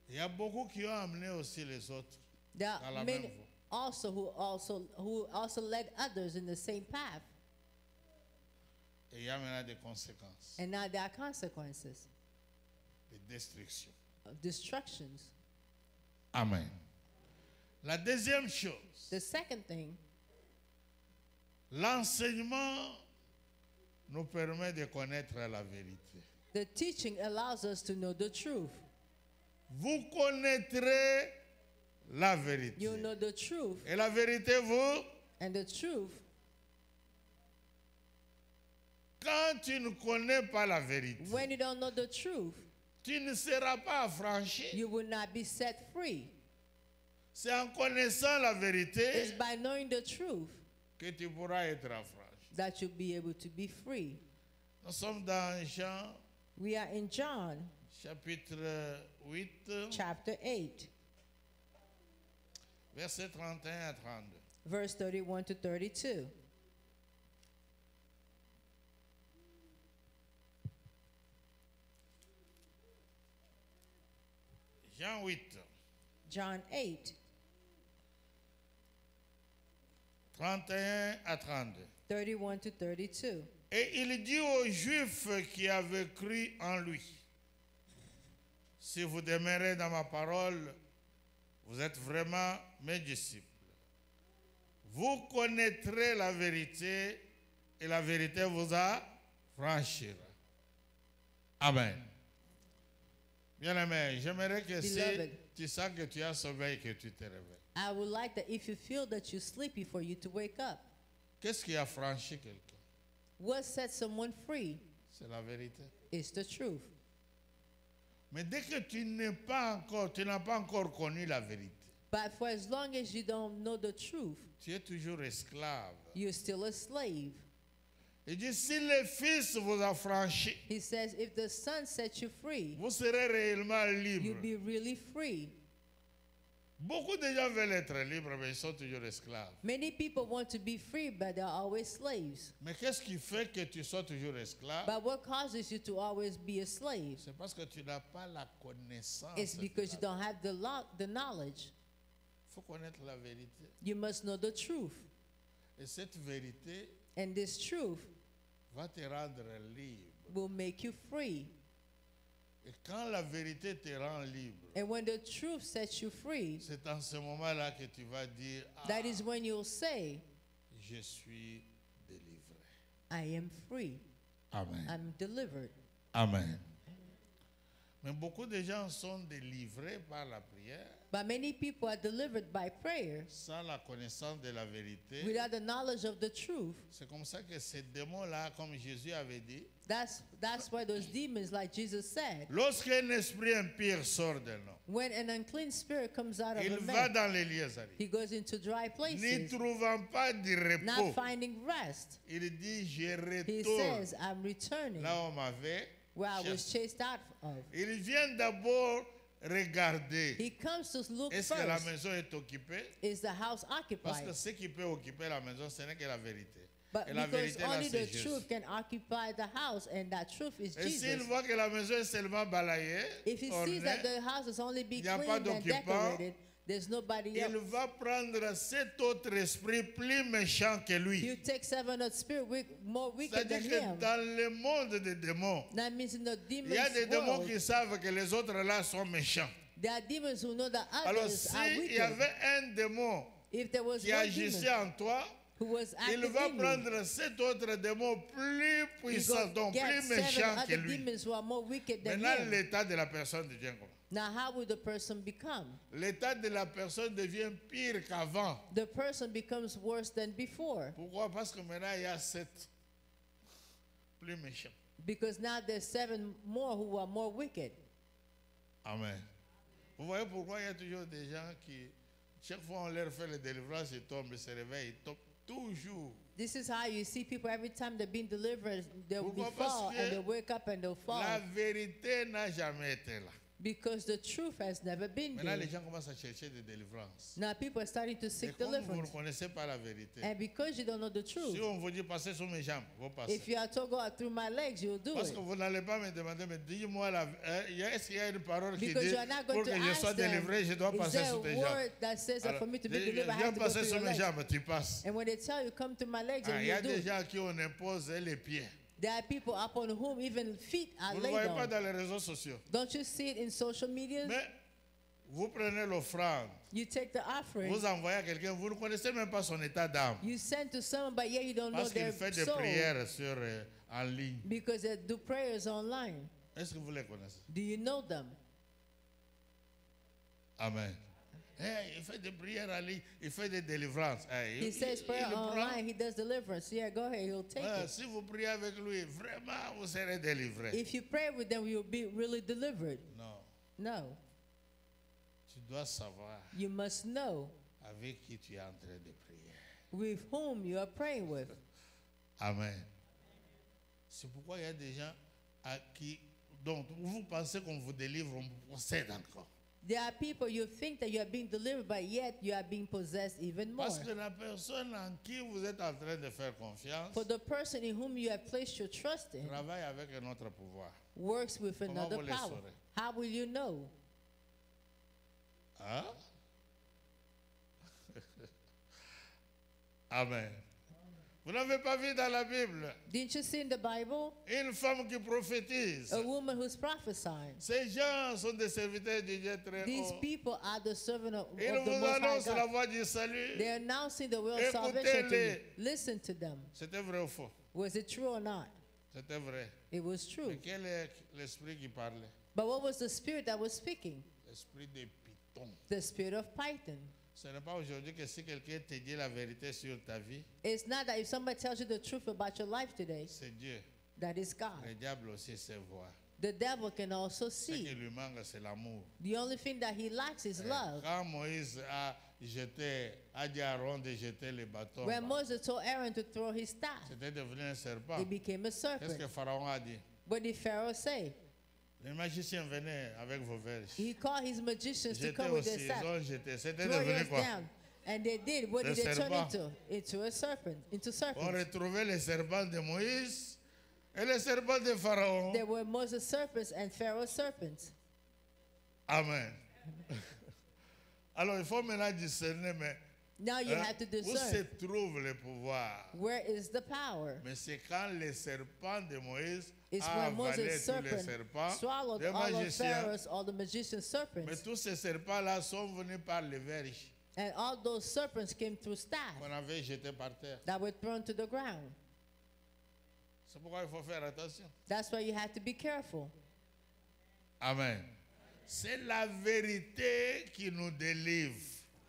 Il y a beaucoup qui ont amené aussi les autres There dans are la many même voie. who also led others in the same path. Et il y a maintenant des conséquences, And now there are consequences des destructions. of destructions. Amen. La deuxième chose, The second thing, l'enseignement nous permet de connaître la vérité. the teaching allows us to know the truth. Vous connaîtrez la vérité. You know the truth, Et la vérité, vous, and the truth, quand tu ne connais pas la vérité, when you don't know the truth, tu ne seras pas affranchi. you will not be set free. C'est en connaissant la vérité It's by knowing the truth que tu pourras être affranchi. that you'll be able to be free. Nous sommes dans Jean We are in John chapitre 8, chapter 8, versets 31 à 32. verse 31 to 32. Jean 8, John 8, 31 à 32. 31 to 32. Et il dit aux Juifs qui avaient cru en lui, si vous demeurez dans ma parole, vous êtes vraiment mes disciples. Vous connaîtrez la vérité et la vérité vous affranchira. Amen. Bien-aimé, j'aimerais que si Beloved. tu sens que tu as sommeil, que tu te réveilles. I would like that if you feel that you're sleepy, for you to wake up. Qu'est-ce qui a franchi quelqu'un? What sets someone free C'est la vérité. is the truth. Mais dès que tu n'as pas encore connu la vérité, But for as long as you don't know the truth, tu es toujours esclave. you're still a slave. Il dit, si le Fils vous affranchit, He says, if the Son sets you free, vous serez réellement you'll libre. be really free. Beaucoup de gens veulent être libres, mais ils sont toujours esclaves. Many people want to be free, but they're always slaves. Mais qu'est-ce qui fait que tu sois toujours esclave? But what causes you to always be a slave? C'est parce que tu n'as pas la connaissance. It's because you de la- don't have the knowledge. Il faut connaître la vérité. You must know the truth. Et cette vérité And this truth va te rendre libre. will make you free. Et quand la vérité te rend libre, And when the truth sets you free, c'est en ce moment-là que tu vas dire, ah, that is when you'll say, je suis délivré. I am free. Amen. I'm delivered. Amen. Mais beaucoup de gens sont délivrés par la prière But many people are delivered by prayer sans la connaissance de la vérité. without the knowledge of the truth. C'est comme ça que ces démons-là, comme Jésus avait dit, That's why those demons, like Jesus said, lorsqu'un esprit impur sort d'un homme, when an unclean spirit comes out of il a va man, dans les lieux arides. he goes into dry N'y places, trouvant pas de repos, not finding rest. il dit, je He retourne says, I'm returning là où on m'avait where I was chassé. chased out of. Il vient d'abord regarder, He comes to look est-ce que la first. maison est occupée? Is the house Parce occupied? que ce qui peut occuper la maison, ce n'est que la vérité. But Et la because vérité, là, only c'est the Jésus. truth can occupy the house, and that truth is Et s'il Jesus. voit que la maison est seulement balayée, If he sees ornée, that the house is only be il n'y a pas cleaned and d'occupant, decorated, there's nobody il else. va prendre cet autre esprit plus méchant que lui. You take seven other spirit more wicked C'est-à-dire than que him. dans le monde des démons, That means in the il y a des demons démons world, qui savent que les autres là sont méchants. there are demons who know that Alors others are s'il y wicked. avait un démon If there was qui one agissait demon en toi, who was il active va in you, prendre cet autre démon plus you puissant, go donc get plus seven méchant que other lui. demons who are more wicked than Maintenant, him. l'état de la personne devient comment? Now, how will the person become? L'état de la personne devient pire qu'avant. The person becomes worse than before Pourquoi? Parce que maintenant, il y a 7 plus méchants. because now there's seven more who are more wicked. Amen. Vous voyez pourquoi il y a toujours des gens qui, chaque fois on leur fait les délivrances, ils tombent, ils se réveillent, ils tombent toujours. This is how you see people every time they're being delivered, they'll be Pourquoi? Parce fall que and they'll wake up and they'll fall. La vérité n'a jamais été là. Because the truth has never been Maintenant, les there. gens commencent à chercher des délivrances. Now people are starting to Et seek comme vous ne deliverance. connaissez pas la vérité, And because you don't know the si truth, on vous dit passer sur mes jambes, vous passez. if you are told go out through my legs, you'll do Parce it. que vous n'allez pas me demander, mais dis-moi, est-ce qu'il y a une parole qui Because dit you are not pour going que to je ask sois them, délivré, je dois is passer there a sur tes jambes. word that says that Alors, for me to be dis, delivered, I viens have to go passer through sur your mes legs? jambes, tu passes. And when they tell you come to my legs, Ah, and il y a you do des it. gens à qui on impose les pieds. There are people upon whom even feet are Vous ne laid voyez pas on. dans les réseaux sociaux. Don't you see it in social media? Mais vous prenez l'offrande, You take the offering, vous envoyez à quelqu'un, vous ne connaissez même pas son état d'âme. you send to someone, but yet you don't know Parce qu'il their fait des soul prières en ligne. because they do prayers online. Est-ce que vous les connaissez? Do you know them? Amen. Il fait des prières en ligne, il fait des délivrances. He says prayer le prend. online, he does deliverance. Yeah, go ahead, he'll take it. Si vous priez avec lui, vraiment, vous serez délivré. If you pray with them, you'll be really delivered. Non, No, tu dois savoir you must know avec qui tu es en train de prier. with whom you are praying with. Amen. C'est pourquoi il y a des gens à qui, donc vous pensez qu'on vous délivre, on vous possède encore. There are people you think that you are being delivered, but yet you are being possessed even more. Parce que la personne en qui vous êtes en train de faire confiance For the person in whom you have placed your trust in travaille avec un autre pouvoir. works with Comment another vous le power. saurez? How will you know? Hein? Amen. Vous n'avez pas vu dans la Bible Didn't you see in the Bible une femme qui prophétise? a woman who's prophesying? Ces gens sont des serviteurs de Dieu très These haut. people are the servant of Ils the vous Most High annoncent la God. voie du salut. They're announcing the will of salvation to you. Écoutez-les. Listen to them. C'était vrai ou faux? Was it true or not? C'était vrai. It was true. Mais quel est l'esprit qui parlait? But what was the spirit that was speaking? L'esprit des pitons. The spirit of Python. Ce n'est pas aujourd'hui que si quelqu'un te dit la vérité sur ta vie, It's not that if somebody tells you the truth about your life today, c'est Dieu. that is God. Le diable aussi sait voir. The devil can also Ce qui see. lui manque, c'est l'amour. The only thing that he lacks is love. Quand Moïse a dit à Aaron de jeter les bâtons, When Moses told Aaron to throw his staff, c'était devenu un serpent. it became a Qu'est-ce que serpent. Pharaon a dit? What did Pharaoh say? Les magiciens venaient avec vos verges. He called his magicians to J'étais come with their aussi, staff. ils ont jeté. C'était Throw devenu yours quoi? down. And they did. What Le did they turn serpent. into? Into a serpent. Into On serpents. retrouvait les serpents de Moïse et les serpents de Pharaon. There were Moses' serpents and Pharaoh's serpents. Amen. Alors il faut maintenant discerner, mais Now you hein, have to où se discern. trouve le pouvoir? Where is the power? Mais c'est quand les serpents de Moïse It's a when avalé Moses' tous les serpent serpents swallowed des all of magiciens. Pharaoh's, all the magician's Mais serpents. tous ces serpents-là sont venus par les verges And all those serpents came through staff qu'on avait jetés par terre. that were thrown to the ground. C'est pourquoi il faut faire attention. That's why you have to be careful. Amen. C'est la vérité qui nous délivre.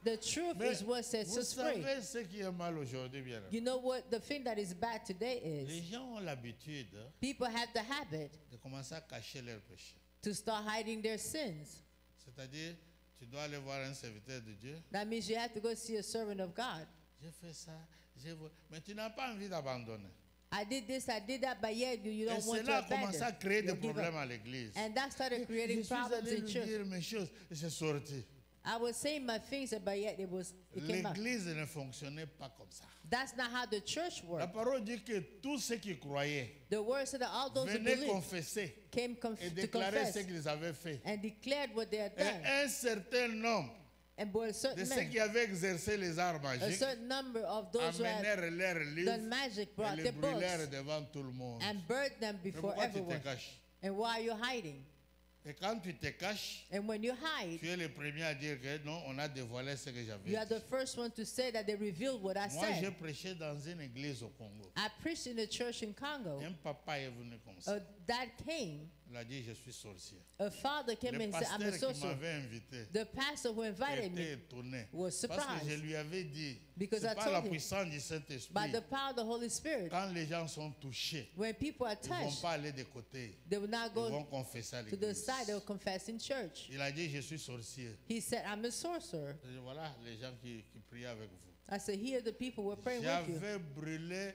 The truth Mais is what sets vous us free. savez ce qui est mal aujourd'hui, bien. You know what? The thing that is bad today Les is gens ont l'habitude people have the habit de commencer à cacher leurs péchés. to start hiding their sins. C'est-à-dire, tu dois aller voir un serviteur de Dieu. That means you have to go see a servant of God. J'ai fait ça, mais tu n'as pas envie d'abandonner. I did this, I did that, but yet you Et don't want to cela a commencé à abandon. créer des You give up. problèmes à l'église. And that started Je creating suis problems allé in lui church. dire mes choses et c'est sorti. I was saying my things, but yet it came out. L'église ne fonctionnait pas comme ça. That's not how the church La works. parole dit que tous ceux qui croyaient The word said that all those who venaient believed confesser came et to déclarer ce confess qu'ils avaient fait. and declared what they had Et done. un certain nombre And but a de certain ceux men, qui avaient exercé les arts a magiques certain number of those who had amenèrent leurs done livres magic et brought les their brûlèrent books devant tout le monde. and burned them Mais before pourquoi tu te everyone. caches? And why are you hiding? Et quand tu te caches, And when you hide, tu es le premier à dire que non, on a dévoilé ce que j'avais you are dit. the first one to say that they revealed what I Moi, j'ai said. prêché dans une église au Congo. I preached in a church in Congo. Un papa est venu comme ça. A dad came, Il a dit, je suis sorcier. a father came Le and said, I'm a pasteur qui sorcerer. m'avait invité The pastor who invited était me étonné. was Parce que je surprised lui avais dit, because I c'est pas told la him, puissance du by Saint-Esprit. the power of the Holy Spirit, Quand les gens sont touchés, when people are ils ne vont touched, pas aller de côté. they will not Ils vont go confesser à to the l'église. side, they will confess in church. Il a dit, je suis sorcier. He said, I'm a sorcerer. Et voilà les gens qui priaient avec vous. I said, here the people were praying with you. J'avais brûlé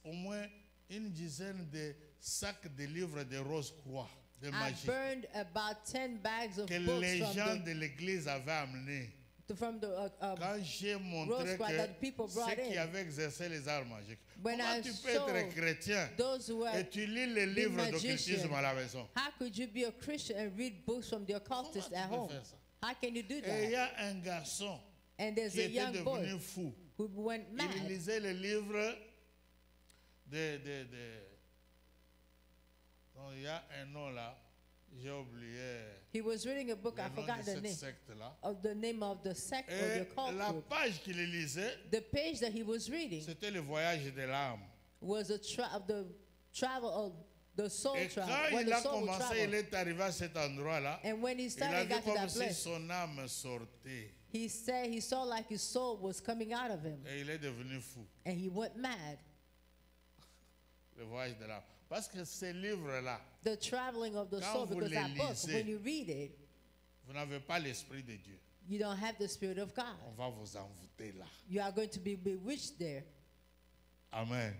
au moins une dizaine de sacs de livres de Rose-Croix, de I magie burned about 10 bags of que books les from gens the, de l'église avaient amenés. from the Quand j'ai montré Rose Squad que that people brought ceux qui in. avaient exercé les arts magiques, When comment I tu peux être showed chrétien those who et were tu lis les big livres magicians, d'occultisme à la maison? how could you be a Christian and read books from the occultists Comment at tu peux home? faire ça? How can you do Et il that? y a un garçon And there's qui a était young devenu boy fou. who went Il mad. lisait les livres Donc, il y a un nom là, j'ai oublié He was reading a book, le I nom forgot de the cette name secte-là. of the name of the sect or the Et occult la group. page qu'il lisait, The page that he was reading c'était le voyage de l'âme. was a the travel of the soul Et travel, quand where il the a soul will commencé, il travel. est arrivé à cet endroit-là, And when he il a started, vu got to comme that si place, son âme sortait. he said he saw like his soul was coming out of him, Et il est devenu fou, and he went mad. le voyage de l'âme. Parce que ces livres-là, The traveling of the Quand soul, vous because les that book, lisez, when you read it, vous n'avez pas l'Esprit de Dieu. you don't have the Spirit of God. On va vous envoûter là. You are going to be bewitched there. Amen.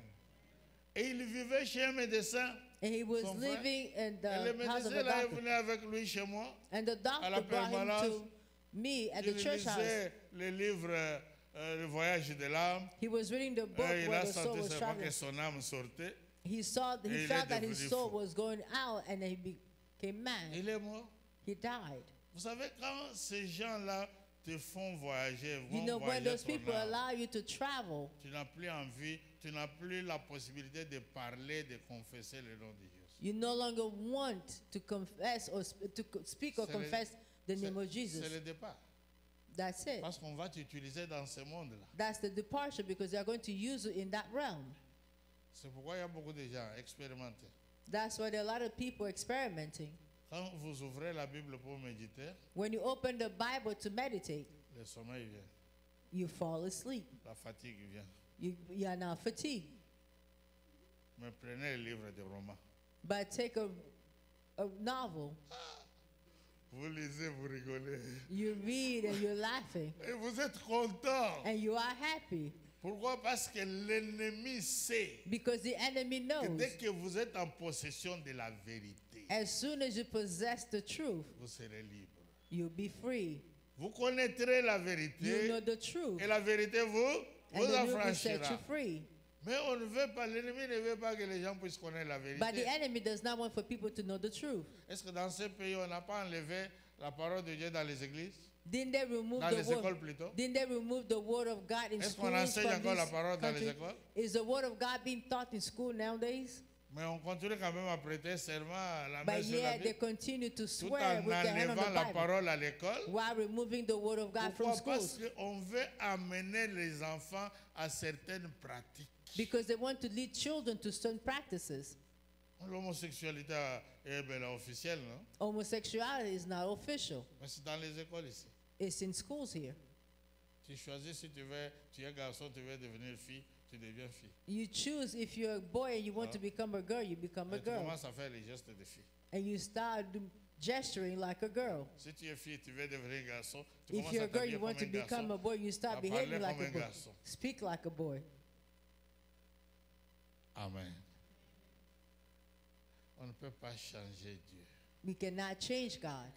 Et il vivait chez un médecin. And he was Son frère. living in Et le the house of médecin a là, est doctor. venu avec lui chez moi. And the à la doctor brought him permanence. to me at Il the church house. lisait le livre Le voyage de l'âme. He was reading the book Et il where a the soul senti was seulement traveling. que son âme sortait. He Et il est felt that his devenu soul fou. was going out, and then he became mad. Il est mort. He died. Vous savez, quand ces gens-là te font voyager, You vont know, when voyager those ton people âme, allow you to travel, tu n'as plus envie, tu n'as plus la possibilité de parler, de confesser le nom de Jésus. you no longer want to confess or speak or C'est le- confess the name of C'est Jesus. le départ. That's it. Parce qu'on va t'utiliser dans ce monde-là. That's the departure, because they are going to use it in that realm. C'est pourquoi il y a beaucoup de gens expérimentés. That's why there are a lot of people experimenting. Quand vous ouvrez la Bible pour méditer, When you open the Bible to meditate, le sommeil vient, you fall asleep. la fatigue vient. You are now fatigued. Mais prenez le livre de romans. But take a novel, Vous lisez, vous rigolez. you read and you're laughing, Et vous êtes content. and you are happy, Pourquoi? Parce que l'ennemi sait because the enemy que knows dès que vous êtes en possession de la vérité, as soon as you possess the truth, vous serez libre. you'll be free. Vous connaîtrez la You vérité know the truth, et la vérité vous and the truth will affranchira. set you free. Mais on ne veut pas, l'ennemi ne veut pas que les gens puissent connaître la But the vérité. enemy does not want for people to know the truth. Est-ce que dans ce pays, on n'a pas enlevé la parole de Dieu dans les églises? Didn't they remove Dans the les word? écoles plutôt? Didn't they remove the word of God in Est-ce qu'on schools enseigne from encore la these parole dans les countries? écoles? Is the word of God being taught in school nowadays? Mais on continue quand même à prêter serment à la main But sur la yet they Bible, continue to tout swear en with their hand on enlevant the la Bible parole à l'école. while removing the word of God from Pourquoi? Parce schools. qu'on veut amener les enfants à certaines pratiques. Because they want to lead children to certain practices. L'homosexualité est officielle, non? Homosexuality is not official. Mais c'est dans les écoles ici. It's in schools here. Tu choisis si tu veux, tu es garçon, tu veux devenir fille, tu deviens fille. You choose if you're a boy and you want to become a girl, you become a Et tu girl. commences à faire les gestes de fille. And you start gesturing like a girl. Si tu es fille, tu veux devenir garçon, tu If commences you're à a girl, t'habiller you comme want to un become a garçon. boy, you start à behaving parler like comme a un boy. garçon. Speak like a boy. Amen. On ne peut pas changer Dieu. We cannot change God.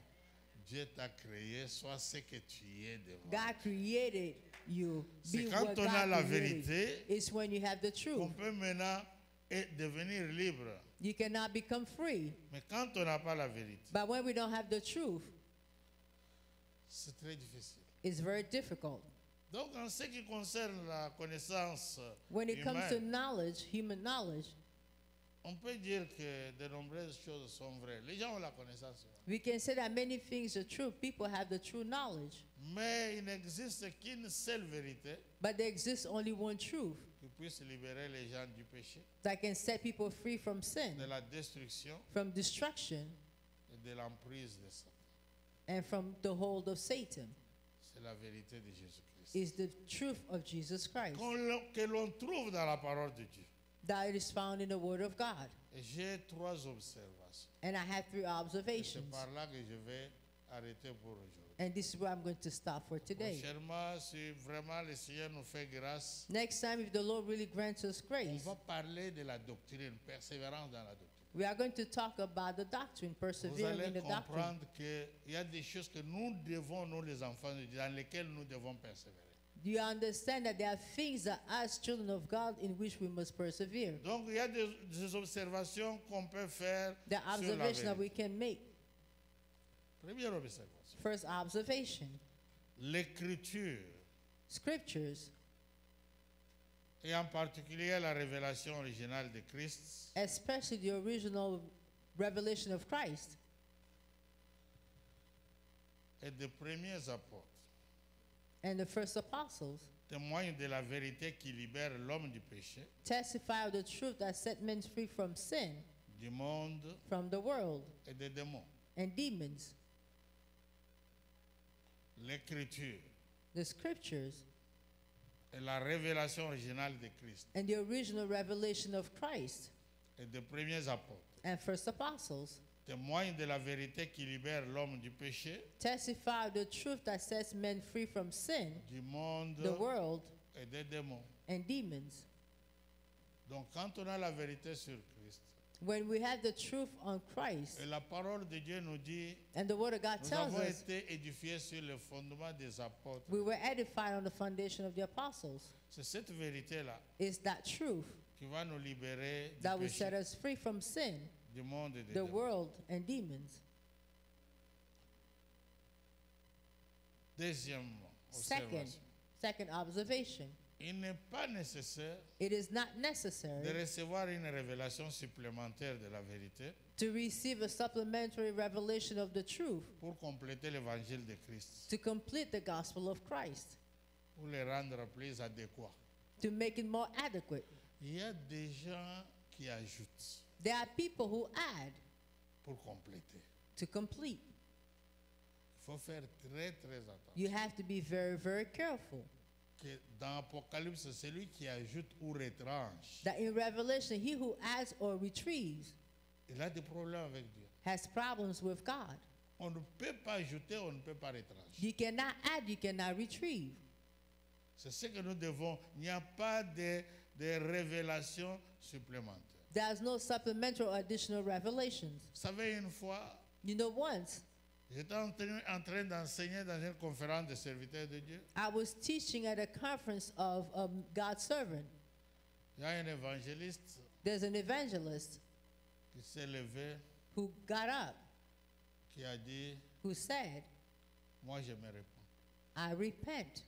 Dieu t'a créé, sois ce que tu es devant. God created you. C'est Be quand what on a God la created. vérité It's when you have the qu'on truth. peut maintenant devenir libre. You cannot become free. Mais quand on n'a pas la vérité, But when we don't have the truth, c'est très difficile. it's very difficult. Donc, en ce qui concerne la connaissance When it comes to humaine, knowledge, human knowledge, on peut dire que de nombreuses choses sont vraies. Les gens ont la connaissance. we can say that many things are true. People have the true knowledge. Mais il n'existe qu'une seule vérité But there exists only one truth qui puisse libérer les gens du péché, that can set people free from sin, de la destruction from destruction, et de l'emprise de Satan. and from the hold of Satan. C'est la vérité de Jésus-Christ. Is the truth of Jesus Christ Que l'on trouve dans la parole de Dieu. that is found in the Word of God. Et j'ai trois observations. And I have three Et c'est observations. par là que je vais arrêter pour aujourd'hui. And this is where I'm going to stop for today. Prochainement, si vraiment le Seigneur nous fait grâce, Next time, if the Lord really grants us on grace, va parler de la doctrine, persévérance dans la doctrine. We are going to talk about the doctrine, Vous persevering allez in the doctrine. comprendre qu'il y a des choses que nous devons, nous les enfants de Dieu, dans lesquelles nous devons persévérer. Do you understand that there are things that as children of God in which we must persevere? Donc, il y a des observations qu'on peut faire The sur la observation that we vérité. can make. Première observation. First observation, L'écriture, scriptures, et en particulier la révélation originale de Christ, especially the original revelation of Christ, et des premiers apôtres, and the first apostles témoignent de la vérité qui libère l'homme du péché, testify of the truth that set men free from sin, du monde from the world, et des démons. and demons. L'écriture The scriptures et la révélation originale de Christ and the original revelation of Christ et des premiers apôtres and first apostles témoignent de la vérité qui libère l'homme du péché, testify of the truth that sets men free from sin, du monde the world, et des démons. and demons. Donc quand on a la vérité sur Christ, When we have the truth on Christ, et la parole de Dieu nous dit, and the Word of God nous tells avons us été édifiés sur le fondement des apôtres. we were edified on the foundation of the apostles. C'est cette vérité-là It's that truth qui va nous libérer du that will set péché, us free from sin, du monde et des the démons. world, and demons. Deuxièmement, Second, observation. second observation, Il n'est pas nécessaire it is not de necessary recevoir une révélation supplémentaire de la vérité to receive a supplementary revelation of the truth pour compléter l'évangile de Christ, to complete the gospel of Christ, pour le rendre plus adéquat. to make it more adequate. Il y a des gens qui ajoutent There are people who add pour compléter. to complete. Il faut faire très très attention. You have to be very, very careful Que dans Apocalypse, celui qui ajoute ou retranche, that in Revelation, he who adds or retrieves il a des problèmes avec Dieu. has problems with God. On ne peut pas ajouter, on ne peut pas retrancher. You cannot add, you cannot retrieve. C'est ce que nous devons. Il n'y a pas de révélations supplémentaires. There's no supplementary or additional revelations. Vous savez, une fois, You know, once j'étais en train d'enseigner dans une conférence de serviteurs de Dieu. I was teaching at a conference of God's servant. Il y a un évangéliste There's an evangelist qui s'est levé, who got up, qui a dit, who said, moi je me réponds. I repent.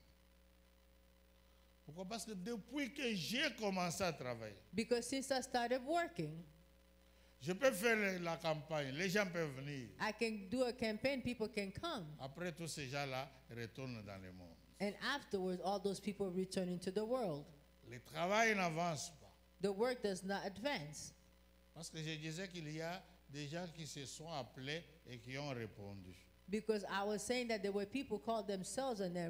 Pourquoi? Parce que depuis que j'ai commencé à travailler, Because since I started working, je peux faire la campagne, les gens peuvent venir. I can do a campaign, people can come. Après, tous ces gens-là retournent dans le monde. And afterwards, all those people return into the world. Le travail n'avance pas. The work does not advance. Parce que je disais qu'il y a des gens qui se sont appelés et qui ont répondu. Because I was saying that there were people called themselves and they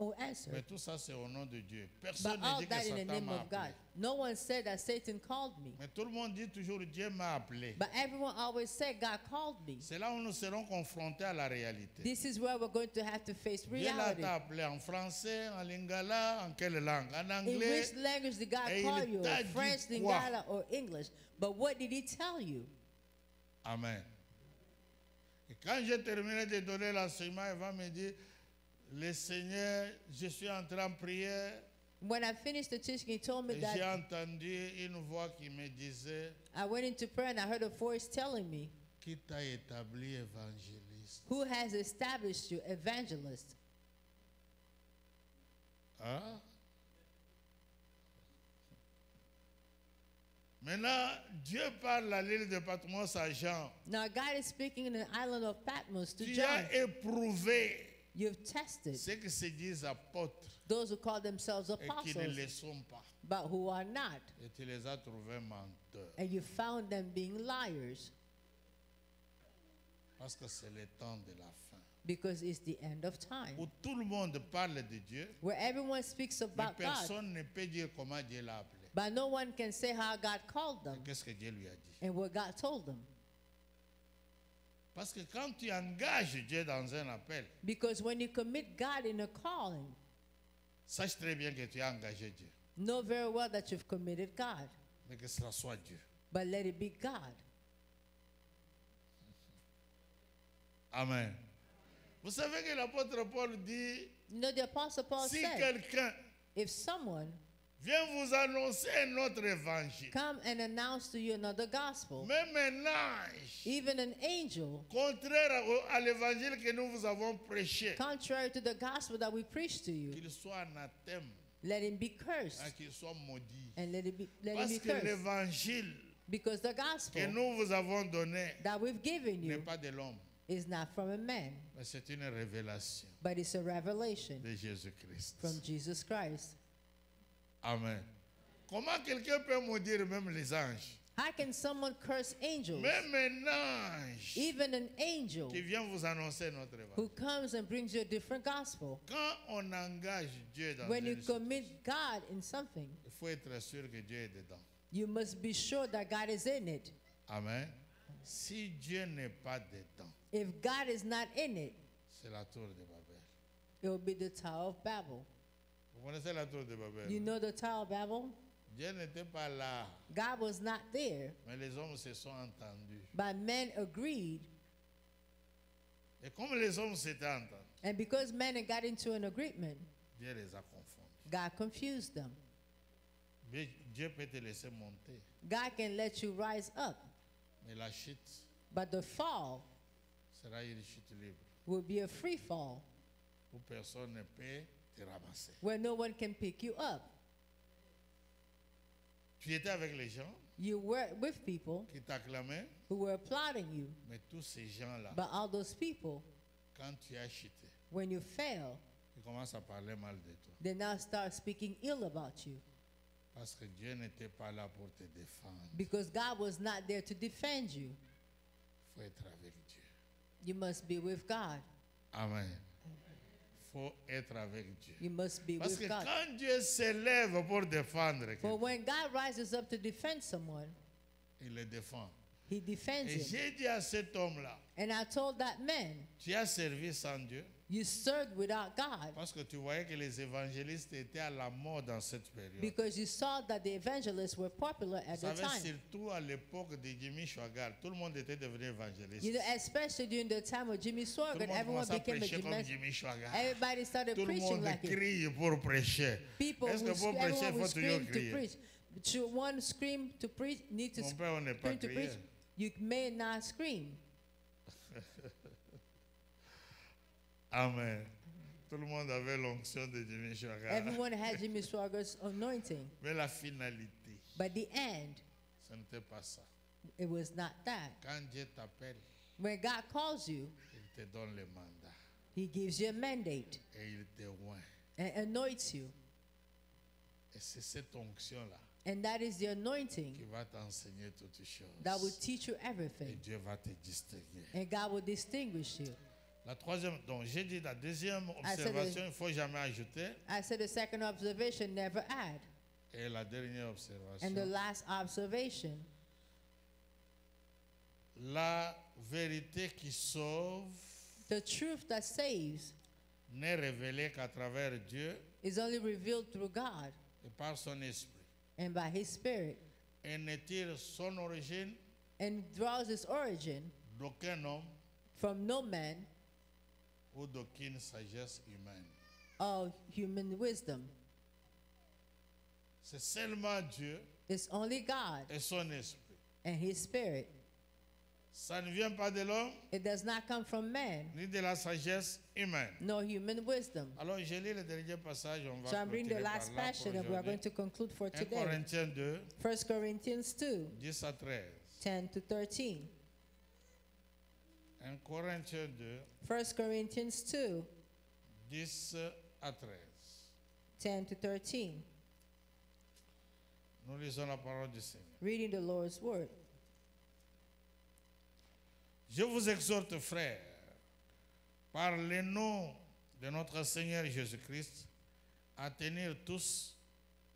Mais answered. tout ça, c'est au nom de Dieu. But Personne ne all dit que that in the Satan name m'a of God. appelé. No one said that Satan called me. Mais tout le monde dit toujours Dieu m'a appelé. But everyone always said God called me. C'est là où nous serons confrontés à la réalité. This is where we're going to have to face Dieu l'a reality. appelé en français, en lingala, en quelle langue? En In anglais. which language did God Et il call you? t'a dit French, quoi? Lingala, or English? But what did he tell you? Amen. Et quand j'ai terminé de donner l'enseignement, il va me dire, le Seigneur, je suis entré en prière When I finished the teaching, he told me et j'ai that entendu une voix qui me disait, I went into prayer and I heard a voice telling me, qui t'a établi évangéliste? who has established you evangelist? Hein? Maintenant, Dieu parle à l'île de Patmos à Jean. Now God is speaking in the island of Patmos to Tu John. as éprouvé You've tested ceux qui se disent apôtres those who call themselves et qui ne apostles, le sont pas. but who are not. Et tu les as trouvés menteurs. And you found them being liars Parce que c'est le temps de la fin. because it's the end of time. Où tout le monde parle de Dieu, Where everyone speaks mais about God, personne ne peut dire comment Dieu l'a appelé. but no one can say how God called them Et qu'est-ce que Dieu lui a dit? and what God told them. Parce que quand tu engages Dieu dans un appel, Because when you commit God in a calling, sache très bien que tu as engagé Dieu. know very well that you've committed God, Mais que ce soit Dieu. but let it be God. Amen. Vous savez que l'apôtre Paul dit, You know, the Apostle Paul si said, quelqu'un if someone vient vous annoncer un autre évangile, come and announce to you another gospel, même un ange, even an angel, contraire à l'évangile que nous vous avons prêché, contrary to the gospel that we preach to you, qu'il soit anathème, let him be cursed qu'il soit maudit. and let him be Parce que cursed. l'évangile Because the que gospel nous vous avons donné that we've given n'est you pas de l'homme, is not from a man, mais c'est une révélation but it's a revelation de Jésus-Christ. from Jesus Christ. Amen. Comment quelqu'un peut maudire même les anges? How can someone curse angels? Même un ange Even an angel qui vient vous annoncer notre who évangile. comes and brings you a different gospel. Quand on engage Dieu dans When you une situation, commit God in something, il faut être sûr que Dieu est dedans. you must be sure that God is in it. Amen. Si Dieu n'est pas dedans, If God is not in it, c'est la tour de Babel. it will be the Tower of Babel. Vous connaissez la tour de Babel? You know the Tower of Babel? Dieu n'était pas là, God was not there, mais les hommes se sont entendus. but men agreed. Et comme les hommes s'étaient entendus, And because men had got into an agreement, Dieu les a confondus. God confused them. Mais Dieu peut te laisser monter, God can let you rise up, mais la chute but the fall sera une chute libre, will be a free fall où personne ne peut te ramasser. where no one can pick you up. Tu étais avec les gens You were with people qui t'acclamaient, who were applauding you, mais tous ces gens-là, but all those people, quand tu as chuté, when you fail, ils commencent à parler mal de toi. they now start speaking ill about you Parce que Dieu n'était pas là pour te défendre. because God was not there to defend you. Il faut être avec Dieu. You must be with God. Amen. Il faut être avec Dieu. You must be Parce que with God. quand Dieu s'élève pour défendre For quelqu'un, when God rises up to defend someone, il le défend. he defends Et him. j'ai dit à cet homme-là, And I told that man, tu as servi sans Dieu, you served without God parce que tu voyais que les évangélistes étaient à la mode dans cette période. because you saw that the evangelists were popular at Vous the savez, time. surtout à l'époque de Jimmy Swaggart, tout le monde était devenu évangéliste. You know, especially during the time of Jimmy Tout le Swaggart, monde everyone commençait à became a prêcher comme Jimmy. Jimmy Swaggart. Everybody started Tout le preaching monde like it. crie pour prêcher. People Est-ce que would, pour prêcher, il everyone faut would toujours scream to crier? preach. Should one scream to preach? Need to Mon père, on n'est pas scream to crié. preach. You may not scream. Amen. Tout le monde avait l'onction de Jimmy Swaggart. Everyone had Jimmy Swaggart's anointing, Mais la finalité, but the end, ce n'était pas ça. it was not that. Quand Dieu t'appelle, When God calls you, il te donne le mandat He gives you a mandate et il te oint. and anoints you. Et c'est cette onction-là And that is the anointing qui va t'enseigner toutes choses. that will teach you Et everything. Dieu va te distinguer. And God will distinguish you. La troisième, donc j'ai dit la deuxième said observation, il ne faut jamais ajouter. I said the second observation, never add. Et la dernière And the observation, last observation, la vérité qui sauve the truth that saves n'est révélée qu'à travers Dieu is only revealed through God et par son esprit. and by His Spirit Et ne tire son origine and draws its origin d'aucun homme from no man ou d'aucune sagesse humaine. or human wisdom. C'est seulement Dieu It's only God et son esprit. and His Spirit. Ça ne vient pas de l'homme It does not come from man, ni de la sagesse humaine. nor human wisdom. Alors, je lis le dernier passage, on va So I'm reading the clôturer par last là pour passage and we are going to aujourd'hui. conclude for 1 today. Corinthiens 2, 1 Corinthians 2, 10 à 13. 10 to 13. 1 Corinthiens 2, 1 Corinthians 2, 10 à 13. 10 to 13. Nous lisons la parole du Seigneur. Reading the Lord's word. Je vous exhorte, frères, par le nom de notre Seigneur Jésus-Christ, à tenir tous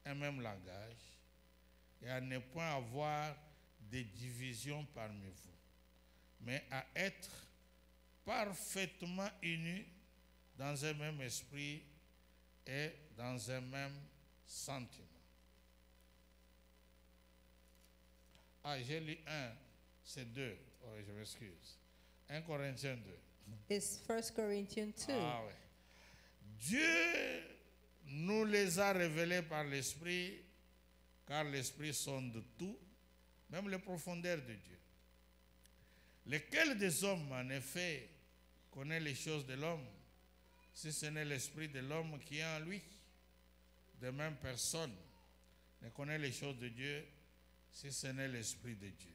un même langage et à ne point avoir de divisions parmi vous, mais à être parfaitement unis dans un même esprit et dans un même sentiment. Ah, j'ai lu 1, c'est 2. Oh, je m'excuse. 1 Corinthiens 2. It's 1 Corinthians 2. Ah ouais. Dieu nous les a révélés par l'Esprit, car l'Esprit sonde tout, même les profondeurs de Dieu. Lequel des hommes, en effet, connaît les choses de l'homme, si ce n'est l'Esprit de l'homme qui est en lui? De même, personne ne connaît les choses de Dieu, si ce n'est l'Esprit de Dieu.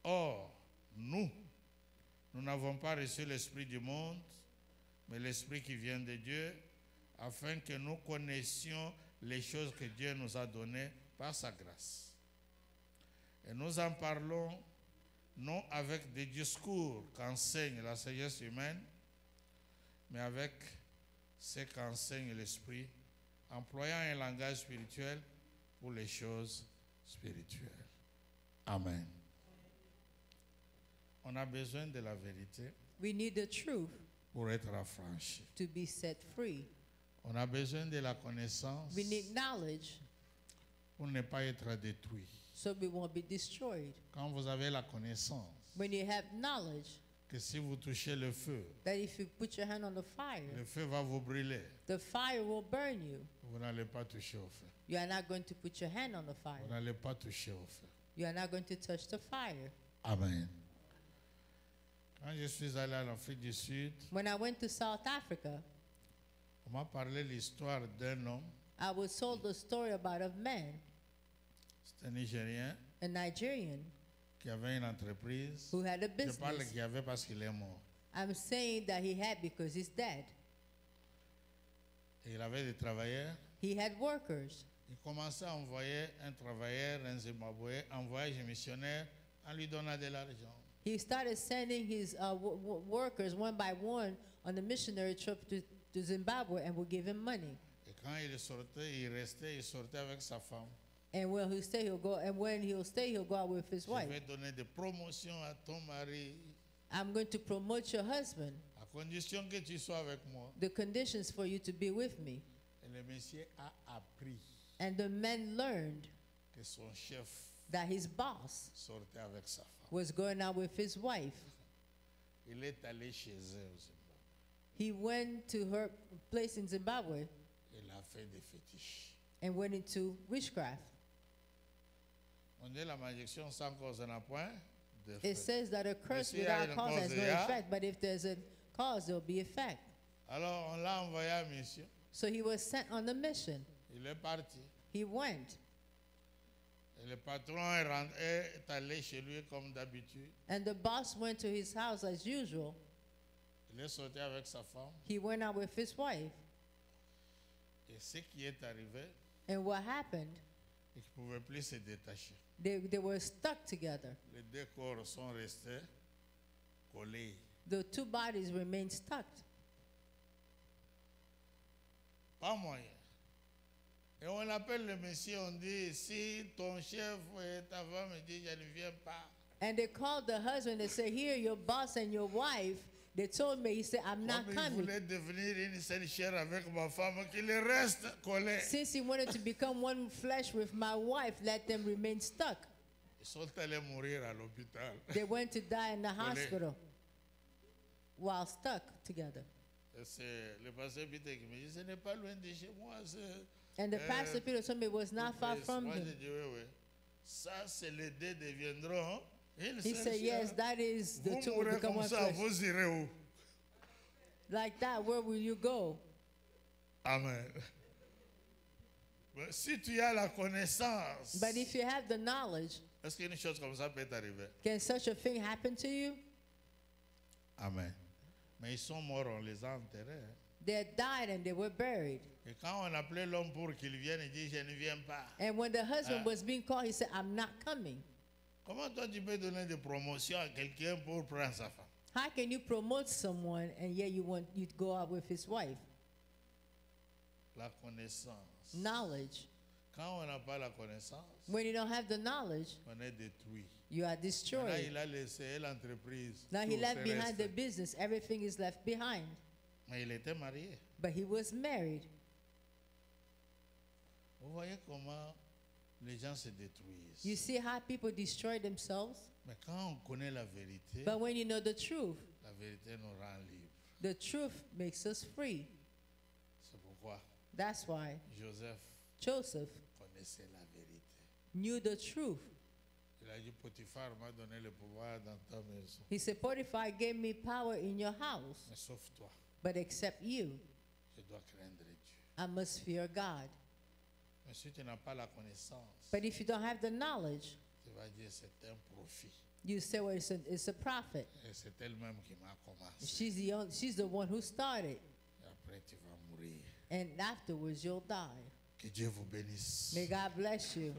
Or, nous n'avons pas reçu l'Esprit du monde, mais l'Esprit qui vient de Dieu, afin que nous connaissions les choses que Dieu nous a données par sa grâce. Et nous en parlons non avec des discours qu'enseigne la sagesse humaine, mais avec ce qu'enseigne l'Esprit, employant un langage spirituel pour les choses spirituelles. Amen. On a besoin de la vérité We need the truth pour être affranchi. to be set free. On a besoin de la connaissance We need knowledge pour ne pas être détruit. so we won't be destroyed. Quand vous avez la connaissance When you have knowledge que si vous touchez le feu, that if you put your hand on the le fire, feu va vous brûler. the fire will burn you. Vous n'allez pas toucher au feu. You are not going to put your hand on the Vous fire. n'allez pas toucher au feu. You are not going to touch the fire. Amen. Quand je suis allé en Afrique du Sud, When I went to South Africa, on m'a parlé de l'histoire d'un homme, I was told the story about a man, c'est un Nigérien, a Nigerian, qui avait une entreprise. who had a Je parle business. qu'il y avait parce qu'il est mort. I'm saying that he had because he's dead. Et il avait des travailleurs. He had workers. Il commençait à envoyer un travailleur, un Zimbabwe, en voyage missionnaire, en lui donnant de l'argent. He started sending his workers one by one on a missionary trip to Zimbabwe and would give him money. Et quand il sortait, il sortait avec sa femme. And when he'll stay, he'll go. And when he'll stay, he'll go out with his Je wife. vais donner des promotions à ton mari, I'm going to promote your husband. à condition que tu sois avec moi. The conditions for you to be with me. Et le monsieur a appris And the man learned que son chef that his boss sortait avec sa femme. was going out with his wife. Il est allé chez eux au Zimbabwe. He went to her place in Zimbabwe Il a fait des fétiches. and went into witchcraft. On dit la malédiction sans cause n'a point de It fait. says that a curse s'il y a without une cause cause, has no il y a. effect, but if there's a cause, there'll be effect. Alors on l'a envoyé à mission. So he was sent on a mission. Il est parti. He went, Et le patron est allé chez lui comme d'habitude. and the boss went to his house as usual. Il est sorti avec sa femme. He went out with his wife. Et ce qui est arrivé, And what happened? il ne pouvait plus se détacher. They were stuck together. Les deux corps sont restés collés. The two bodies remained stuck. Pas moyen. Et on appelle le monsieur, on dit, si ton chef et ta femme disent, je ne viens pas. And they called the husband and said, here, your boss and your wife, they told me, he said, I'm not Comme il coming. voulait devenir une seule chair avec ma femme, qu'il reste collé. Since he wanted to become one flesh with my wife, let them remain stuck. Ils sont allés mourir à l'hôpital. They went to die in the hospital while stuck together. Et c'est le pasteur Peter qui me dit, ce n'est pas loin de chez moi. And the pastor Peter told me it was not far from Moi, him. j'ai dit, oui, oui. Ça, c'est les deux deviendront une He seule said, yes, chair. that is the Vous two will mourrez become comme one ça, flesh. vous irez où? Like that, where will you go? Amen. Mais si tu as la connaissance, But if you have the knowledge, est-ce qu'une chose comme ça peut t'arriver? can such a thing happen to you? Amen. Mais ils sont morts, on les a enterrés. Hein. They died and they were buried. Et quand on appelait l'homme pour qu'il vienne, il dit, je ne viens pas. And when the husband was being called, he said, I'm not coming. Comment toi tu peux donner des promotions à quelqu'un pour prendre sa femme? How can you promote someone and yet you to go out with his wife? La connaissance. Knowledge. Quand on n'a pas la connaissance, When you don't have the knowledge, on est détruit. you are Là, destroyed. il a laissé l'entreprise. Now he tout left se behind the reste. business. Everything is left behind. Mais il était marié. But he was married. Vous voyez comment les gens se détruisent. You see how people destroy themselves? Mais quand on connaît la vérité, But when you know the truth, la vérité nous rend libres. the truth makes us free. C'est pourquoi That's why Joseph Joseph connaissait la vérité. knew the truth. Il a dit, Potiphar m'a donné le pouvoir dans ta maison. He said, Potiphar gave me power in your house, Mais sauf toi, but except you, je dois craindre Dieu. I must fear God. Mais si tu n'as pas la connaissance, But if you don't have the knowledge, tu vas dire, c'est un profit. you say, well, it's a prophet. Et c'est elle-même qui m'a commencé. She's the one who started. Et après, tu vas mourir. And afterwards, you'll die. Que Dieu vous bénisse. May God bless you.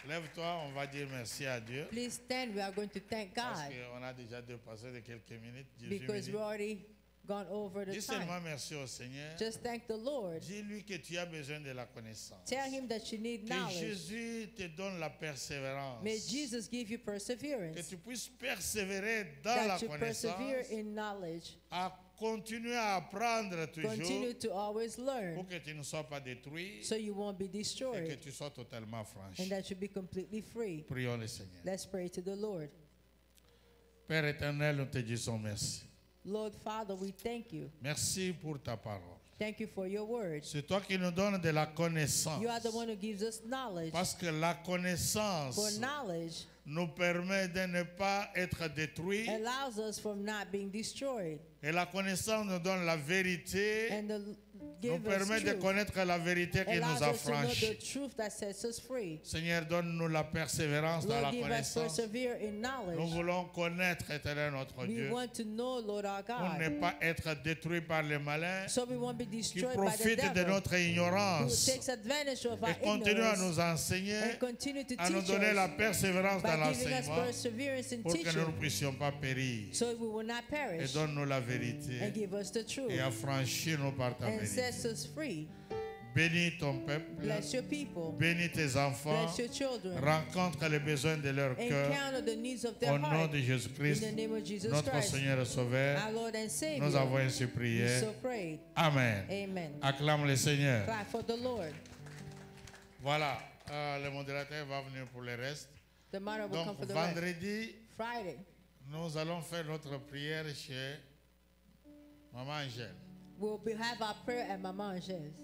Lève-toi, on va dire merci à Dieu. Please stand. We are going to thank Parce God qu'on a déjà dépassé de quelques minutes, 18 because we've minutes. already gone over the Dis seulement time. merci au Seigneur. Just thank the Lord. Dis-lui que tu as besoin de la connaissance. Tell him that you need Que knowledge. Jésus te donne la persévérance. May Jesus give you Que perseverance. tu puisses persévérer dans la That you persevere connaissance, in knowledge. à continuer à apprendre toujours Continue to always pour learn que tu ne sois pas détruit so you won't be et que destroyed tu sois totalement franchi. and that you be completely free. Prions le Seigneur. Let's pray to the Lord. Père éternel, nous te disons merci. Lord Father, we thank you. Merci pour ta parole. Thank you for your word. C'est toi qui nous donnes de la connaissance. You are the one who gives us knowledge. Parce que la connaissance For knowledge nous permet de ne pas être détruits. allows us from not being destroyed Et la connaissance nous donne la vérité, and nous give us permet de truth. connaître la vérité qui Allows nous a us to know the franchis. truth that sets us free. Seigneur, donne-nous la persévérance dans Lord, la give us connaissance. persevere in Nous knowledge. voulons connaître, éternel notre We Dieu, want to know, Lord our pour ne God, pas être détruits par les malins so we won't be qui destroyed by the profitent de devil notre who ignorance takes advantage of our et continuent à nous ignorance enseigner, and continue to à nous teach donner la us persévérance dans by giving us l'enseignement perseverance in pour que nous ne teaching puissions pas périr. so we will not Et perish donne-nous la and vérité give us the truth et affranchis-nous par ta and vérité. sets us free. Bénis ton peuple, Bless your people. bénis tes enfants, Bless your children. rencontre les besoins de leur cœur. Encounter the needs of their Au nom heart. de In Jésus-Christ, the name of Jesus notre Christ, Seigneur et Sauveur, our Lord and nous avons Savior, ainsi we prié. so prayed. Amen. Amen. Acclame le Seigneur. Clap for the Lord. Voilà, le modérateur va venir pour le reste. The matter will come Donc, for the rest. vendredi, Friday, nous allons faire notre prière chez Maman Angèle, have our prayer at Mama Angèle's,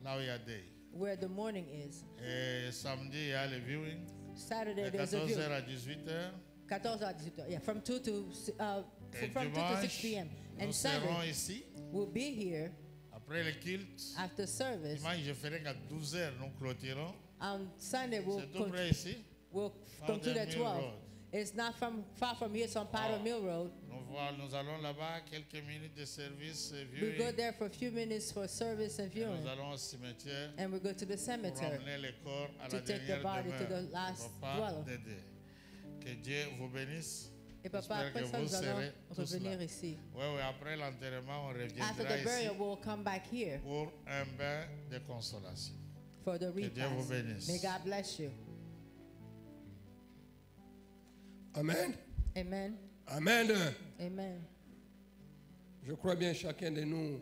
là où il y a Day. where the morning is. Et samedi, il y a le viewing Saturday, de there's a 14h view. à 18h. 14 à 18, yeah, from 2 to Et from 2 to 6 dimanche, p.m. nous And serons Sunday, ici. we'll be here Après le culte, after service. dimanche, je ferai qu'à 12h, nous clôturons. On Sunday, C'est tout près ici. we'll Powder conclude at Mill 12. Road. It's not far from here, it's on Powder Mill Road. Nous allons là-bas, quelques minutes de service We go viewing. there for a few minutes for service and Et viewing. nous allons au cimetière And we go to the pour cemetery. ramener le corps à to la take the dernière body to demeure. the last Papa dwelling. Dédé. Que Dieu vous bénisse. Et papa, J'espère après que ça, vous nous allons serez tous revenir là. ici. Oui, après l'enterrement, on After reviendra the ici burial, we'll come back here pour un bain de consolation. for the Que Dieu vous repast. bénisse. May God bless you. Amen. Amen. Amen. Amen. Je crois bien chacun de nous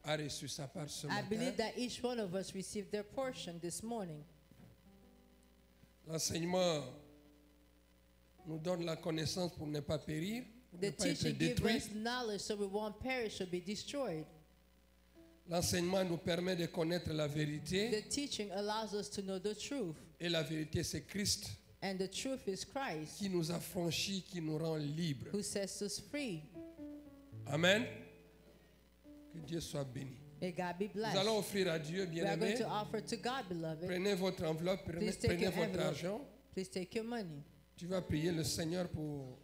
a reçu sa part ce I matin. believe that each one of us received their portion this morning. L'enseignement nous donne la connaissance pour ne pas périr, pour ne The pas être teaching gives détruit. us knowledge so we won't perish or be destroyed. L'enseignement nous permet de connaître la The vérité. teaching allows us to know the truth. Et la vérité, c'est Christ And the truth is Christ qui nous a franchis, qui nous rend libres. who sets us free. Amen. Que Dieu soit béni. May God be Nous allons blessed. offrir à Dieu, We are going bien-aimé. to offer to God, beloved. Prenez votre enveloppe, Please take prenez your votre envelope. argent. Please take your money. Tu vas prier le Seigneur pour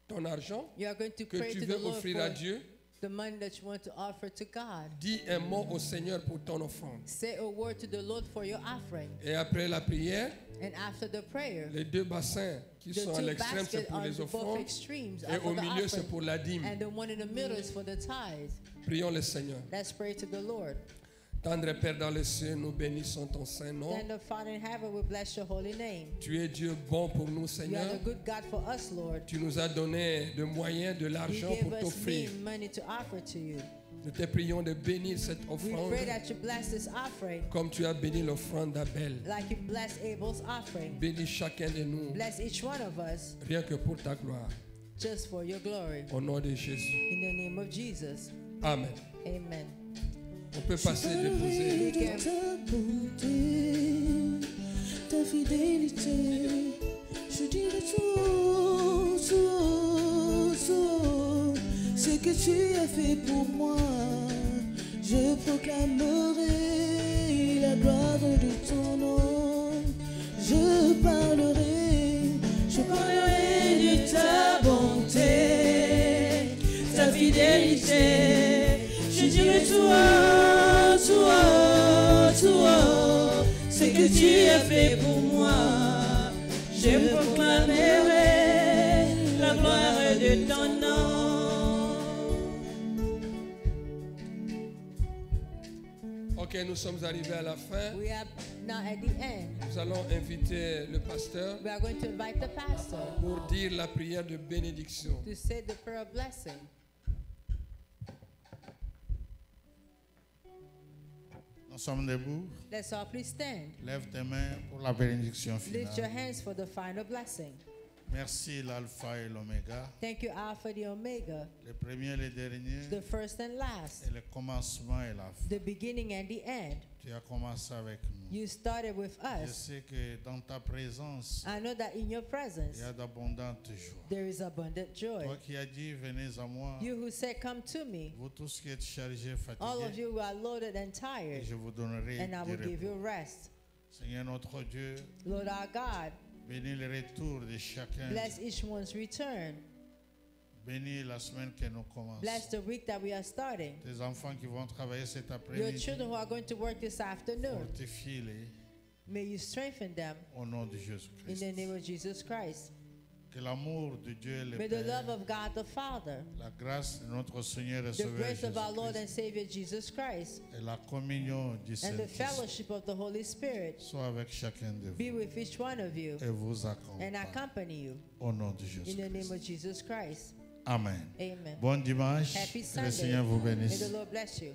ton argent You are going to que pray tu to the veux Lord offrir à for Dieu. the money that you want to offer to God. Dis un mot au Seigneur pour ton offrande. Say a word to the Lord for your offering. Et après la prière, And after the prayer, les deux bassins qui the sont à two l'extrême, c'est baskets pour on les both offrandes. extremes Et are for au the milieu, c'est offering. pour la dîme. And the one in the middle is for the tithe. Prions le Seigneur. Let's pray to the Lord. Tendre Père dans les cieux, nous bénissons ton saint nom. Then the Father in heaven, we bless your holy name. Tu es Dieu bon pour nous, You are Seigneur. the good God for us, Lord. Tu nous as donné de moyens, de You l'argent gave pour us t'offrir. money to offer to you. Nous te prions de bénir cette We offrande pray that you bless this offering comme tu as béni l'offrande d'Abel. like you bless Abel's offering. Bénis chacun de nous, Bless each one of us rien que pour ta gloire. just for your glory. Au nom de Jésus. In the name of Jesus. Amen. Amen. On peut passer et déposer. You can Ta bonté, ta fidélité, je dirai tout, tout, tout, ce que tu as fait pour moi. Je proclamerai la gloire de ton nom. Je parlerai de ta bonté, ta fidélité. Je dirai tout, tout, tout, ce que tu as fait pour moi. Je proclamerai la gloire de ton nom. Ok, nous sommes arrivés à la fin. we are now at the end. Nous allons inviter le pasteur We are going to invite the pastor pour dire la prière de bénédiction. to say the prayer of blessing. Nous sommes debout. Let's all please stand. Lève tes mains pour la bénédiction Lift your finale. hands for the final blessing. Merci l'alpha et l'oméga, Thank you, Alpha, the Omega, le premier et le dernier, the first and last, et le commencement et la fin. the beginning and the end. Tu as commencé avec nous. You started with Je us. sais que dans ta présence, I know that in your presence il y a d'abondantes joies. there is abundant joy. Toi qui as dit, venez à moi, You who said, come to me, vous tous qui êtes chargés, all of fatigués, you who are loaded and et tired, je vous donnerai and I du will give you repos. rest. Seigneur notre Dieu, Lord our God, bénis le retour de chacun. bless each one's return. Bénis la semaine que nous commençons. Bless the week that we are starting. Tes enfants qui vont travailler cet Your après-midi, children who are going to work this afternoon, fortifie-les may you strengthen them au nom de in Jésus-Christ. the name of Jesus Christ. Que l'amour de Dieu le May the love Père, of God the Father, la grâce de notre Seigneur et the Sauveur grace of our Lord and Jésus-Christ Savior Jesus Christ, et la communion du and the Saint-Esprit fellowship of the Holy Spirit soit avec chacun de be vous with each one of you et vous and accompagne accompany you au nom de in the name of Jésus-Christ. Jesus Christ. Amen. Amen. Bon dimanche. Happy Que le Sunday. Seigneur vous May bénisse. the Lord bless you.